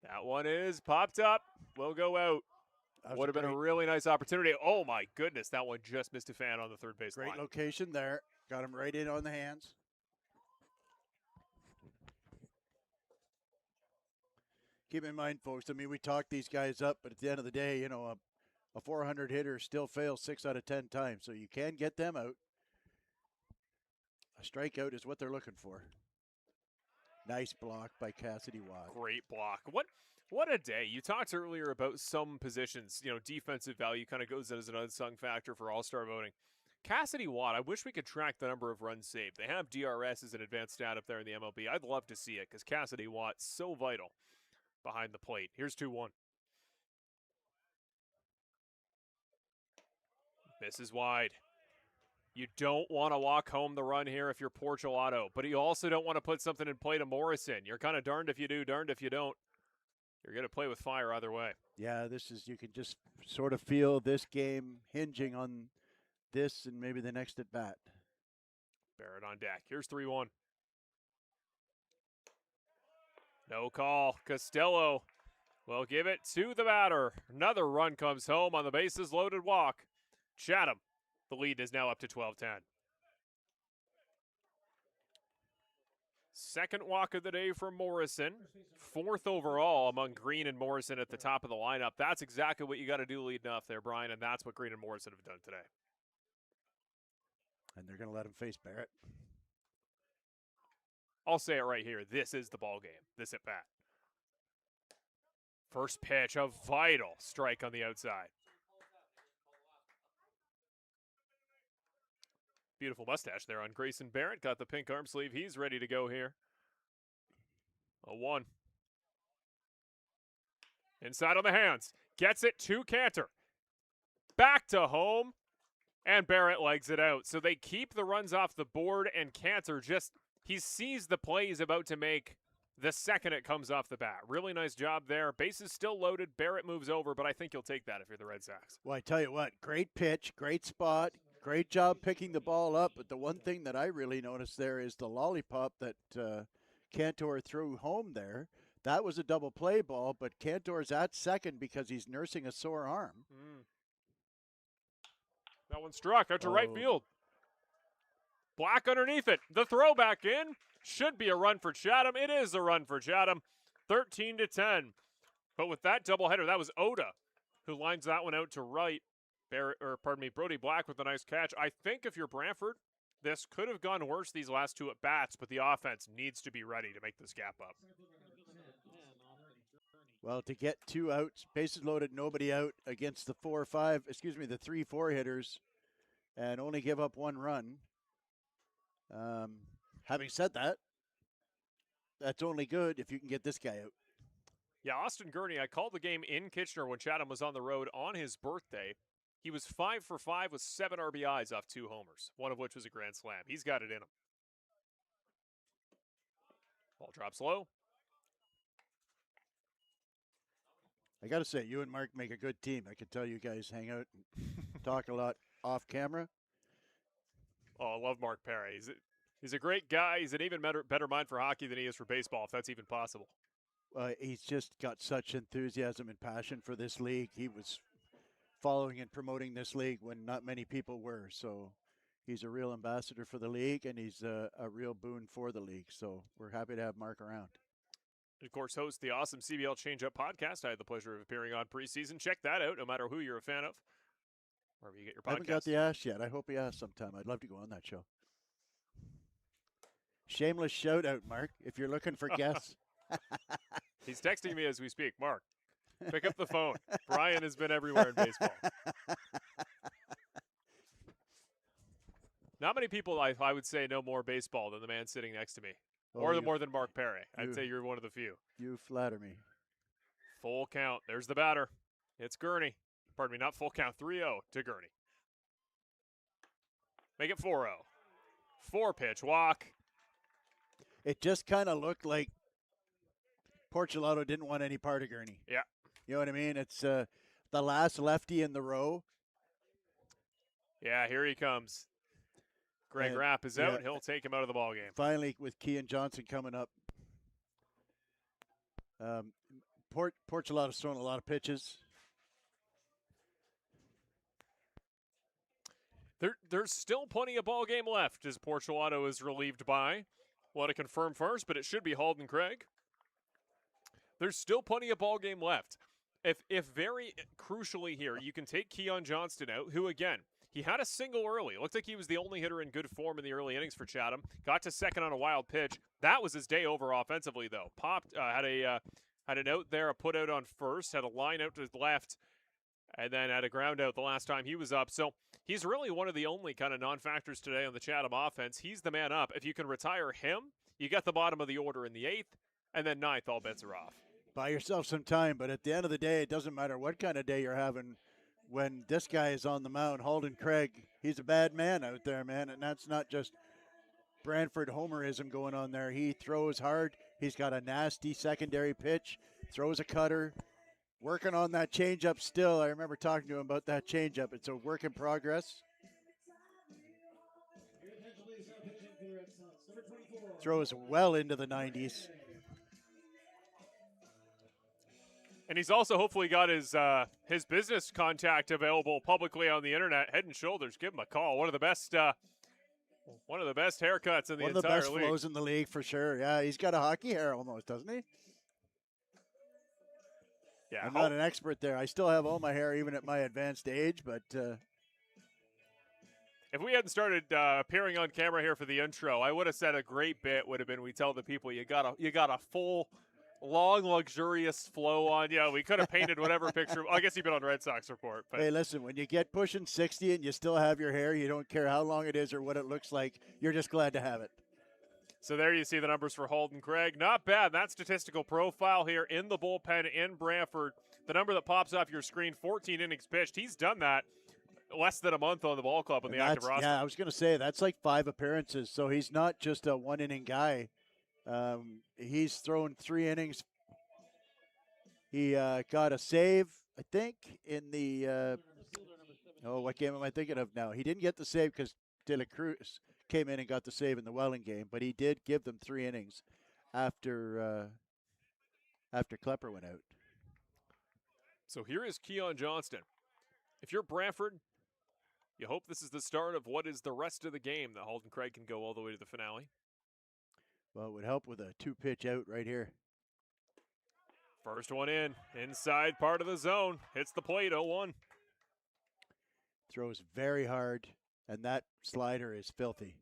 That one is popped up. Will go out. Would have been a really nice opportunity. Oh, my goodness. That one just missed a fan on the third base line. Great location there. Got him right in on the hands. Keep in mind, folks, I mean, we talk these guys up, but at the end of the day, a 400 hitter still fails 6 out of 10 times, so you can get them out. A strikeout is what they're looking for. Nice block by Cassidy Watt. Great block. What a day. You talked earlier about some positions, defensive value kind of goes as an unsung factor for all-star voting. Cassidy Watt, I wish we could track the number of runs saved. They have DRS as an advanced stat up there in the MLB. I'd love to see it because Cassidy Watt's so vital behind the plate. Here's 2-1. Misses wide. You don't want to walk home the run here if you're Portulato, but you also don't want to put something in play to Morrison. You're kind of darned if you do, darned if you don't. You're going to play with fire either way. Yeah, you can just sort of feel this game hinging on this and maybe the next at bat. Barrett on deck. Here's 3-1. No call. Costello will give it to the batter. Another run comes home on the bases loaded walk. Chatham, the lead is now up to 12-10. Second walk of the day for Morrison. Fourth overall among Green and Morrison at the top of the lineup. That's exactly what you got to do leading off there, Brian, and that's what Green and Morrison have done today. And they're going to let him face Barrett. I'll say it right here. This is the ball game. This at bat. First pitch, a vital strike on the outside. Beautiful mustache there on Grayson Barrett. Got the pink arm sleeve. He's ready to go here. 0-1. Inside on the hands. Gets it to Cantor. Back to home. And Barrett legs it out. So they keep the runs off the board, and Cantor he sees the play he's about to make the second it comes off the bat. Really nice job there. Bases still loaded. Barrett moves over, but I think you'll take that if you're the Red Sox. Well, I tell you what, great pitch, great spot, great job picking the ball up. But the one thing that I really noticed there is the lollipop that Cantor threw home there. That was a double play ball, but Cantor's at second because he's nursing a sore arm. That one struck out to right field. Black underneath it. The throw back in. Should be a run for Chatham. It is a run for Chatham. 13-10. But with that doubleheader, that was Oda who lines that one out to right. Brody Black with a nice catch. I think if you're Brantford, this could have gone worse these last two at bats, but the offense needs to be ready to make this gap up. Well, to get 2 outs, bases loaded, nobody out against the 3-4 hitters, and only give up 1 run. Having said that, that's only good if you can get this guy out. Yeah, Austin Gurney, I called the game in Kitchener when Chatham was on the road on his birthday. He was 5 for 5 with 7 RBIs off 2 homers, one of which was a grand slam. He's got it in him. Ball drops low. I got to say, you and Mark make a good team. I can tell you guys hang out and talk a lot off camera. Oh, I love Mark Perry. He's a great guy. He's an even better mind for hockey than he is for baseball, if that's even possible. He's just got such enthusiasm and passion for this league. He was following and promoting this league when not many people were. So he's a real ambassador for the league, and he's a real boon for the league. So we're happy to have Mark around. Of course, hosts the awesome CBL Change-Up podcast. I had the pleasure of appearing on preseason. Check that out, no matter who you're a fan of, wherever you get your podcast. I haven't got the ask yet. I hope he asks sometime. I'd love to go on that show. Shameless shout-out, Mark, if you're looking for guests. He's texting me as we speak. Mark, pick up the phone. Brian has been everywhere in baseball. Not many people, I would say, know more baseball than the man sitting next to me. Or more than Mark Perry. I'd say you're one of the few. You flatter me. Full count. There's the batter. It's Gurney. Pardon me, not full count. 3-0 to Gurney. Make it 4-0. 4-pitch walk. It just kind of looked like Portulato didn't want any part of Gurney. Yeah. You know what I mean? It's the last lefty in the row. Yeah, here he cocomes. Greg Rapp is out. He'll take him out of the ballgame. Finally, with Kean Johnson coming up. Portulato's throwing a lot of pitches. There's still plenty of ball game left as Portulato is relieved by. Want to confirm first, but it should be Halden Craig. There's still plenty of ball game left. If very crucially here, you can take Keon Johnston out, who again, he had a single early. It looked like he was the only hitter in good form in the early innings for Chatham. Got to second on a wild pitch. That was his day over offensively, though. Had an out there, a put out on first, had a line out to his left, and then had a ground out the last time he was up. So he's really one of the only kind of non-factors today on the Chatham offense. He's the man up. If you can retire him, you got the bottom of the order in the 8th, and then 9th, all bets are off. Buy yourself some time, but at the end of the day, it doesn't matter what kind of day you're having. when this guy is on the mound, Halden Craig, he's a bad man out there, man. And that's not just Brantford homerism going on there. He throws hard. He's got a nasty secondary pitch, throws a cutter, working on that changeup still. I remember talking to him about that changeup. It's a work in progress. Throws well into the 90s. And he's also hopefully got his business contact available publicly on the internet. Head and Shoulders, give him a call. One of the best haircuts in the entire league. One of the best flows in the league for sure. Yeah, he's got a hockey hair almost, doesn't he? Yeah, I'm not an expert there. I still have all my hair even at my advanced age, but if we hadn't started appearing on camera here for the intro, I would have said a great bit would have been we tell the people you got a full, long, luxurious flow on you. We could have painted whatever picture. I guess you've been on Red Sox Report. But hey, listen, when you get pushing 60 and you still have your hair, you don't care how long it is or what it looks like. You're just glad to have it. So there you see the numbers for Halden Craig. Not bad. That statistical profile here in the bullpen in Brantford. The number that pops off your screen, 14 innings pitched. He's done that less than a month on the ball club on the active roster. Yeah, I was going to say, that's like 5 appearances, so he's not just a one-inning guy. He's thrown 3 innings. He got a save, I think, in the what game am I thinking of now? He didn't get the save because De La Cruz came in and got the save in the Welling game, but he did give them 3 innings after Klepper went out. So here is Keon Johnston. If you're Brantford, you hope this is the start of what is the rest of the game that Halden Craig can go all the way to the finale. Well, it would help with a 2-pitch out right here. First one in, inside part of the zone. Hits the plate, 0-1. Throws very hard, and that slider is filthy.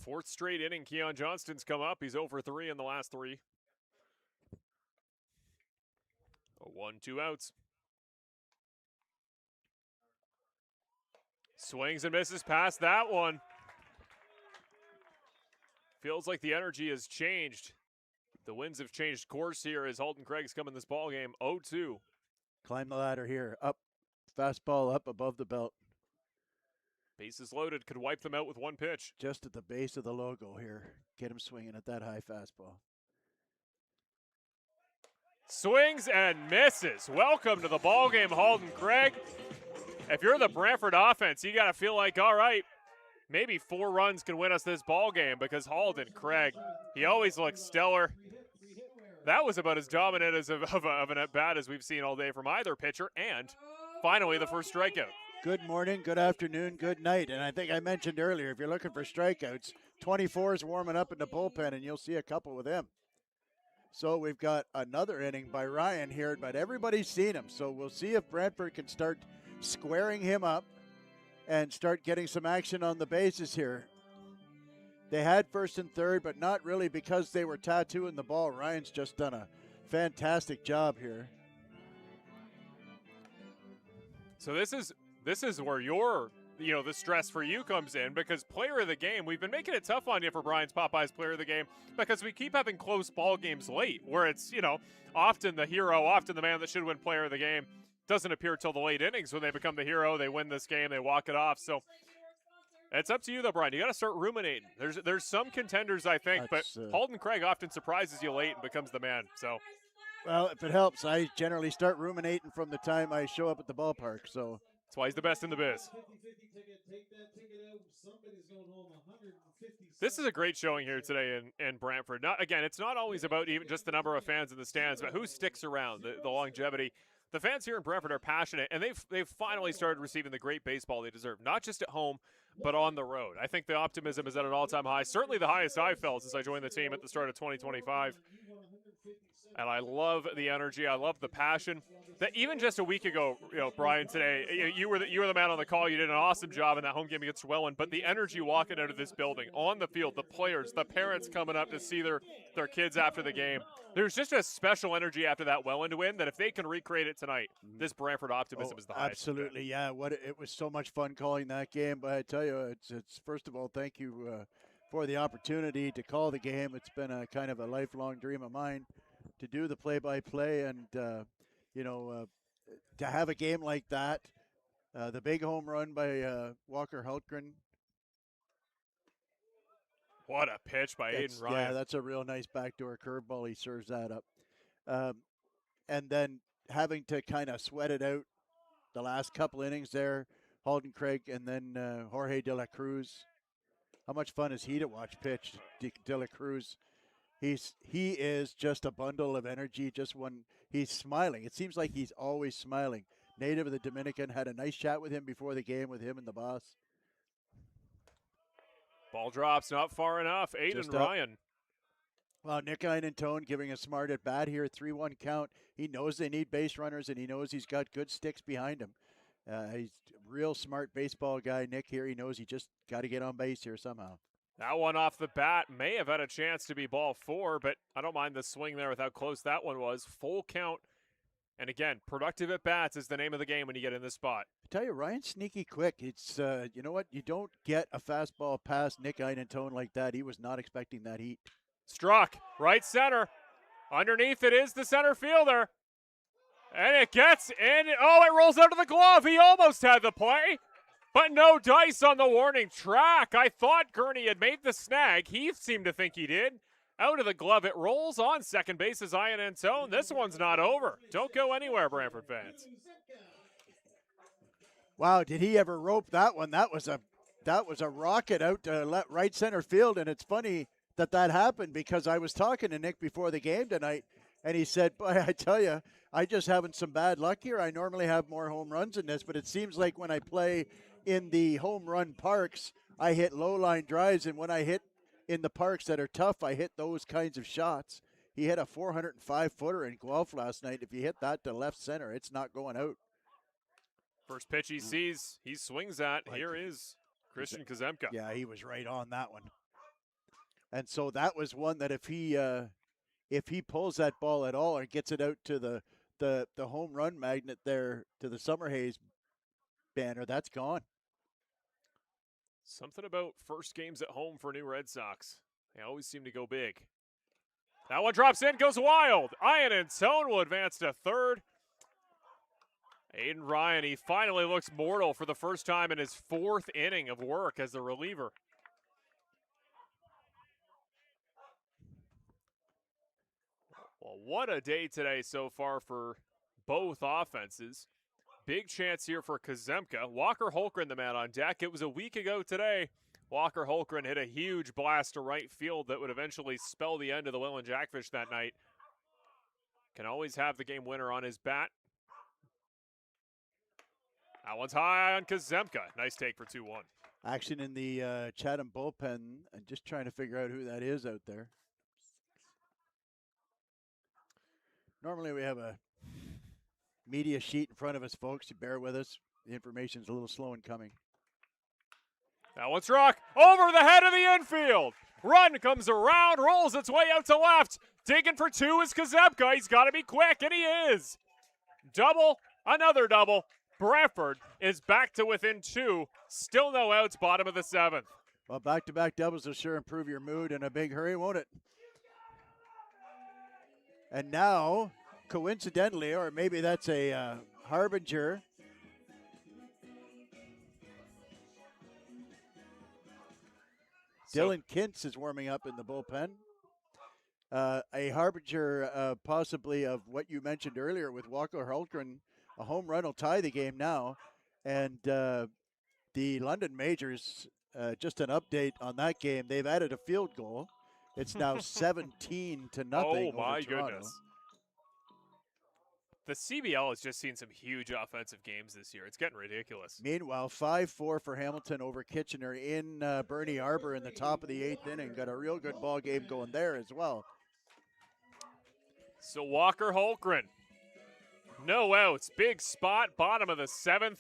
4th straight inning, Keon Johnston's come up. He's over 3 in the last 3. 1, 2 outs. Swings and misses past that one. Feels like the energy has changed. The winds have changed course here as Halden Craig's come in this ball game. 0-2. Climb the ladder here. Up. Fastball up above the belt. Bases loaded. Could wipe them out with 1 pitch. Just at the base of the logo here. Get him swinging at that high fastball. Swings and misses. Welcome to the ball game, Halden Craig. If you're the Brantford offense, you got to feel like, all right, maybe 4 runs can win us this ball game because Halden Craig, he always looks stellar. That was about as dominant as of an at-bat as we've seen all day from either pitcher, and finally the first strikeout. Good morning, good afternoon, good night. And I think I mentioned earlier, if you're looking for strikeouts, 24 is warming up in the bullpen, and you'll see a couple with him. So we've got another inning by Ryan here, but everybody's seen him. So we'll see if Brantford can start squaring him up and start getting some action on the bases here. They had 1st and 3rd, but not really because they were tattooing the ball. Ryan's just done a fantastic job here. So this is where the stress for you comes in, because player of the game, we've been making it tough on you for Brian's Popeyes player of the game because we keep having close ball games late where it's, often the hero, often the man that should win player of the game doesn't appear till the late innings when they become the hero. They win this game, they walk it off. So it's up to you though, Brian. You got to start ruminating. There's some contenders, I think, but Halden Craig often surprises you late and becomes the man. So, well, if it helps, I generally start ruminating from the time I show up at the ballpark. So that's why he's the best in the biz. This is a great showing here today in Brantford. It's not always about even just the number of fans in the stands, but who sticks around, the longevity. The fans here in Brantford are passionate, and they've finally started receiving the great baseball they deserve, not just at home, but on the road. I think the optimism is at an all-time high, certainly the highest I've felt since I joined the team at the start of 2025. And I love the energy. I love the passion. That even just a week ago, Brian, today, you were the man on the call. You did an awesome job in that home game against Welland. But the energy walking out of this building, on the field, the players, the parents coming up to see their kids after the game. There's just a special energy after that Welland win that if they can recreate it tonight, this Brantford optimism is the highest. Absolutely, yeah. It was so much fun calling that game. But I tell you, it's first of all, thank you for the opportunity to call the game. It's been a kind of a lifelong dream of mine to do the play-by-play, and to have a game like that, the big home run by Walker Hultgren. What a pitch by Aiden Ryan. Yeah, that's a real nice backdoor curveball. He serves that up. And then having to kind of sweat it out the last couple innings there, Halden Craig and then Jorge De La Cruz. How much fun is he to watch pitch? De La Cruz, he is just a bundle of energy. Just when he's smiling, it seems like he's always smiling. Native of the Dominican, had a nice chat with him before the game with him and the boss. Ball drops not far enough. Aiden Ryan. Well, Nick Einentone giving a smart at bat here, 3-1 count. He knows they need base runners, and he knows he's got good sticks behind him. He's a real smart baseball guy, Nick, here. He knows he just got to get on base here somehow. That one off the bat may have had a chance to be ball 4, but I don't mind the swing there with how close that one was. Full count. And again, productive at bats is the name of the game when you get in this spot. I tell you, Ryan's sneaky quick. It's you know what? You don't get a fastball past Nick Einentone like that. He was not expecting that heat. Struck, right center. Underneath it is the center fielder. And it gets in. Oh, it rolls out of the glove. He almost had the play, but no dice on the warning track. I thought Gurney had made the snag. He seemed to think he did. Out of the glove, it rolls on second base is Einentone. This one's not over. Don't go anywhere, Brantford fans. Wow, did he ever rope that one? That was a rocket out to right center field, and it's funny that happened because I was talking to Nick before the game tonight, and he said, boy, I tell you, I just having some bad luck here. I normally have more home runs in this, but it seems like when I play in the home run parks, I hit low line drives, and when I hit in the parks that are tough, I hit those kinds of shots. He hit a 405-footer in Guelph last night. If you hit that to left center, it's not going out. First pitch he sees, he swings at. Here is Christian Kazemka. Yeah, he was right on that one. And so that was one that if he pulls that ball at all or gets it out to the home run magnet there to the Summerhays banner, that's gone. Something about first games at home for new Red Sox. They always seem to go big. That one drops in, goes wild. Einentone will advance to third. Aiden Ryan, he finally looks mortal for the first time in his 4th inning of work as the reliever. Well, what a day today so far for both offenses. Big chance here for Kazemka. Walker Hultgren, the man on deck. It was a week ago today. Walker Hultgren hit a huge blast to right field that would eventually spell the end of the Welland Jackfish that night. Can always have the game winner on his bat. That one's high on Kazemka. Nice take for 2-1. Action in the Chatham bullpen. I'm just trying to figure out who that is out there. Normally we have a media sheet in front of us, folks. You bear with us. The information's a little slow in coming. That one's struck over the head of the infield. Run comes around, rolls its way out to left. Digging for 2 is Kazemka. He's got to be quick, and he is. Double, another double. Brantford is back to within 2. Still no outs, bottom of the 7th. Well, back-to-back doubles will sure improve your mood in a big hurry, won't it? And now, coincidentally, or maybe that's a harbinger, Dylan Kintz is warming up in the bullpen. A harbinger possibly of what you mentioned earlier with Walker Hultgren. A home run will tie the game now. And the London Majors, just an update on that game, they've added a field goal. It's now 17-0 Oh, my over Toronto. goodness. The CBL has just seen some huge offensive games this year. It's getting ridiculous. Meanwhile, 5-4 for Hamilton over Kitchener in Bernie Arbor in the top of the 8th inning. Got a real good ball game going there as well. So Walker Hultgren, no outs. Big spot, bottom of the 7th.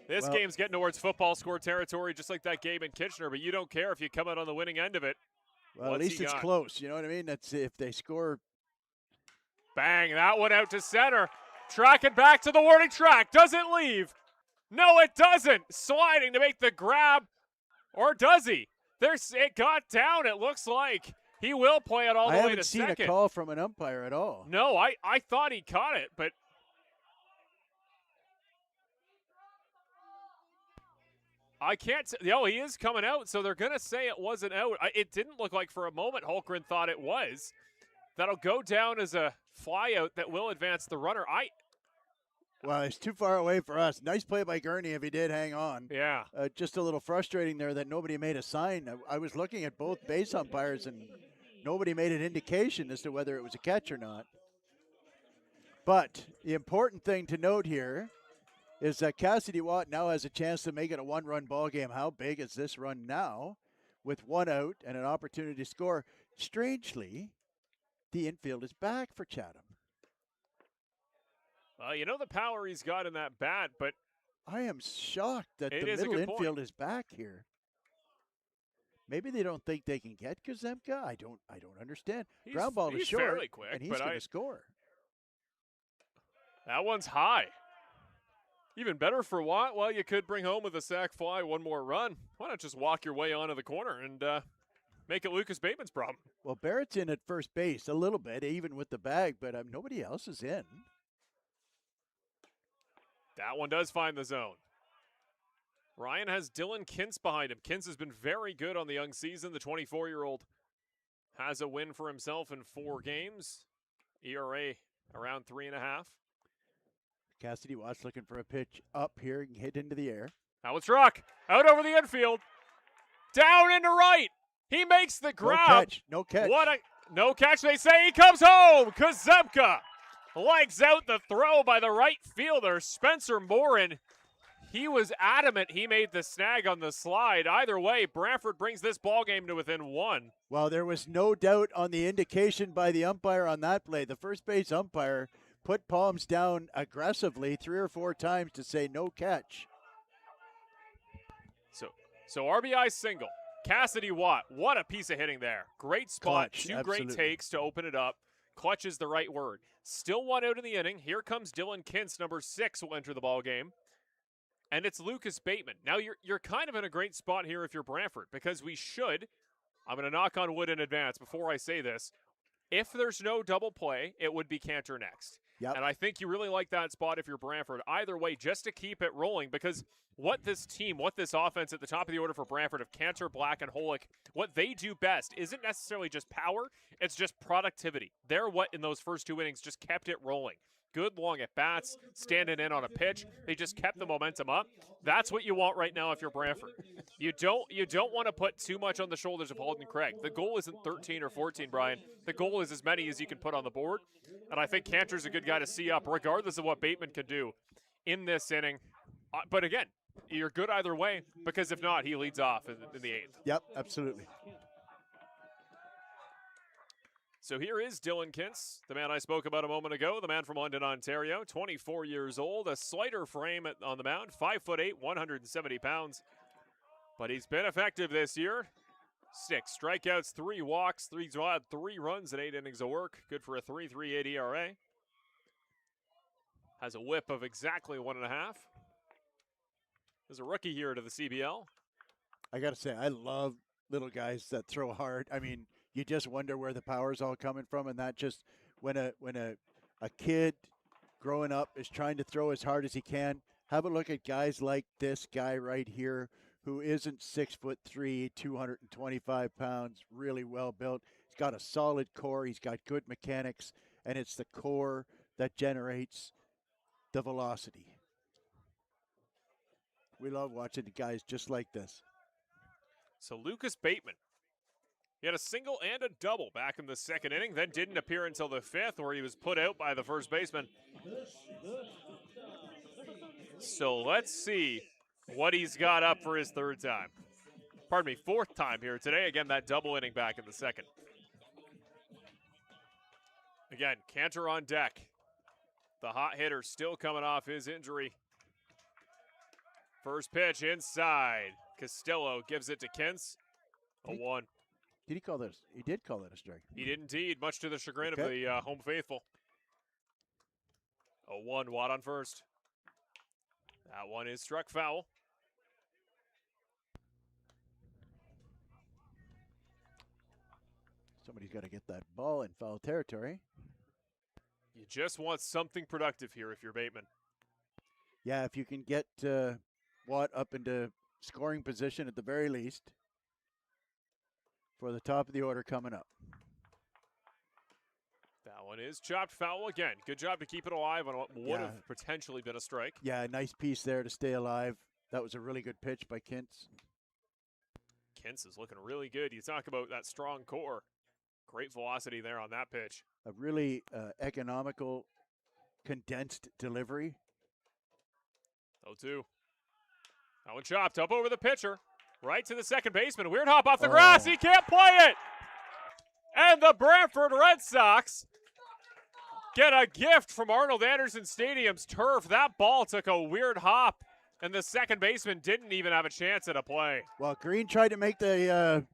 This game's getting towards football score territory, just like that game in Kitchener, but you don't care if you come out on the winning end of it. Well, at least it's close. You know what I mean? That's if they score. Bang, that one out to center. Tracking back to the warning track. Does it leave? No, it doesn't. Sliding to make the grab. Or does he? It got down, it looks like. He will play it all the way to second. I haven't seen a call from an umpire at all. No, I thought he caught it, but I can't. Oh, he is coming out, so they're going to say it wasn't out. It didn't look like for a moment Holmgren thought it was. That'll go down as a flyout that will advance the runner. Well, it's too far away for us. Nice play by Gurney if he did hang on. Yeah. Just a little frustrating there that nobody made a sign. I was looking at both base umpires, and nobody made an indication as to whether it was a catch or not. But the important thing to note here is that Cassidy Watt now has a chance to make it a one-run ball game. How big is this run now? With one out and an opportunity to score. Strangely, the infield is back for Chatham. Well, you know the power he's got in that bat, but I am shocked that the is a middle good infield point. is back here. Maybe they don't think they can get Kazemka. I don't understand. Ground ball is short, fairly quick, and he's but going to score. That one's high. Even better for Watt. Well, you could bring home with a sac fly one more run. Why not just walk your way onto the corner and make it Lucas Bateman's problem? Well, Barrett's in at first base a little bit, even with the bag, but nobody else is in. That one does find the zone. Ryan has Dylan Kintz behind him. Kintz has been very good on the young season. The 24-year-old has a win for himself in 4 games. ERA around 3.5. Cassidy Watts looking for a pitch up here and hit into the air. Now it's Rock. Out over the infield. Down into right. He makes the grab. No catch. No catch. They say he comes home. Kazemka legs out the throw by the right fielder, Spencer Morin. He was adamant he made the snag on the slide. Either way, Brantford brings this ball game to within 1. Well, there was no doubt on the indication by the umpire on that play. The first base umpire put palms down aggressively 3 or 4 times to say no catch. So RBI single. Cassidy Watt, what a piece of hitting there. Great spot, Clutch, 2 absolutely. great takes to open it up. Clutch is the right word. Still 1 out in the inning. Here comes Dylan Kintz, number 6, will enter the ball game. And it's Lucas Bateman. Now, you're kind of in a great spot here if you're Brantford, because I'm going to knock on wood in advance before I say this, if there's no double play, it would be Cantor next. Yep. And I think you really like that spot if you're Brantford. Either way, just to keep it rolling, because what this offense at the top of the order for Brantford of Cantor, Black, and Holick, what they do best isn't necessarily just power, it's just productivity. They're what in those first 2 innings just kept it rolling. Good long at bats, standing in on a pitch. They just kept the momentum up. That's what you want right now if you're Brantford. You don't want to put too much on the shoulders of Halden Craig. The goal isn't 13 or 14, Brian. The goal is as many as you can put on the board. And I think Cantor's a good guy to see up, regardless of what Bateman can do in this inning. But again, you're good either way, because if not, he leads off in the 8th. Yep, absolutely. So here is Dylan Kintz, the man I spoke about a moment ago, the man from London, Ontario, 24 years old, a slighter frame on the mound, 5'8", 170 pounds. But he's been effective this year. 6 strikeouts, 3 walks, 3 runs, and 8 innings of work. Good for a 3.38 ERA. Has a whip of exactly 1.5. There's a rookie here to the CBL. I got to say, I love little guys that throw hard. I mean, you just wonder where the power's all coming from, and that just when a kid growing up is trying to throw as hard as he can. Have a look at guys like this guy right here, who isn't 6'3", 225 pounds, really well built. He's got a solid core. He's got good mechanics, and it's the core that generates the velocity. We love watching the guys just like this. So Lucas Bateman, he had a single and a double back in the 2nd inning, then didn't appear until the 5th, where he was put out by the first baseman. So let's see what he's got up for his 3rd time. Pardon me, 4th time here today. Again, that double inning back in the 2nd. Again, Cantor on deck. The hot hitter still coming off his injury. First pitch inside. Costello gives it to Kintz. A 1. Did he call this? He did call that a strike. He did indeed, much to the chagrin of Okay. the home faithful. A 1, Watt on first. That one is struck foul. Somebody's got to get that ball in foul territory. You just want something productive here if you're Bateman. Yeah, if you can get Watt up into scoring position at the very least for the top of the order coming up. That one is chopped foul again. Good job to keep it alive on what would have potentially been a strike. Yeah, nice piece there to stay alive. That was a really good pitch by Kintz. Kintz is looking really good. You talk about that strong core. Great velocity there on that pitch. A really economical, condensed delivery. 0-2. That one chopped up over the pitcher. Right to the second baseman. Weird hop off the grass. He can't play it. And the Brantford Red Sox get a gift from Arnold Anderson Stadium's turf. That ball took a weird hop, and the second baseman didn't even have a chance at a play. Well, Green tried to make the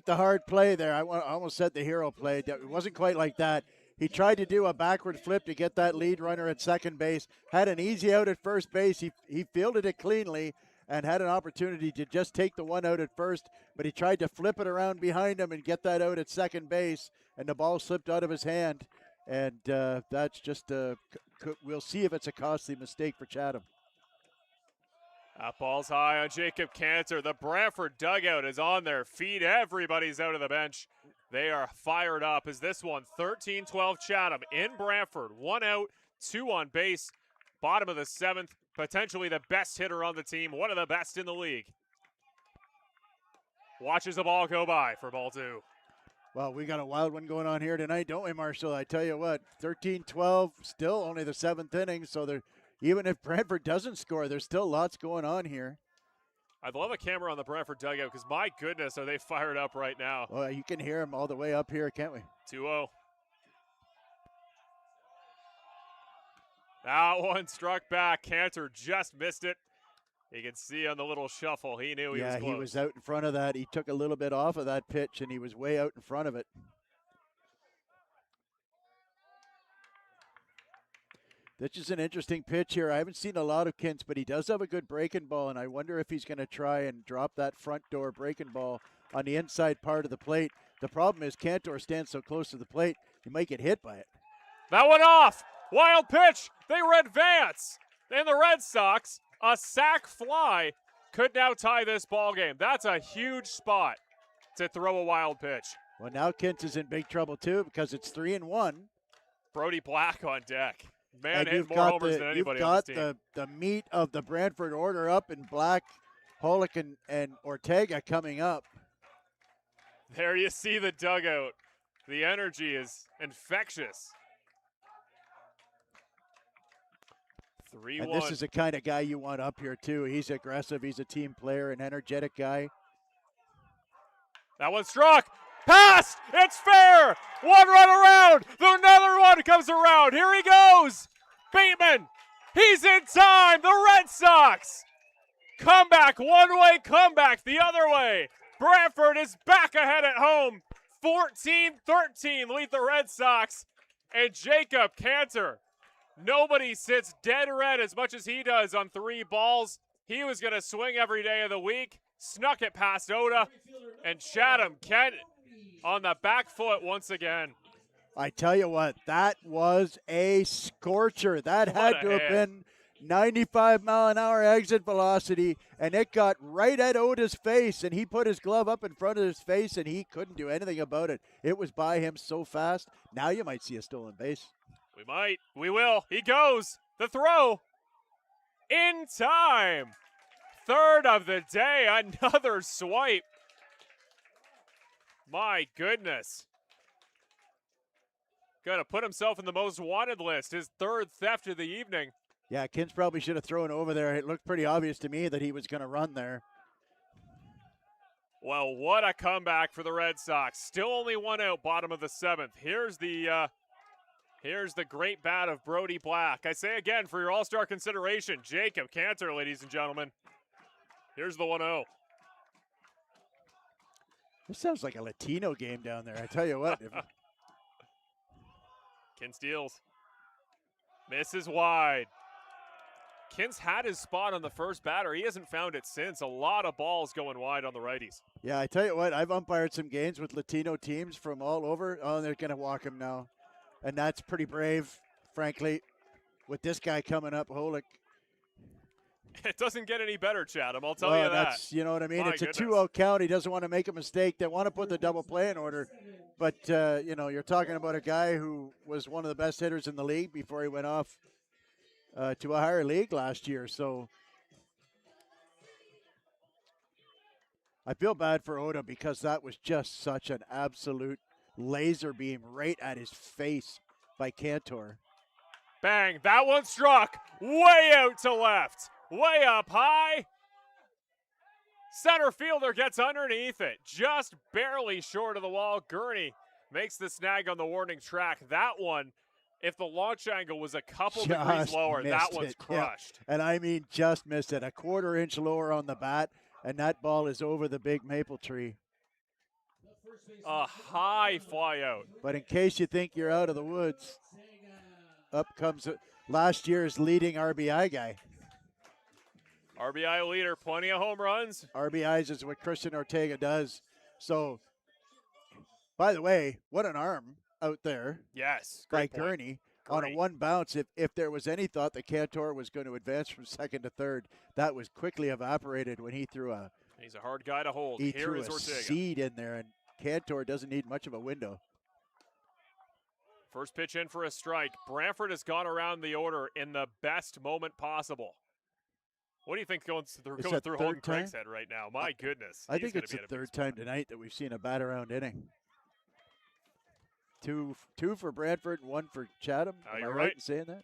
hard play there. I almost said the hero play. It wasn't quite like that. He tried to do a backward flip to get that lead runner at second base. Had an easy out at first base. He fielded it cleanly and had an opportunity to just take the one out at first, but he tried to flip it around behind him and get that out at second base, and the ball slipped out of his hand. And that's just we'll see if it's a costly mistake for Chatham. That ball's high on Jacob Cantor. The Brantford dugout is on their feet. Everybody's out of the bench. They are fired up as this one, 13-12 Chatham in Brantford. 1 out, 2 on base. Bottom of the 7th, potentially the best hitter on the team, one of the best in the league. Watches the ball go by for ball 2. Well, we got a wild one going on here tonight, don't we, Marshall? I tell you what, 13-12, still only the 7th inning, so even if Brantford doesn't score, there's still lots going on here. I'd love a camera on the Brantford dugout because, my goodness, are they fired up right now. Well, you can hear them all the way up here, can't we? 2-0. That one struck back. Cantor just missed it. You can see on the little shuffle, he knew he was close. Yeah, he was out in front of that. He took a little bit off of that pitch, and he was way out in front of it. This is an interesting pitch here. I haven't seen a lot of Kintz, but he does have a good breaking ball, and I wonder if he's going to try and drop that front door breaking ball on the inside part of the plate. The problem is Cantor stands so close to the plate, he might get hit by it. That one off. Wild pitch. They advance. And the Red Sox, a sac fly, could now tie this ball game. That's a huge spot to throw a wild pitch. Well, now Kintz is in big trouble, too, because it's 3-1. Brody Black on deck. Man hit more homers than anybody on this team. You've got the meat of the Brantford order up in Black, Holick, and Ortega coming up. There you see the dugout. The energy is infectious. 3-1. And this is the kind of guy you want up here, too. He's aggressive. He's a team player, an energetic guy. That one struck. Passed! It's fair! One run around! Another one comes around. Here he goes! Bateman! He's in time! The Red Sox! Comeback, one-way comeback the other way. Brantford is back ahead at home. 14-13 lead the Red Sox. And Jacob Cantor. Nobody sits dead red as much as he does on 3 balls. He was going to swing every day of the week. Snuck it past Oda. And Chatham-Kent on the back foot once again. I tell you what, that was a scorcher. That had to have been 95-mile-an-hour exit velocity, and it got right at Oda's face, and he put his glove up in front of his face, and he couldn't do anything about it. It was by him so fast. Now you might see a stolen base. We might. We will. He goes. The throw. In time. Third of the day. Another swipe. My goodness. Gonna put himself in the most wanted list. His 3rd theft of the evening. Yeah, Kintz probably should have thrown over there. It looked pretty obvious to me that he was going to run there. Well, what a comeback for the Red Sox. Still only 1 out, bottom of the 7th. Here's the great bat of Brody Black. I say again, for your all-star consideration, Jacob Cantor, ladies and gentlemen. Here's the 1-0. This sounds like a Latino game down there. I tell you what. Kintz steals. Misses wide. Kintz had his spot on the first batter. He hasn't found it since. A lot of balls going wide on the righties. Yeah, I tell you what, I've umpired some games with Latino teams from all over. Oh, they're going to walk him now. And that's pretty brave, frankly, with this guy coming up, Holick. It doesn't get any better, Chatham. I'll tell well, you that. That's, you know what I mean? My It's a goodness. 2-out count. He doesn't want to make a mistake. They want to put the double play in order. But, you know, you're talking about a guy who was one of the best hitters in the league before he went off to a higher league last year. So I feel bad for Oda because that was just such an absolute laser beam right at his face by Cantor. Bang. That one struck way out to left. Way up high. Center fielder gets underneath it. Just barely short of the wall. Gurney makes the snag on the warning track. That one, if the launch angle was a couple degrees lower, that one's crushed. Yeah. And I mean just missed it. A quarter-inch lower on the bat, and that ball is over the big maple tree. A high fly out. But in case you think you're out of the woods, up comes last year's leading RBI guy. RBI leader, plenty of home runs. RBIs is what Christian Ortega does. So, by the way, what an arm out there. Yes. By Gurney on a one bounce. If there was any thought that Cantor was going to advance from second to third, that was quickly evaporated when he threw a. He's a hard guy to hold. He Here threw is a Ortega. seed in there, and Cantor doesn't need much of a window. First pitch in for a strike. Brantford has gone around the order in the best moment possible. What do you think going through Holden Craig's head right now? My goodness. I think it's the third time tonight that we've seen a bat around inning. Two for Brantford, one for Chatham. Am I right in saying that?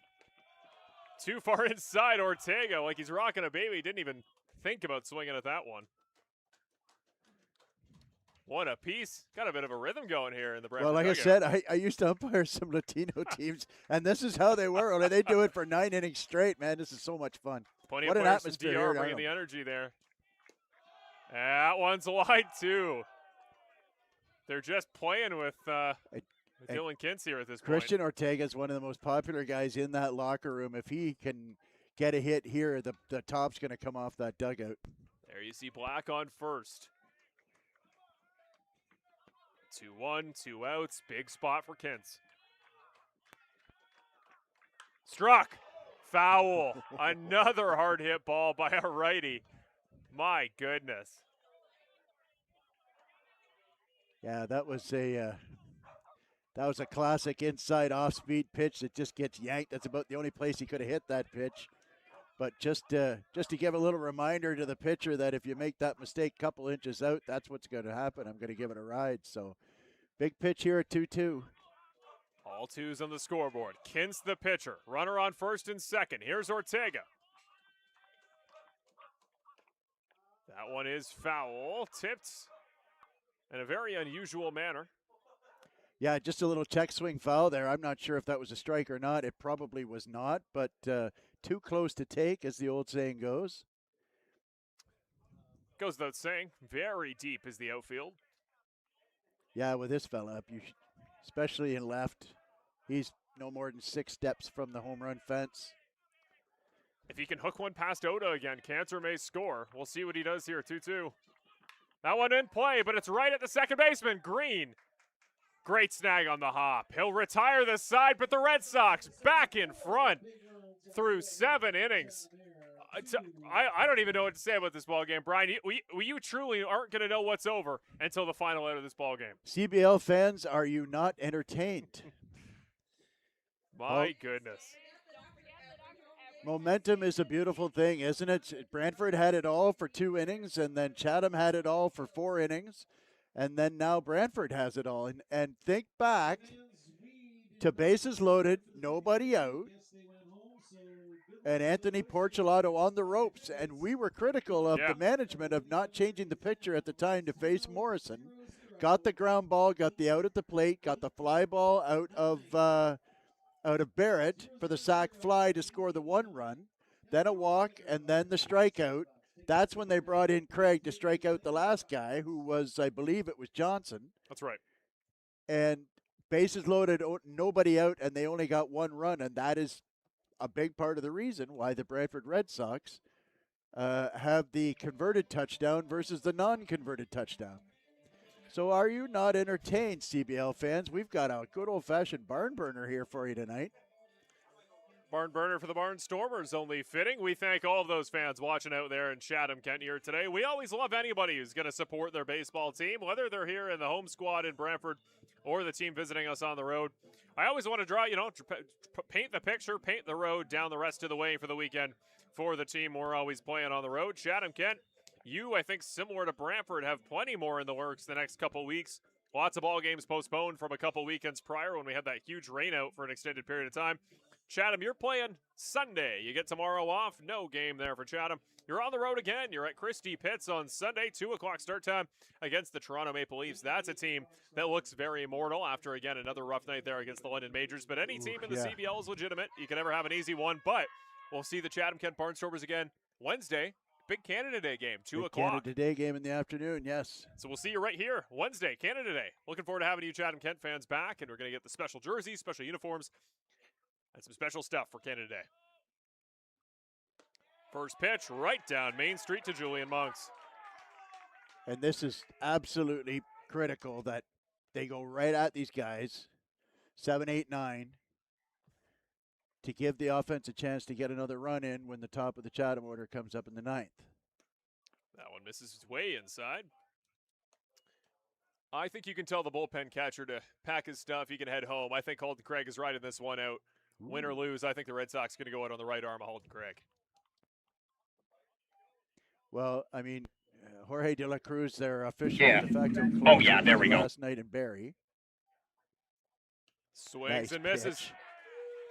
Too far inside Ortega, like he's rocking a baby. Didn't even think about swinging at that one. One apiece. Got a bit of a rhythm going here in the Brantford. Well, like dugout. I said, I used to umpire some Latino teams, and this is how they were. They do it for 9 innings straight, man. This is so much fun. Plenty what of an players atmosphere from DR here. bringing the energy there. That one's wide, too. They're just playing with Dylan Kintz here at this point. Christian Ortega is one of the most popular guys in that locker room. If he can get a hit here, the top's going to come off that dugout. There you see Black on first. 2-1, 2 outs. Big spot for Kintz. Struck. Foul. Another hard hit ball by a righty. My goodness. Yeah, that was a classic inside off-speed pitch that just gets yanked. That's about the only place he could have hit that pitch. But just to give a little reminder to the pitcher that if you make that mistake a couple inches out, that's what's going to happen. I'm going to give it a ride. So big pitch here at 2-2. All twos on the scoreboard. Kintz the pitcher. Runner on first and second. Here's Ortega. That one is foul. Tipped in a very unusual manner. Yeah, just a little check swing foul there. I'm not sure if that was a strike or not. It probably was not, but too close to take, as the old saying goes. Goes without saying, very deep is the outfield. Yeah, with this fella up, especially in left, he's no more than 6 steps from the home run fence. If he can hook one past Oda again, Cantor may score. We'll see what he does here, 2-2. That one in play, but it's right at the second baseman, Green. Great snag on the hop. He'll retire this side, but the Red Sox back in front through 7 innings. I don't even know what to say about this ball game, Brian. You truly aren't going to know what's over until the final out of this ball game. CBL fans, are you not entertained? My goodness. Momentum is a beautiful thing, isn't it? Brantford had it all for 2 innings, and then Chatham had it all for 4 innings, and then now Brantford has it all. And think back to bases loaded, nobody out, and Anthony Porcelato on the ropes. And we were critical of the management of not changing the pitcher at the time to face Morrison. Got the ground ball, got the out at the plate, got the fly ball out of Barrett for the sac fly to score the 1 run, then a walk, and then the strikeout. That's when they brought in Craig to strike out the last guy, who was, I believe it was Johnson. That's right. And bases loaded, nobody out, and they only got 1 run, and that is a big part of the reason why the Brantford Red Sox have the converted touchdown versus the non-converted touchdown. So are you not entertained, CBL fans? We've got a good old-fashioned barn burner here for you tonight. Barn burner for the Barnstormers, only fitting. We thank all of those fans watching out there in Chatham-Kent here today. We always love anybody who's going to support their baseball team, whether they're here in the home squad in Brantford or the team visiting us on the road. I always want to draw, paint the picture, paint the road down the rest of the way for the weekend for the team we're always playing on the road. Chatham-Kent, you, I think, similar to Brantford, have plenty more in the works the next couple weeks. Lots of ball games postponed from a couple weekends prior when we had that huge rain out for an extended period of time. Chatham, you're playing Sunday. You get tomorrow off. No game there for Chatham. You're on the road again. You're at Christie Pitts on Sunday, 2 o'clock start time against the Toronto Maple Leafs. That's a team that looks very immortal after, again, another rough night there against the London Majors. But any team in the CBL is legitimate. You can never have an easy one. But we'll see the Chatham-Kent Barnstormers again Wednesday. Big Canada Day game, 2 o'clock. Canada Day game in the afternoon, yes. So we'll see you right here Wednesday, Canada Day. Looking forward to having you Chatham-Kent fans back, and we're going to get the special jerseys, special uniforms, and some special stuff for Canada Day. First pitch right down Main Street to Julian Monks. And this is absolutely critical that they go right at these guys, 7, 8, 9, to give the offense a chance to get another run in when the top of the Chatham order comes up in the 9th. That one misses way inside. I think you can tell the bullpen catcher to pack his stuff. He can head home. I think Holden Craig is riding this one out. Ooh. Win or lose, I think the Red Sox are going to go out on the right arm of Holden Craig. Well, I mean, Jorge De La Cruz, their official de facto there we go. Last night in Barrie. Swings and misses. Pitch.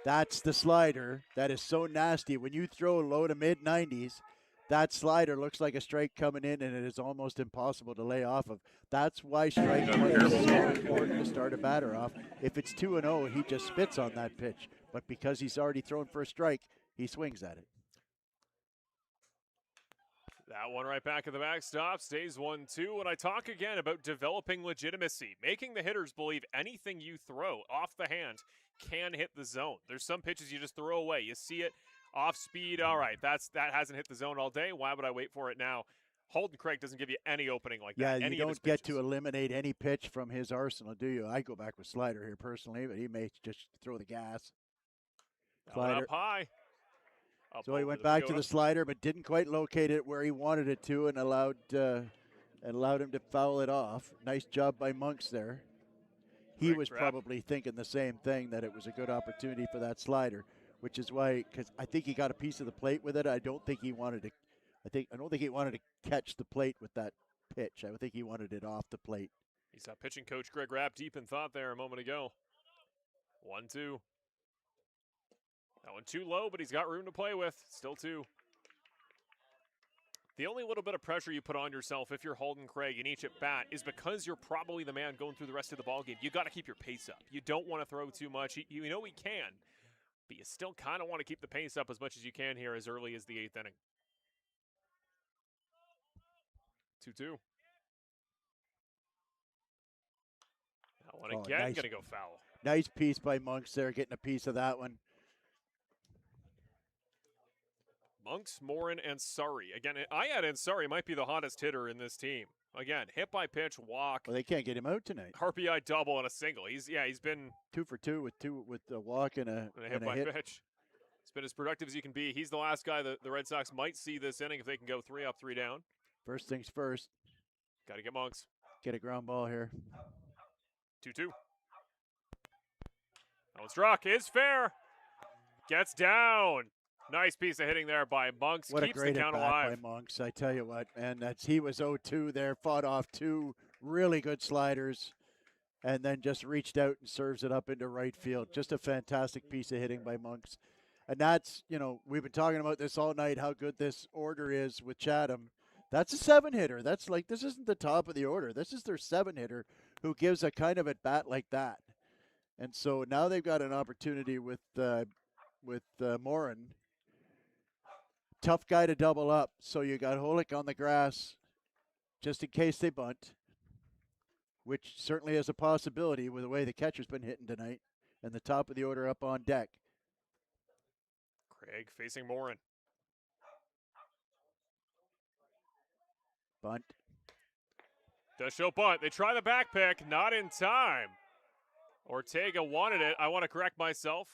That's the slider. That is so nasty. When you throw low to mid-90s, that slider looks like a strike coming in, and it is almost impossible to lay off of. That's why strike is so important to start a batter off. If it's 2-0, he just spits on that pitch. But because he's already thrown for a strike, he swings at it. That one right back at the backstop, stays 1-2. When I talk again about developing legitimacy, making the hitters believe anything you throw off the hand can hit the zone. There's some pitches you just throw away. You see it off speed. All right, that hasn't hit the zone all day. Why would I wait for it now? Holden Craig doesn't give you any opening like that. Yeah, you don't get to eliminate any pitch from his arsenal, do you? I go back with slider here personally, but he may just throw the gas. Slider up high. So he went back to the slider, but didn't quite locate it where he wanted it to, and allowed him to foul it off. Nice job by Monks there. He was probably thinking the same thing, that it was a good opportunity for that slider, which is why, because I think he got a piece of the plate with it. I don't think he wanted to. I don't think he wanted to catch the plate with that pitch. I think he wanted it off the plate. He saw pitching coach Greg Rapp deep in thought there a moment ago. 1-2. That one too low, but he's got room to play with. Still 2. The only little bit of pressure you put on yourself if you're Holden Craig in each at bat is because you're probably the man going through the rest of the ballgame. You got to keep your pace up. You don't want to throw too much. You know he can, but you still kind of want to keep the pace up as much as you can here as early as the 8th inning. 2-2. That one again, nice. Gonna go foul. Nice piece by Monks there, getting a piece of that one. Monks, Morin, and Surrey. Again, I add in Surrey might be the hottest hitter in this team. Again, hit by pitch, walk. Well, they can't get him out tonight. RBI double and a single. He's been 2 for 2 with a walk and a hit by pitch. He's been as productive as he can be. He's the last guy that the Red Sox might see this inning if they can go 3 up, 3 down. First things first. Got to get Monks. Get a ground ball here. 2-2. That one struck. Is fair. Gets down. Nice piece of hitting there by Monks. What Keeps a great the count at-bat alive. by Monks, I tell you what. And he was 0-2 there, fought off 2 really good sliders, and then just reached out and serves it up into right field. Just a fantastic piece of hitting by Monks. And that's, we've been talking about this all night, how good this order is with Chatham. That's a 7-hitter. That's like, this isn't the top of the order. This is their 7-hitter who gives a kind of at-bat like that. And so now they've got an opportunity with Morin. Tough guy to double up. So you got Holick on the grass just in case they bunt, which certainly is a possibility with the way the catcher's been hitting tonight, and the top of the order up on deck. Craig facing Morin. Bunt. Does show bunt. They try the back pick, not in time. Ortega wanted it. I want to correct myself.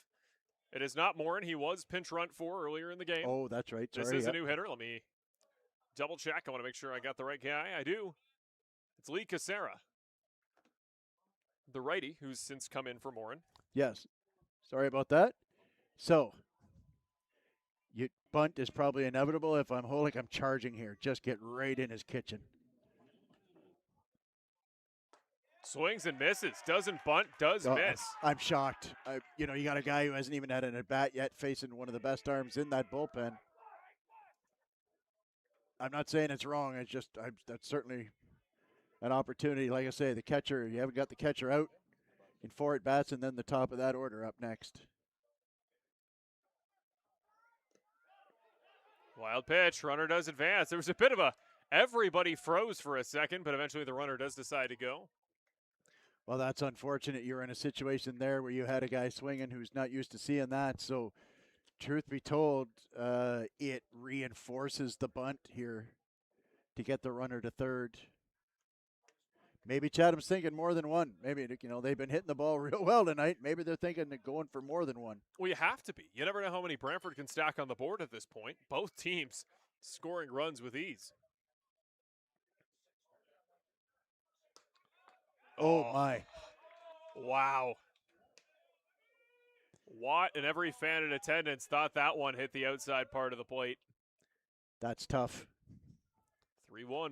It is not Morin. He was pinch run for earlier in the game. Oh, that's right. Sorry. This is a new hitter. Let me double check. I want to make sure I got the right guy. I do. It's Lee Casera, the righty, who's since come in for Morin. Yes. Sorry about that. So, bunt is probably inevitable. If I'm Holick, I'm charging here. Just get right in his kitchen. Swings and misses. Doesn't bunt, does miss. I'm shocked. You got a guy who hasn't even had an at-bat yet facing one of the best arms in that bullpen. I'm not saying it's wrong. It's just that's certainly an opportunity. Like I say, the catcher, you haven't got the catcher out in 4 at-bats, and then the top of that order up next. Wild pitch. Runner does advance. There was a bit of everybody froze for a second, but eventually the runner does decide to go. Well, that's unfortunate. You're in a situation there where you had a guy swinging who's not used to seeing that. So, truth be told, it reinforces the bunt here to get the runner to third. Maybe Chatham's thinking more than one. Maybe, they've been hitting the ball real well tonight. Maybe they're thinking of going for more than one. Well, you have to be. You never know how many Brantford can stack on the board at this point. Both teams scoring runs with ease. Oh, my. Wow. Watt and every fan in attendance thought that one hit the outside part of the plate. That's tough. 3-1.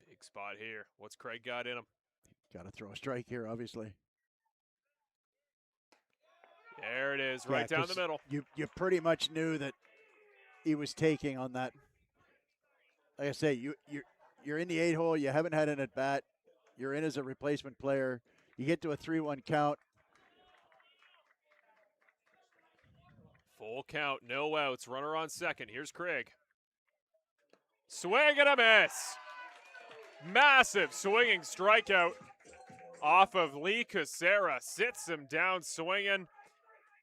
Big spot here. What's Craig got in him? Got to throw a strike here, obviously. There it is, right down the middle. You pretty much knew that he was taking on that. Like I say, you're in the 8-hole. You haven't had an at-bat. You're in as a replacement player. You get to a 3-1 count. Full count, no outs. Runner on second. Here's Craig. Swing and a miss. Massive swinging strikeout off of Lee Casera. Sits him down swinging.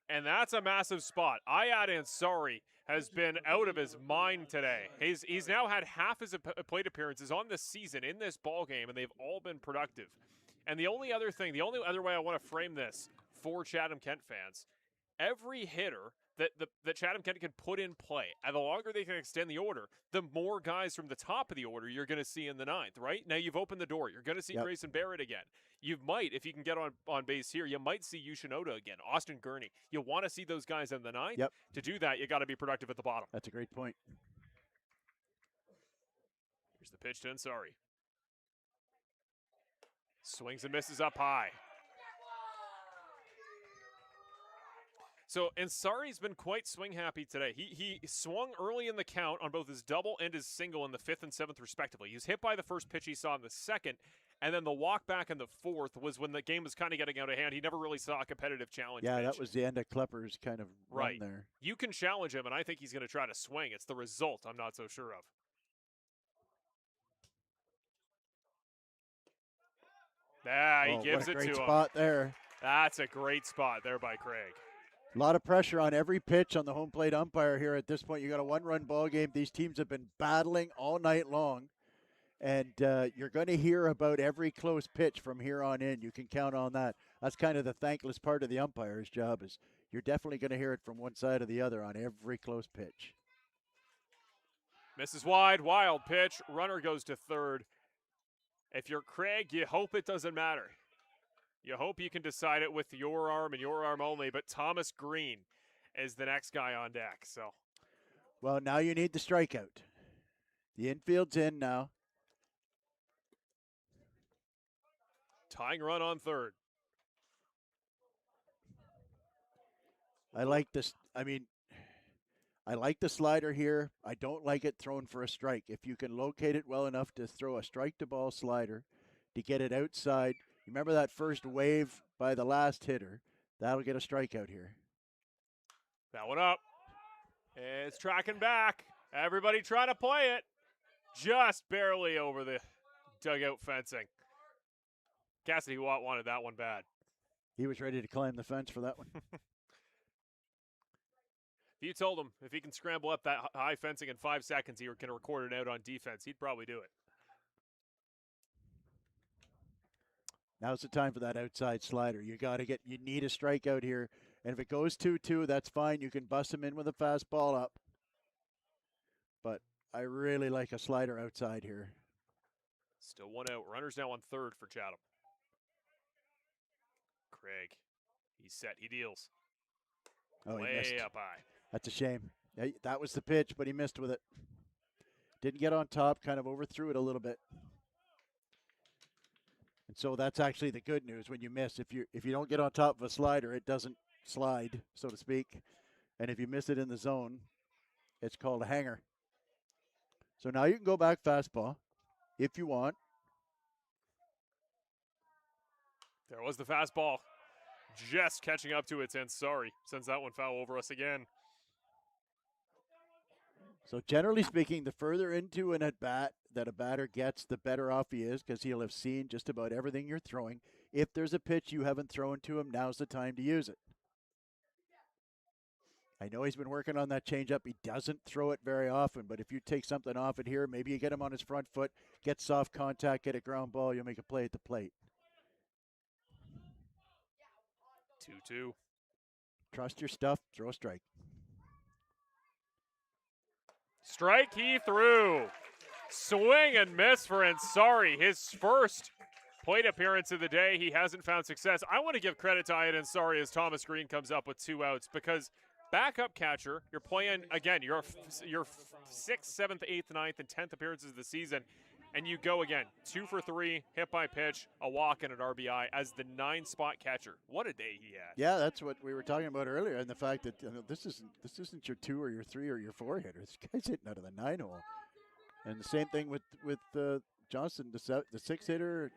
And that's a massive spot. Ayad Ansari has been out of his mind today. He's now had half his plate appearances on this season in this ball game, and they've all been productive. And the only other way I want to frame this for Chatham-Kent fans, every hitter that Chatham-Kent can put in play, and the longer they can extend the order, the more guys from the top of the order you're going to see in the ninth, right? Now you've opened the door. You're going to see Grayson Barrett again. You might, if you can get on base here, you might see Yoshinoda again, Austin Gurney. You want to see those guys in the ninth. Yep. To do that, you got to be productive at the bottom. That's a great point. Here's the pitch to Ansari. Swings and misses up high. So Ansari's been quite swing happy today. He swung early in the count on both his double and his single in the 5th and 7th respectively. He was hit by the first pitch he saw in the 2nd, and then the walk back in the 4th was when the game was kind of getting out of hand. He never really saw a competitive challenge. Yeah, pitch. That was the end of Klepper's kind of run there. You can challenge him, and I think he's going to try to swing. It's the result I'm not so sure of. He gives it to him. What a great spot there. That's a great spot there by Craig. A lot of pressure on every pitch on the home plate umpire here at this point. You got a 1-run ball game. These teams have been battling all night long, and you're going to hear about every close pitch from here on in. You can count on that. That's kind of the thankless part of the umpire's job, is you're definitely going to hear it from one side or the other on every close pitch. Misses wide, wild pitch. Runner goes to third. If you're Craig, you hope it doesn't matter. You hope you can decide it with your arm and your arm only, but Thomas Green is the next guy on deck. So, well, now you need the strikeout. The infield's in now. Tying run on third. I like this. I like the slider here. I don't like it thrown for a strike. If you can locate it well enough to throw a strike-to-ball slider to get it outside. Remember that first wave by the last hitter? That'll get a strikeout here. That one up. It's tracking back. Everybody trying to play it. Just barely over the dugout fencing. Cassidy Watt wanted that one bad. He was ready to climb the fence for that one. If you told him if he can scramble up that high fencing in 5 seconds, he can record it out on defense, he'd probably do it. Now's the time for that outside slider. You need a strikeout here. And if it goes 2-2, that's fine. You can bust him in with a fastball up. But I really like a slider outside here. Still one out. Runners now on third for Chatham. Craig. He's set. He deals. Oh, he Way missed. up high. That's a shame. That was the pitch, but he missed with it. Didn't get on top, kind of overthrew it a little bit. And so that's actually the good news when you miss. If you don't get on top of a slider, it doesn't slide, so to speak. And if you miss it in the zone, it's called a hanger. So now you can go back fastball if you want. There was the fastball. Just catching up to it, and sorry, sends that one foul over us again. So generally speaking, the further into an at-bat that a batter gets, the better off he is because he'll have seen just about everything you're throwing. If there's a pitch you haven't thrown to him, now's the time to use it. I know he's been working on that changeup. He doesn't throw it very often, but if you take something off it here, maybe you get him on his front foot, get soft contact, get a ground ball, you'll make a play at the plate. 2-2. Trust your stuff, throw a strike. Strike, he threw. Swing and miss for Ansari. His first plate appearance of the day. He hasn't found success. I want to give credit to Ian Ansari as Thomas Green comes up with 2 outs because backup catcher, you're playing, again, your 6th, 7th, 8th, 9th, and 10th appearances of the season, and you go again, 2 for 3, hit by pitch, a walk, and an RBI as the 9-spot catcher. What a day he had. Yeah, that's what we were talking about earlier, and the fact that this isn't your 2 or your 3 or your 4 hitter. This guy's hitting out of the 9 hole. And the same thing with Johnson, the 6 hitter.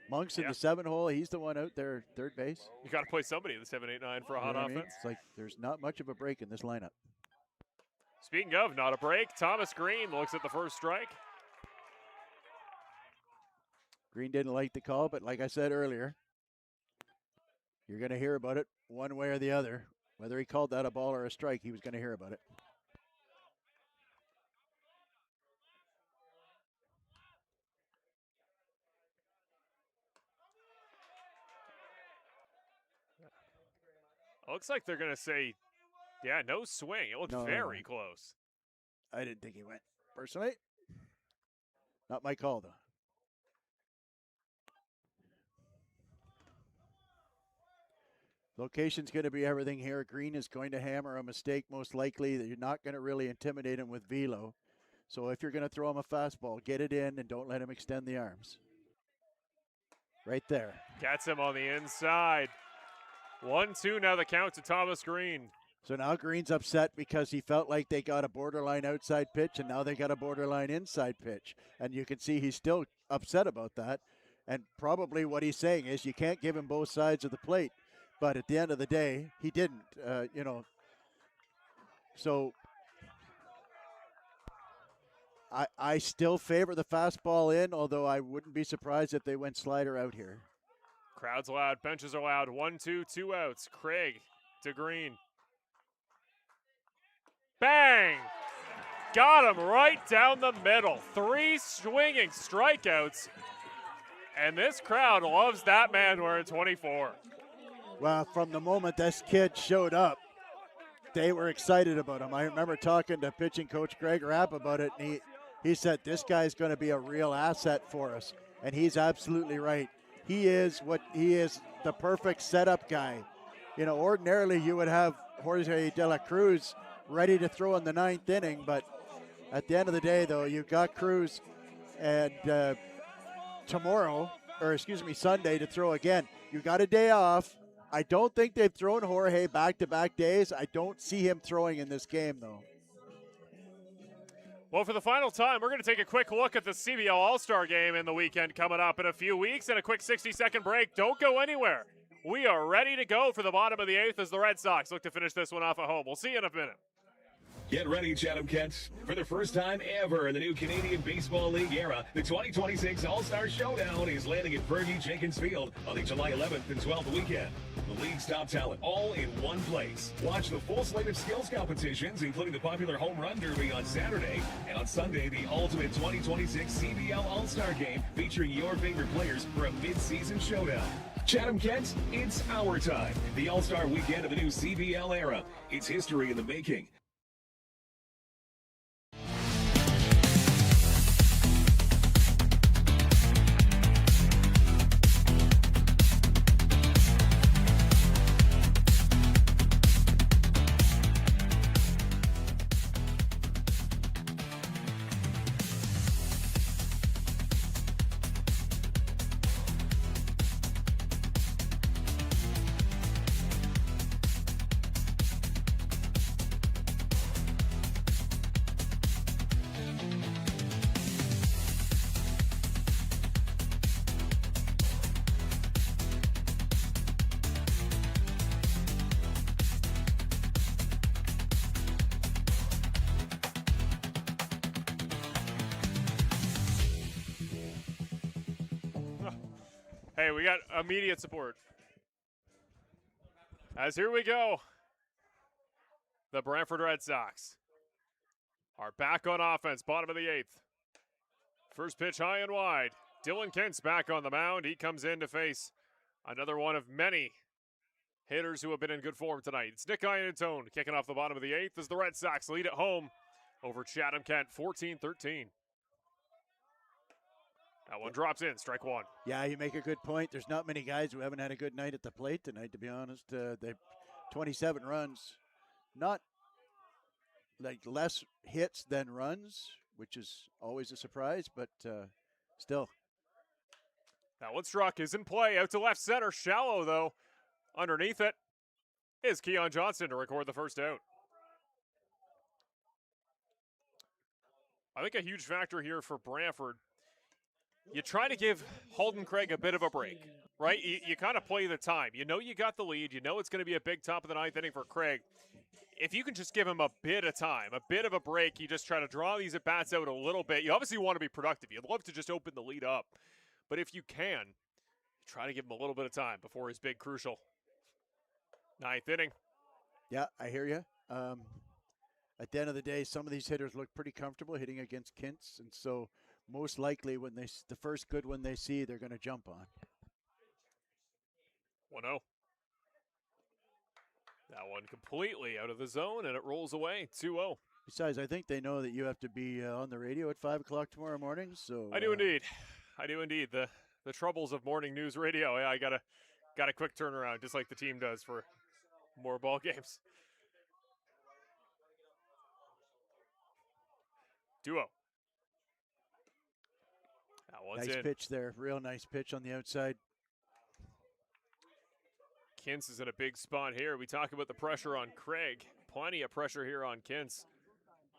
Monk's in the 7 hole. He's the one out there, third base. You got to play somebody in the 7, 8, 9 for a hot offense. It's like there's not much of a break in this lineup. Speaking of not a break, Thomas Green looks at the first strike. Green didn't like the call, but like I said earlier, you're going to hear about it one way or the other. Whether he called that a ball or a strike, he was going to hear about it. Looks like they're going to say, yeah, no swing. It looked very close. I didn't think he went, personally. Not my call, though. Location's going to be everything here. Green is going to hammer a mistake, most likely. That you're not going to really intimidate him with velo. So if you're going to throw him a fastball, get it in and don't let him extend the arms. Right there. Gets him on the inside. 1-2 now the count to Thomas Green. So now Green's upset because he felt like they got a borderline outside pitch and now they got a borderline inside pitch. And you can see he's still upset about that. And probably what he's saying is you can't give him both sides of the plate. But at the end of the day, he didn't, So I still favor the fastball in, although I wouldn't be surprised if they went slider out here. Crowd's loud, benches are loud. 1-2, 2 outs. Craig to Green. Bang! Got him right down the middle. 3 swinging strikeouts. And this crowd loves that man wearing 24. Well, from the moment this kid showed up, they were excited about him. I remember talking to pitching coach Greg Rapp about it, and he said, this guy's going to be a real asset for us. And he's absolutely right. He is the perfect setup guy. You know, ordinarily you would have Jorge De La Cruz ready to throw in the 9th inning, but at the end of the day, though, you've got Cruz and Sunday to throw again. You got a day off. I don't think they've thrown Jorge back-to-back days. I don't see him throwing in this game, though. Well, for the final time, we're going to take a quick look at the CBL All-Star Game in the weekend coming up in a few weeks and a quick 60-second break. Don't go anywhere. We are ready to go for the bottom of the 8th as the Red Sox look to finish this one off at home. We'll see you in a minute. Get ready, Chatham-Kent. For the first time ever in the new Canadian Baseball League era, the 2026 All-Star Showdown is landing at Fergie Jenkins Field on the July 11th and 12th weekend. The league's top talent, all in one place. Watch the full slate of skills competitions, including the popular Home Run Derby on Saturday, and on Sunday, the ultimate 2026 CBL All-Star Game featuring your favorite players for a mid-season showdown. Chatham-Kent, it's our time. The All-Star Weekend of the new CBL era. It's history in the making. Hey, we got immediate support. As here we go. The Brantford Red Sox are back on offense, bottom of the 8th. First pitch high and wide. Dylan Kent's back on the mound. He comes in to face another one of many hitters who have been in good form tonight. It's Nick Iannantone kicking off the bottom of the 8th as the Red Sox lead at home over Chatham-Kent 14-13. That one drops in, strike one. Yeah, you make a good point. There's not many guys who haven't had a good night at the plate tonight, to be honest. They've 27 runs. Not like less hits than runs, which is always a surprise, but still. That one struck, is in play, out to left center, shallow though. Underneath it is Keon Johnson to record the first out. I think a huge factor here for Brantford, you try to give Holden Craig a bit of a break, right? You kind of play the time. You know you got the lead. You know it's going to be a big top of the 9th inning for Craig. If you can just give him a bit of time, a bit of a break, you just try to draw these at-bats out a little bit. You obviously want to be productive. You'd love to just open the lead up. But if you can, try to give him a little bit of time before his big, crucial 9th inning. Yeah, I hear you. At the end of the day, some of these hitters look pretty comfortable hitting against Kents, and so most likely when the first good one they see, they're going to jump on. 1-0. That one completely out of the zone, and it rolls away 2-0. Besides, I think they know that you have to be on the radio at 5 o'clock tomorrow morning. So I do indeed. I do indeed. The troubles of morning news radio. Yeah, I got a quick turnaround, just like the team does for more ball games. Duo. That one's nice in. pitch there. Real nice pitch on the outside. Kintz is in a big spot here. We talk about the pressure on Craig. Plenty of pressure here on Kintz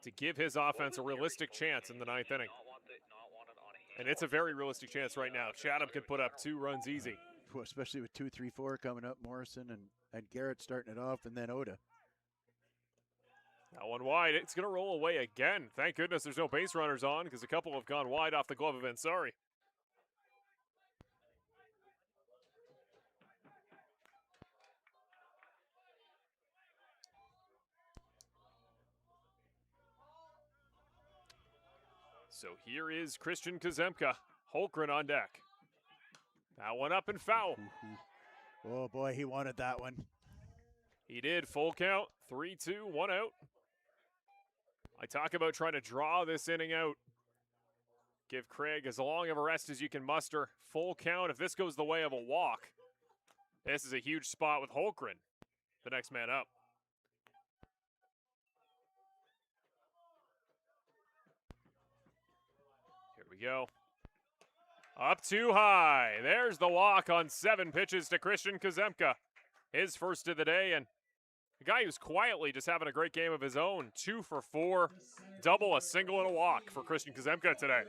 to give his offense a realistic chance in the 9th inning. And it's a very realistic chance right now. Chatham can put up 2 runs easy. Well, especially with 2, 3, 4 coming up. Morrison and Garrett starting it off, and then Oda. That one wide. It's going to roll away again. Thank goodness there's no base runners on because a couple have gone wide off the glove of Ansari. So here is Christian Kazemka. Holgren on deck. That one up and foul. Oh, boy, he wanted that one. He did. Full count. 3-2, 1 out. I talk about trying to draw this inning out. Give Craig as long of a rest as you can muster. Full count. If this goes the way of a walk, this is a huge spot with Holgren, the next man up. Here we go. Up too high. There's the walk on 7 pitches to Christian Kazemka. His first of the day, and a guy who's quietly just having a great game of his own. 2 for 4, double, a single, and a walk for Christian Kazemka today.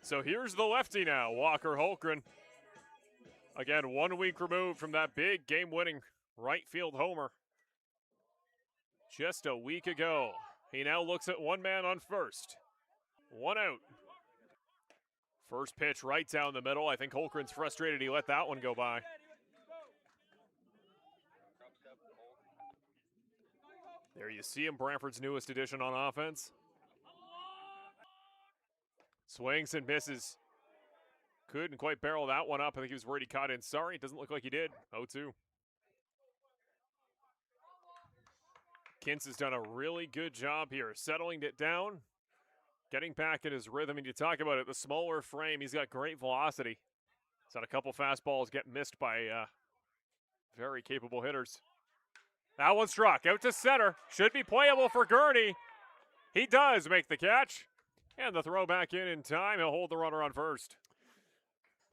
So here's the lefty now, Walker Holmgren. Again, 1 week removed from that big game-winning right field homer. Just a week ago. He now looks at one man on first. 1 out. First pitch right down the middle. I think Holmgren's frustrated he let that one go by. There you see him, Brantford's newest addition on offense. Swings and misses. Couldn't quite barrel that one up. I think he was worried he caught in. Sorry, it doesn't look like he did. 0-2. Kintz has done a really good job here, settling it down, getting back in his rhythm. And you talk about it, the smaller frame, he's got great velocity. He's had a couple fastballs get missed by very capable hitters. That one struck out to center. Should be playable for Gurney. He does make the catch. And the throw back in time. He'll hold the runner on first.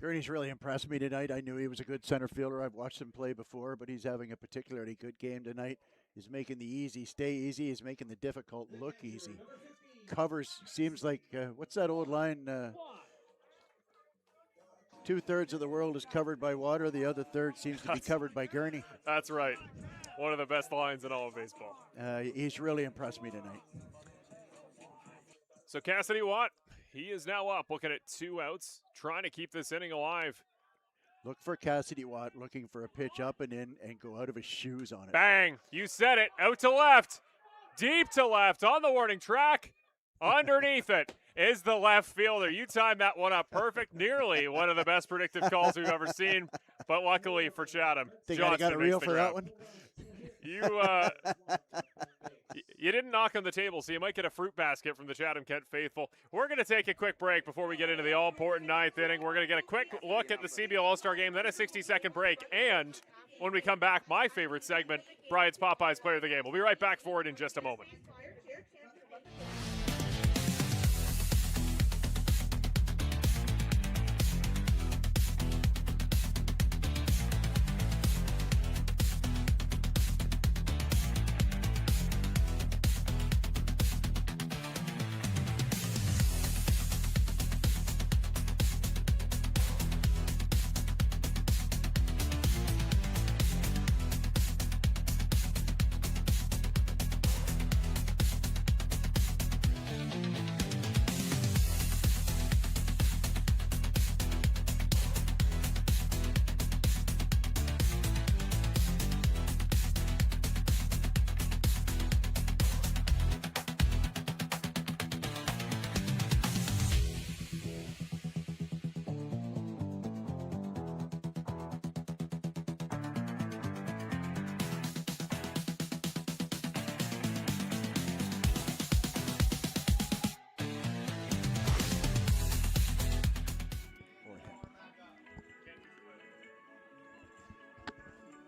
Gurney's really impressed me tonight. I knew he was a good center fielder. I've watched him play before, but he's having a particularly good game tonight. He's making the easy stay easy. He's making the difficult look easy. Covers, seems like, what's that old line? 2/3 of the world is covered by water. The other third seems to be covered by Gurney. That's right. One of the best lines in all of baseball. He's really impressed me tonight. So Cassidy Watt, he is now up, looking at 2 outs, trying to keep this inning alive. Look for Cassidy Watt, looking for a pitch up and in and go out of his shoes on it. Bang! You said it. Out to left. Deep to left on the warning track. Underneath it is the left fielder. You timed that one up perfect. Nearly one of the best predictive calls we've ever seen. But luckily for Chatham, Think Johnston I got a makes reel the for grab. that one? You didn't knock on the table, so you might get a fruit basket from the Chatham-Kent faithful. We're going to take a quick break before we get into the all-important 9th inning. We're going to get a quick look at the CBL All-Star Game, then a 60-second break. And when we come back, my favorite segment, Brian's Popeyes Player of the Game. We'll be right back for it in just a moment.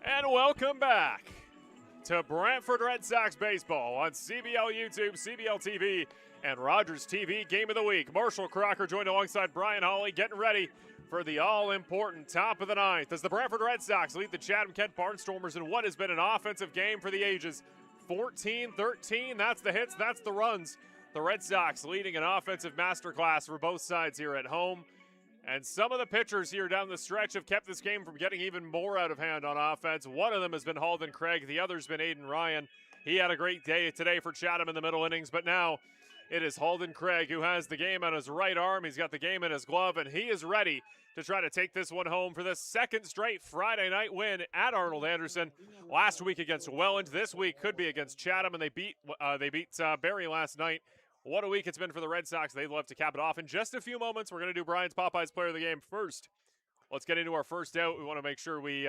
And welcome back to Brantford Red Sox baseball on CBL YouTube, CBL TV, and Rogers TV Game of the Week. Marshall Crocker joined alongside Brian Hawley, getting ready for the all-important top of the 9th as the Brantford Red Sox lead the Chatham-Kent Barnstormers in what has been an offensive game for the ages. 14-13, that's the hits, that's the runs. The Red Sox leading an offensive masterclass for both sides here at home. And some of the pitchers here down the stretch have kept this game from getting even more out of hand on offense. One of them has been Halden Craig. The other's been Aiden Ryan. He had a great day today for Chatham in the middle innings, but now it is Halden Craig who has the game on his right arm. He's got the game in his glove, and he is ready to try to take this one home for the second straight Friday night win at Arnold Anderson. Last week against Welland. This week could be against Chatham, and they beat Barrie last night. What a week it's been for the Red Sox. They'd love to cap it off in just a few moments. We're going to do Brian's Popeyes Player of the Game first. Let's get into our first out. We want to make sure we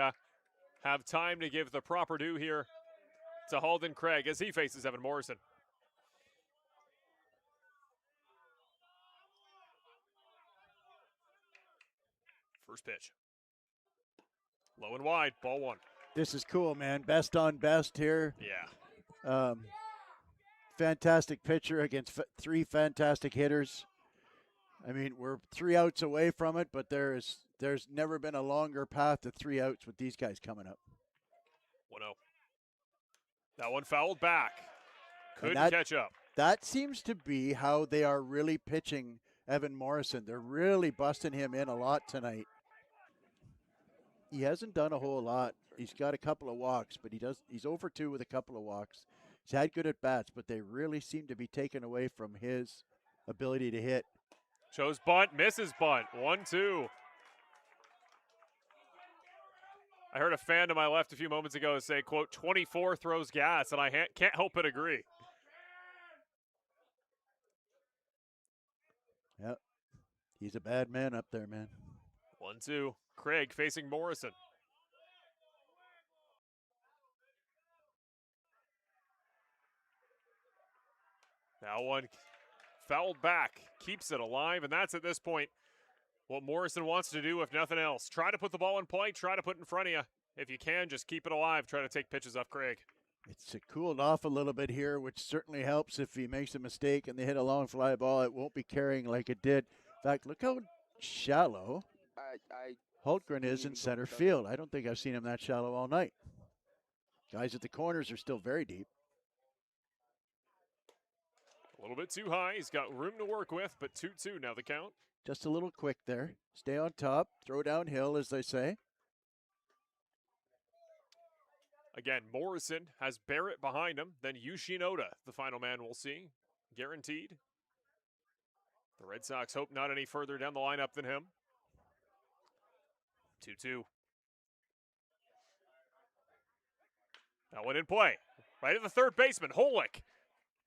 have time to give the proper due here to Halden Craig as he faces Evan Morrison. First pitch. Low and wide, ball 1. This is cool, man. Best on best here. Yeah. Fantastic pitcher against 3 fantastic hitters. I mean, we're 3 outs away from it, but there's never been a longer path to 3 outs with these guys coming up. 1-0. That one fouled back. Couldn't catch up. That seems to be how they are really pitching Evan Morrison. They're really busting him in a lot tonight. He hasn't done a whole lot. He's got a couple of walks, but he's over 2 with a couple of walks. He's had good at bats, but they really seem to be taken away from his ability to hit. Shows bunt, misses bunt. 1-2. I heard a fan to my left a few moments ago say, quote, 24 throws gas, and I can't help but agree. Yep. He's a bad man up there, man. 1-2. Craig facing Morrison. Now one fouled back, keeps it alive, and that's at this point what Morrison wants to do, if nothing else. Try to put the ball in play, try to put it in front of you. If you can, just keep it alive. Try to take pitches off Craig. It's cooled off a little bit here, which certainly helps. If he makes a mistake and they hit a long fly ball, it won't be carrying like it did. In fact, look how shallow Hultgren is in center field. I don't think I've seen him that shallow all night. Guys at the corners are still very deep. A little bit too high. He's got room to work with, but 2-2 now the count. Just a little quick there. Stay on top, throw downhill, as they say. Again, Morrison has Barrett behind him, then Yoshinoda, the final man we'll see. Guaranteed. The Red Sox hope not any further down the lineup than him. 2-2. That one in play. Right at the third baseman, Holick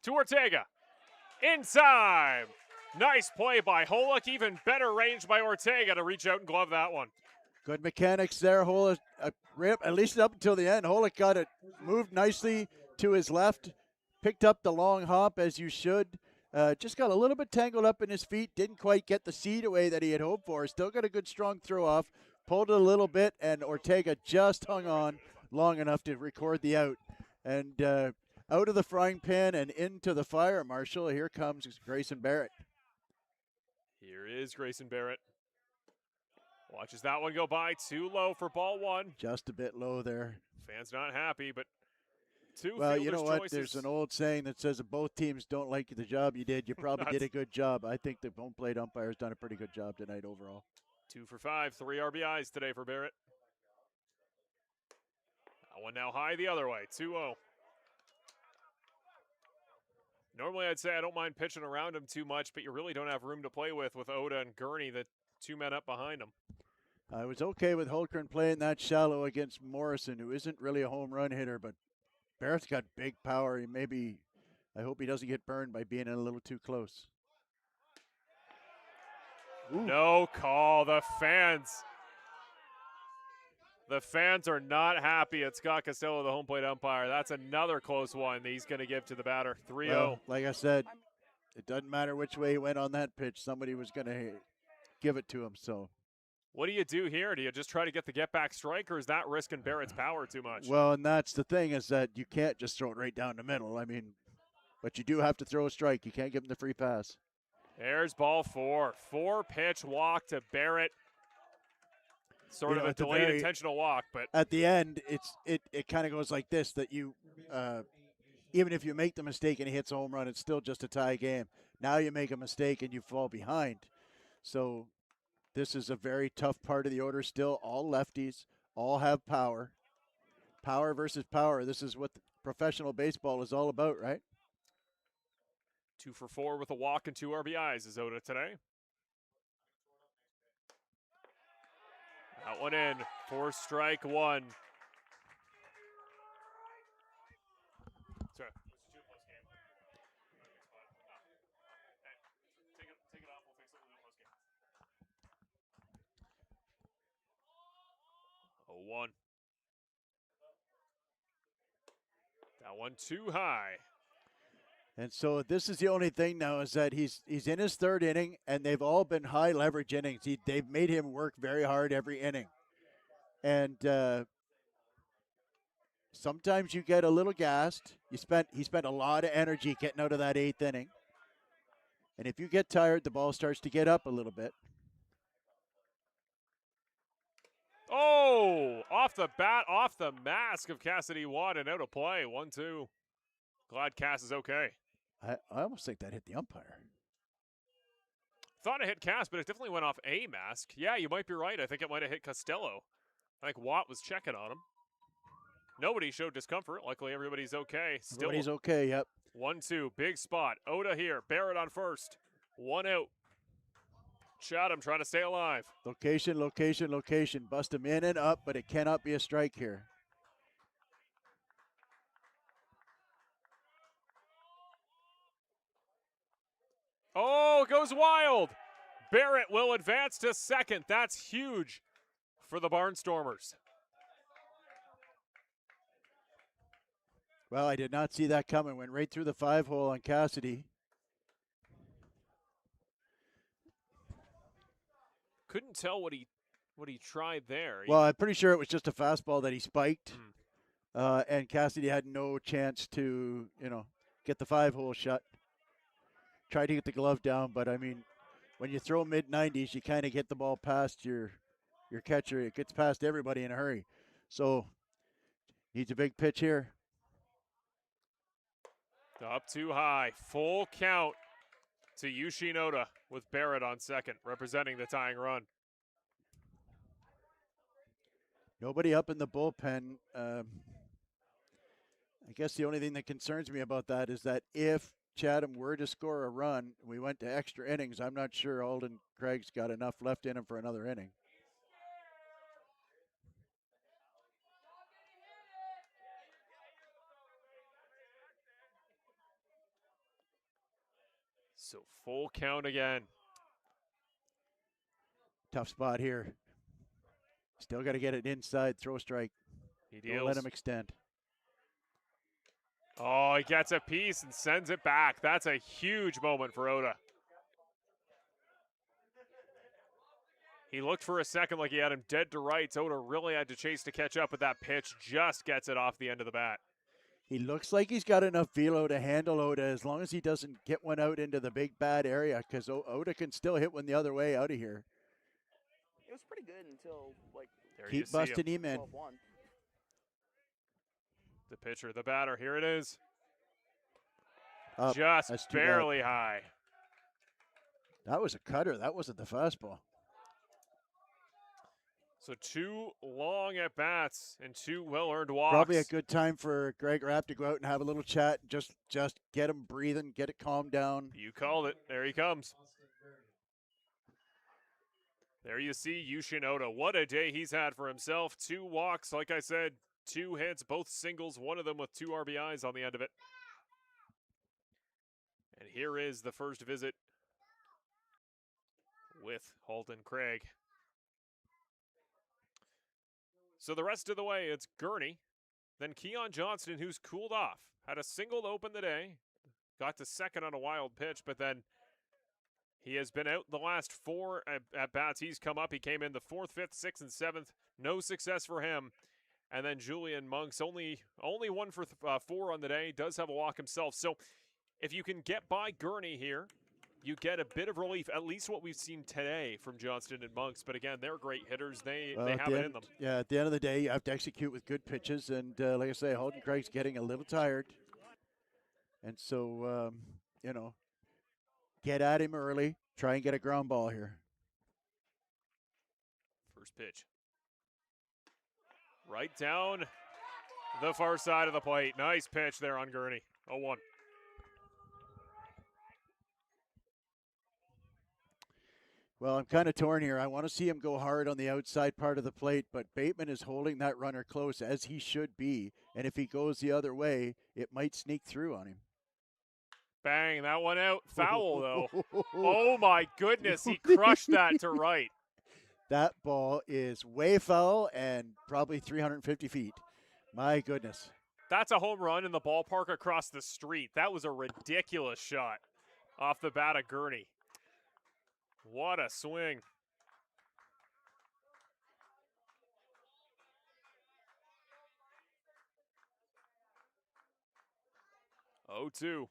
to Ortega. Inside. Nice play by Holick. Even better range by Ortega to reach out and glove that one. Good mechanics there. Holick, at least up until the end. Holick got it moved nicely to his left. Picked up the long hop as you should. Just got a little bit tangled up in his feet. Didn't quite get the seed away that he had hoped for. Still got a good strong throw off. Pulled it a little bit, and Ortega just hung on long enough to record the out. And out of the frying pan and into the fire, Marshall. Here comes Grayson Barrett. Here is Grayson Barrett. Watches that one go by. Too low for ball one. Just a bit low there. Fans not happy, but two Well, you know what? choices. There's an old saying that says if both teams don't like the job you did, you probably did a good job. I think the home plate umpire's done a pretty good job tonight overall. 2 for 5, 3 RBIs today for Barrett. That one now high the other way, 2-0. Normally I'd say I don't mind pitching around him too much, but you really don't have room to play with Oda and Gurney, the 2 men up behind him. I was okay with Hultgren playing that shallow against Morrison, who isn't really a home run hitter, but Barrett's got big power. I hope he doesn't get burned by being a little too close. Ooh. No call. The fans are not happy at Scott Costello, the home plate umpire. That's another close one that he's going to give to the batter. 3-0. Well, like I said, it doesn't matter which way he went on that pitch. Somebody was going to give it to him. So, what do you do here? Do you just try to get the get-back strike, or is that risking Barrett's power too much? Well, and that's the thing, is that you can't just throw it right down the middle. I mean, but you do have to throw a strike. You can't give him the free pass. There's ball 4. 4-pitch walk to Barrett. Sort of a delayed intentional walk, but at the end, it kind of goes like this: that you, even if you make the mistake and he hits a home run, it's still just a tie game. Now you make a mistake and you fall behind. So this is a very tough part of the order still. All lefties, all have power. Power versus power. This is what professional baseball is all about, right? 2 for 4 with a walk and 2 RBIs is Oda today. That one in for strike 1. Sorry. Take it off. We'll fix it in the postgame. 0-1. That one too high. And so this is the only thing now, is that he's in his 3rd inning, and they've all been high leverage innings. They've made him work very hard every inning. And sometimes you get a little gassed. He spent a lot of energy getting out of that 8th inning. And if you get tired, the ball starts to get up a little bit. Oh, off the bat, off the mask of Cassidy Watt, and out of play. 1-2. Glad Cass is okay. I almost think that hit the umpire. thought it hit Cass, but it definitely went off a mask. Yeah, you might be right. I think it might have hit Costello. I think Watt was checking on him. Nobody showed discomfort. Luckily, everybody's okay. Still, Everybody's okay, yep. 1-2, big spot. Oda here, Barrett on first. 1 out. Chatham trying to stay alive. Location, location, location. Bust him in and up, but it cannot be a strike here. Oh, it goes wild. Barrett will advance to second. That's huge for the Barnstormers. Well, I did not see that coming. Went right through the 5-hole on Cassidy. Couldn't tell what he tried there. Well, I'm pretty sure it was just a fastball that he spiked. And Cassidy had no chance to, get the 5-hole shut. Tried to get the glove down, but I mean, when you throw mid-90s, you kind of get the ball past your catcher. It gets past everybody in a hurry. So, needs a big pitch here. Up too high. Full count to Yushin Oda with Barrett on second, representing the tying run. Nobody up in the bullpen. I guess the only thing that concerns me about that is that if Chatham were to score a run, we went to extra innings, I'm not sure Alden Craig's got enough left in him for another inning. So full count again. Tough spot here. Still got to get it inside, throw strike. He deals. Don't let him extend. Oh, he gets a piece and sends it back. That's a huge moment for Oda. He looked for a second like he had him dead to rights. Oda really had to chase to catch up with that pitch. Just gets it off the end of the bat. He looks like he's got enough velo to handle Oda as long as he doesn't get one out into the big bad area, because Oda can still hit one the other way out of here. It was pretty good until, like, keep busting him in. 12-1. The pitcher, the batter, here it is. Up. Just That's too barely high. That was a cutter. That wasn't the fastball. So 2 long at-bats and 2 well-earned walks. Probably a good time for Greg Rapp to go out and have a little chat. Just get him breathing, get it calmed down. You called it. There he comes. There you see Yushin Oda. What a day he's had for himself. 2 walks, like I said, 2 hits, both singles, one of them with 2 RBIs on the end of it. And here is the first visit with Halton Craig. So the rest of the way, it's Gurney, then Keon Johnston, who's cooled off. Had a single to open the day, got to second on a wild pitch, but then he has been out the last 4 at-bats. He's come up. He came in the 4th, 5th, 6th, and 7th. No success for him. And then Julian Monks, only 1 for 4 on the day, does have a walk himself. So if you can get by Gurney here, you get a bit of relief, at least what we've seen today from Johnston and Monks. But again, they're great hitters. They have it in them. Yeah, at the end of the day, you have to execute with good pitches. And like I say, Halton Craig's getting a little tired. And so, get at him early. Try and get a ground ball here. First pitch. Right down the far side of the plate. Nice pitch there on Gurney. 0-1. Well, I'm kind of torn here. I want to see him go hard on the outside part of the plate, but Bateman is holding that runner close, as he should be. And if he goes the other way, it might sneak through on him. Bang, that one out. Foul, though. Oh, my goodness. He crushed that to right. That ball is way foul and probably 350 feet. My goodness. That's a home run in the ballpark across the street. That was a ridiculous shot off the bat of Gurney. What a swing. Oh, 2.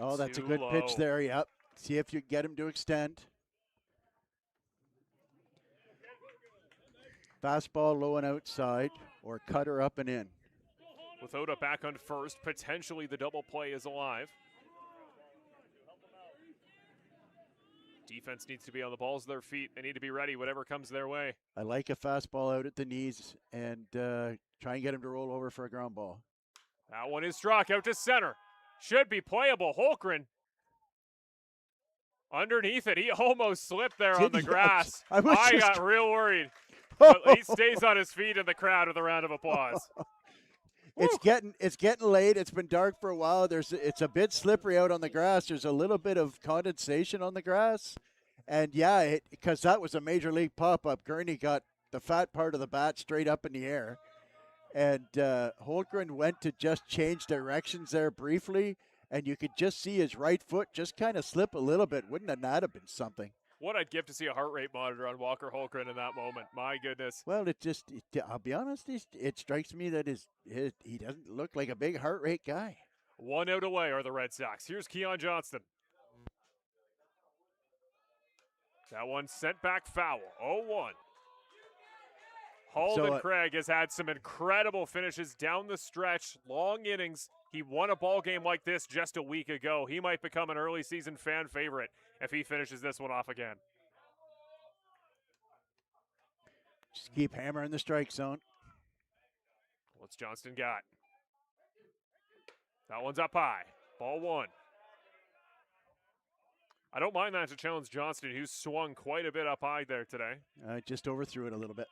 Oh, that's a Too good low. pitch there. Yep. See if you get him to extend. Fastball low and outside, or cutter up and in. With Oda back on first, potentially the double play is alive. Defense needs to be on the balls of their feet. They need to be ready, whatever comes their way. I like a fastball out at the knees and try and get him to roll over for a ground ball. That one is struck out to center. Should be playable. Holmgren underneath it. He almost slipped there on the grass. I got real worried. But he stays on his feet in the crowd with a round of applause. It's getting late. It's been dark for a while. It's a bit slippery out on the grass. There's a little bit of condensation on the grass. And yeah, because that was a major league pop-up. Gurney got the fat part of the bat straight up in the air. And Holmgren went to just change directions there briefly. And you could just see his right foot just kind of slip a little bit. Wouldn't that have been something? What I'd give to see a heart rate monitor on Walker Holmgren in that moment. My goodness. Well, I'll be honest, it strikes me that he doesn't look like a big heart rate guy. 1 out away are the Red Sox. Here's Keon Johnston. That one sent back foul. 0-1. Halden Craig has had some incredible finishes down the stretch, long innings. He won a ball game like this just a week ago. He might become an early season fan favorite if he finishes this one off again. Just keep hammering the strike zone. What's Johnston got? That one's up high. Ball 1. I don't mind that to challenge Johnston, who's swung quite a bit up high there today. I just overthrew it a little bit.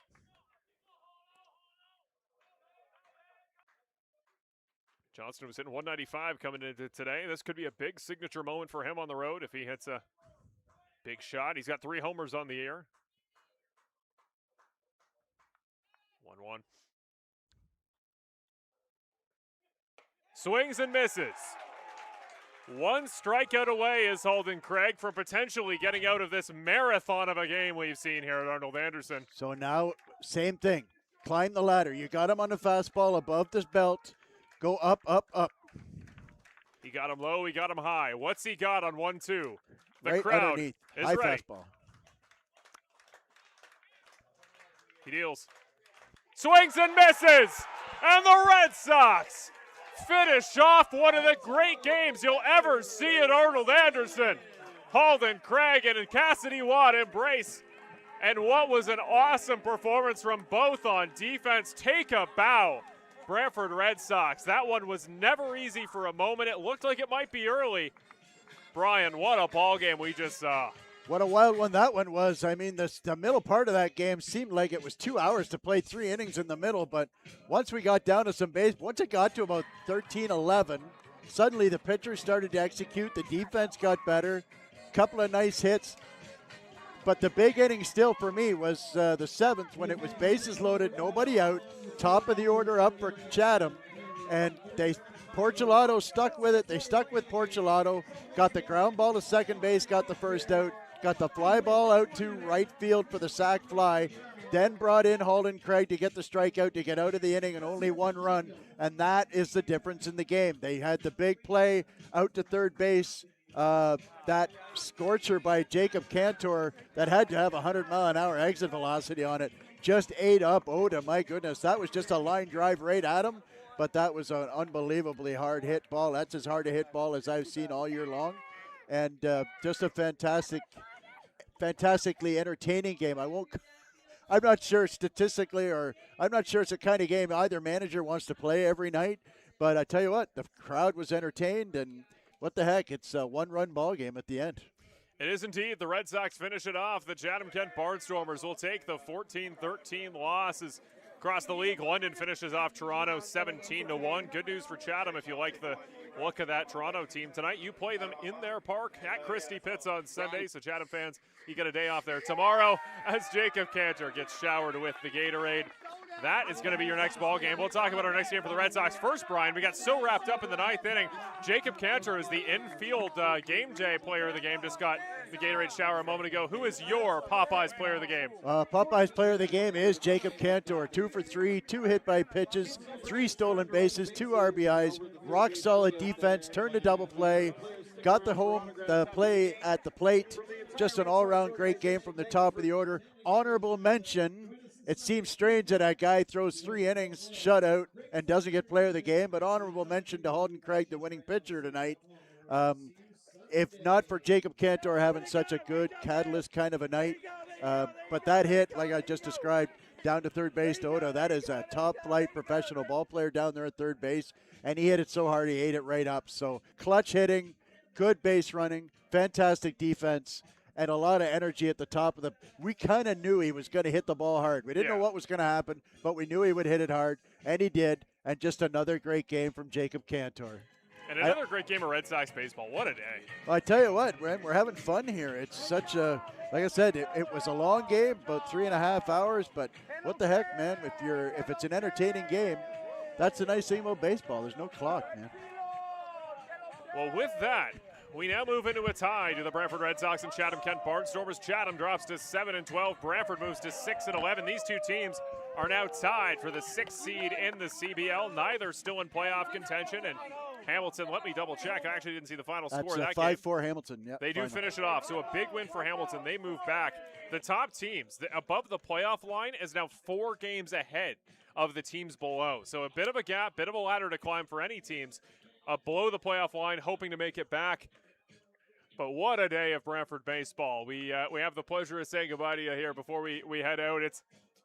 Johnston was hitting 195 coming into today. This could be a big signature moment for him on the road if he hits a big shot. He's got 3 homers on the year. 1-1. Swings and misses. 1 strikeout away is Halden Craig from potentially getting out of this marathon of a game we've seen here at Arnold Anderson. So now, same thing. Climb the ladder. You got him on the fastball above this belt. Go up, up, up. He got him low, he got him high. What's he got on 1-2? The right crowd underneath. is high ready. Fastball. He deals. Swings and misses! And the Red Sox finish off one of the great games you'll ever see at Arnold Anderson. Halden Craig and Cassidy Watt embrace. And what was an awesome performance from both on defense. Take a bow. Brantford Red Sox. That one was never easy for a moment. It looked like it might be early. Brian, what a ball game we just saw. What a wild one that one was. I mean, the middle part of that game seemed like it was 2 hours to play 3 innings in the middle, but once we got down to some base, once it got to about 13-11, suddenly the pitchers started to execute. The defense got better. Couple of nice hits. But the big inning still for me was the 7th when it was bases loaded, nobody out, top of the order up for Chatham, and Porcelato stuck with it. They stuck with Porcelato, got the ground ball to second base, got the first out, got the fly ball out to right field for the sac fly, then brought in Halden Craig to get the strikeout to get out of the inning and only 1 run, and that is the difference in the game. They had the big play out to third base. That scorcher by Jacob Cantor that had to have 100-mile-an-hour exit velocity on it just ate up Oda. My goodness, that was just a line drive right at him, but that was an unbelievably hard hit ball. That's as hard a hit ball as I've seen all year long, and just a fantastically entertaining game. I'm not sure statistically, or I'm not sure it's the kind of game either manager wants to play every night, but I tell you what, the crowd was entertained, and what the heck, it's a 1-run ball game at the end. It is indeed. The Red Sox finish it off. The Chatham-Kent Barnstormers will take the 14-13 losses across the league. London finishes off Toronto 17-1. Good news for Chatham if you like the look of that Toronto team tonight. You play them in their park at Christie Pitts on Sunday, so Chatham fans, you get a day off there tomorrow as Jacob Cantor gets showered with the Gatorade. That is going to be your next ball game. We'll talk about our next game for the Red Sox. First, Brian, we got so wrapped up in the 9th inning. Jacob Cantor is the infield game day player of the game. Just got the Gatorade shower a moment ago. Who is your Popeyes player of the game? Popeyes player of the game is Jacob Cantor. 2 for 3, 2 hit by pitches, 3 stolen bases, 2 RBIs, rock solid defense, turned a double play, got the play at the plate. Just an all-around great game from the top of the order. Honorable mention it seems strange that guy throws 3 innings, shutout, and doesn't get player of the game. But honorable mention to Halden Craig, the winning pitcher tonight. If not for Jacob Cantor having such a good catalyst kind of a night, but that hit, like I just described, down to third base to Oda, that is a top-flight professional ball player down there at third base, and he hit it so hard he ate it right up. So clutch hitting, good base running, fantastic defense, and a lot of energy at the top of the – we kind of knew he was going to hit the ball hard. We didn't know what was going to happen, but we knew he would hit it hard, and he did. And just another great game from Jacob Cantor. And another great game of Red Sox baseball. What a day. Well, I tell you what, we're having fun here. It's such a – like I said, it was a long game, about 3.5 hours, but what the heck, man, if it's an entertaining game, that's the nice thing about baseball. There's no clock, man. Well, with that, we now move into a tie to the Brantford Red Sox and Chatham-Kent Barnstormers. Chatham drops to 7-12. Brantford moves to 6-11. These two teams are now tied for the 6th seed in the CBL. Neither still in playoff contention, and Hamilton, let me double check. I actually didn't see the final score of that game. 5-4 Hamilton. Yep, they do finish it off. So a big win for Hamilton. They move back. The top teams above the playoff line is now 4 games ahead of the teams below. So a bit of a gap, bit of a ladder to climb for any teams below the playoff line, hoping to make it back. But what a day of Brantford baseball. We have the pleasure of saying goodbye to you here before we head out.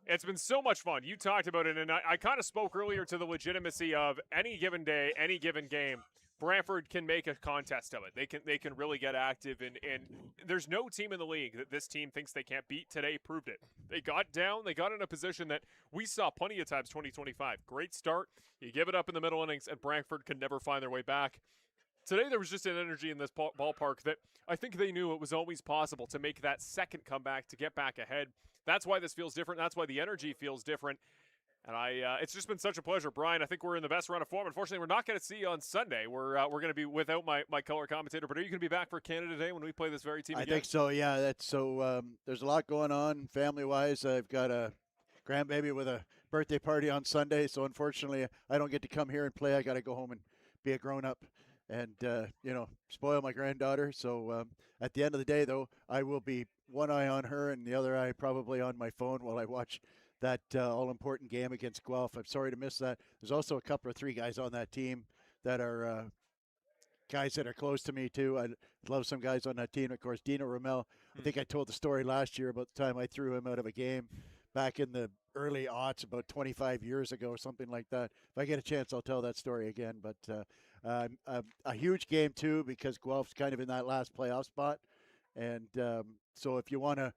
It's been so much fun. You talked about it, and I kind of spoke earlier to the legitimacy of any given day, any given game. Brantford can make a contest of it. They can really get active, and there's no team in the league that this team thinks they can't beat. Today proved it. They got down. They got in a position that we saw plenty of times 2025. Great start. You give it up in the middle innings, and Brantford can never find their way back. Today there was just an energy in this ballpark that I think they knew it was always possible to make that second comeback, to get back ahead. That's why this feels different. That's why the energy feels different. And it's just been such a pleasure. Brian, I think we're in the best run of form. Unfortunately, we're not going to see you on Sunday. We're going to be without my color commentator. But are you going to be back for Canada Day when we play this very team again? I think so, yeah. That's so. There's a lot going on family-wise. I've got a grandbaby with a birthday party on Sunday. So, unfortunately, I don't get to come here and play. I got to go home and be a grown-up and, spoil my granddaughter. So, at the end of the day, though, I will be one eye on her and the other eye probably on my phone while I watch that all-important game against Guelph. I'm sorry to miss that. There's also a couple of 3 guys on that team that are guys that are close to me, too. I love some guys on that team. Of course, Dino Ramel. I think I told the story last year about the time I threw him out of a game back in the early aughts, about 25 years ago or something like that. If I get a chance, I'll tell that story again. But a huge game, too, because Guelph's kind of in that last playoff spot. And so if you want to,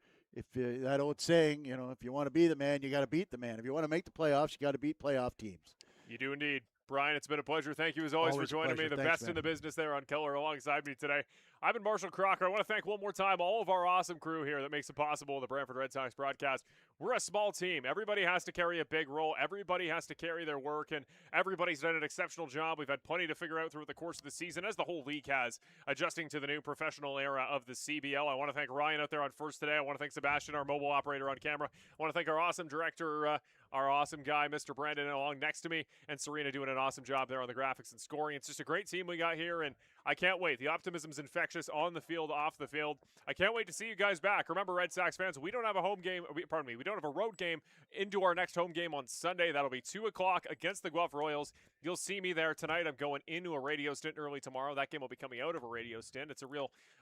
that old saying, if you want to be the man, you got to beat the man. If you want to make the playoffs, you got to beat playoff teams. You do indeed. Brian, it's been a pleasure. Thank you as always for joining me. The Thanks, best man. in the business there on Keller alongside me today. I've been Marshall Crocker. I want to thank one more time all of our awesome crew here that makes it possible, the Brantford Red Sox broadcast. We're a small team. Everybody has to carry a big role. Everybody has to carry their work, and everybody's done an exceptional job. We've had plenty to figure out throughout the course of the season, as the whole league has, adjusting to the new professional era of the CBL. I want to thank Ryan out there on first today. I want to thank Sebastian, our mobile operator on camera. I want to thank our awesome director, our awesome guy, Mr. Brandon, along next to me, and Serena doing an awesome job there on the graphics and scoring. It's just a great team we got here, and I can't wait. The optimism's infectious on the field, off the field. I can't wait to see you guys back. Remember, Red Sox fans, we don't have a home game. We don't have a road game into our next home game on Sunday. That'll be 2 o'clock against the Guelph Royals. You'll see me there tonight. I'm going into a radio stint early tomorrow. That game will be coming out of a radio stint.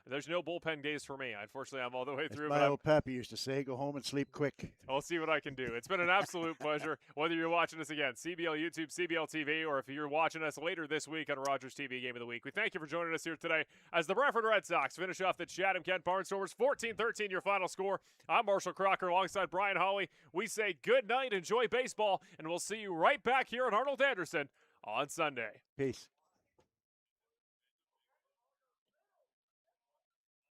There's no bullpen days for me. Unfortunately, I'm all the way through. My old Pappy used to say, go home and sleep quick. I'll see what I can do. It's been an absolute pleasure. Whether you're watching us again, CBL YouTube, CBL TV, or if you're watching us later this week on Rogers TV Game of the Week, we thank you for joining us here today as the Brantford Red Sox finish off the Chatham-Kent Barnstormers 14-13 your final score. I'm Marshall Crocker alongside Brian Hawley. We say good night, enjoy baseball, and we'll see you right back here at Arnold Anderson on Sunday. Peace.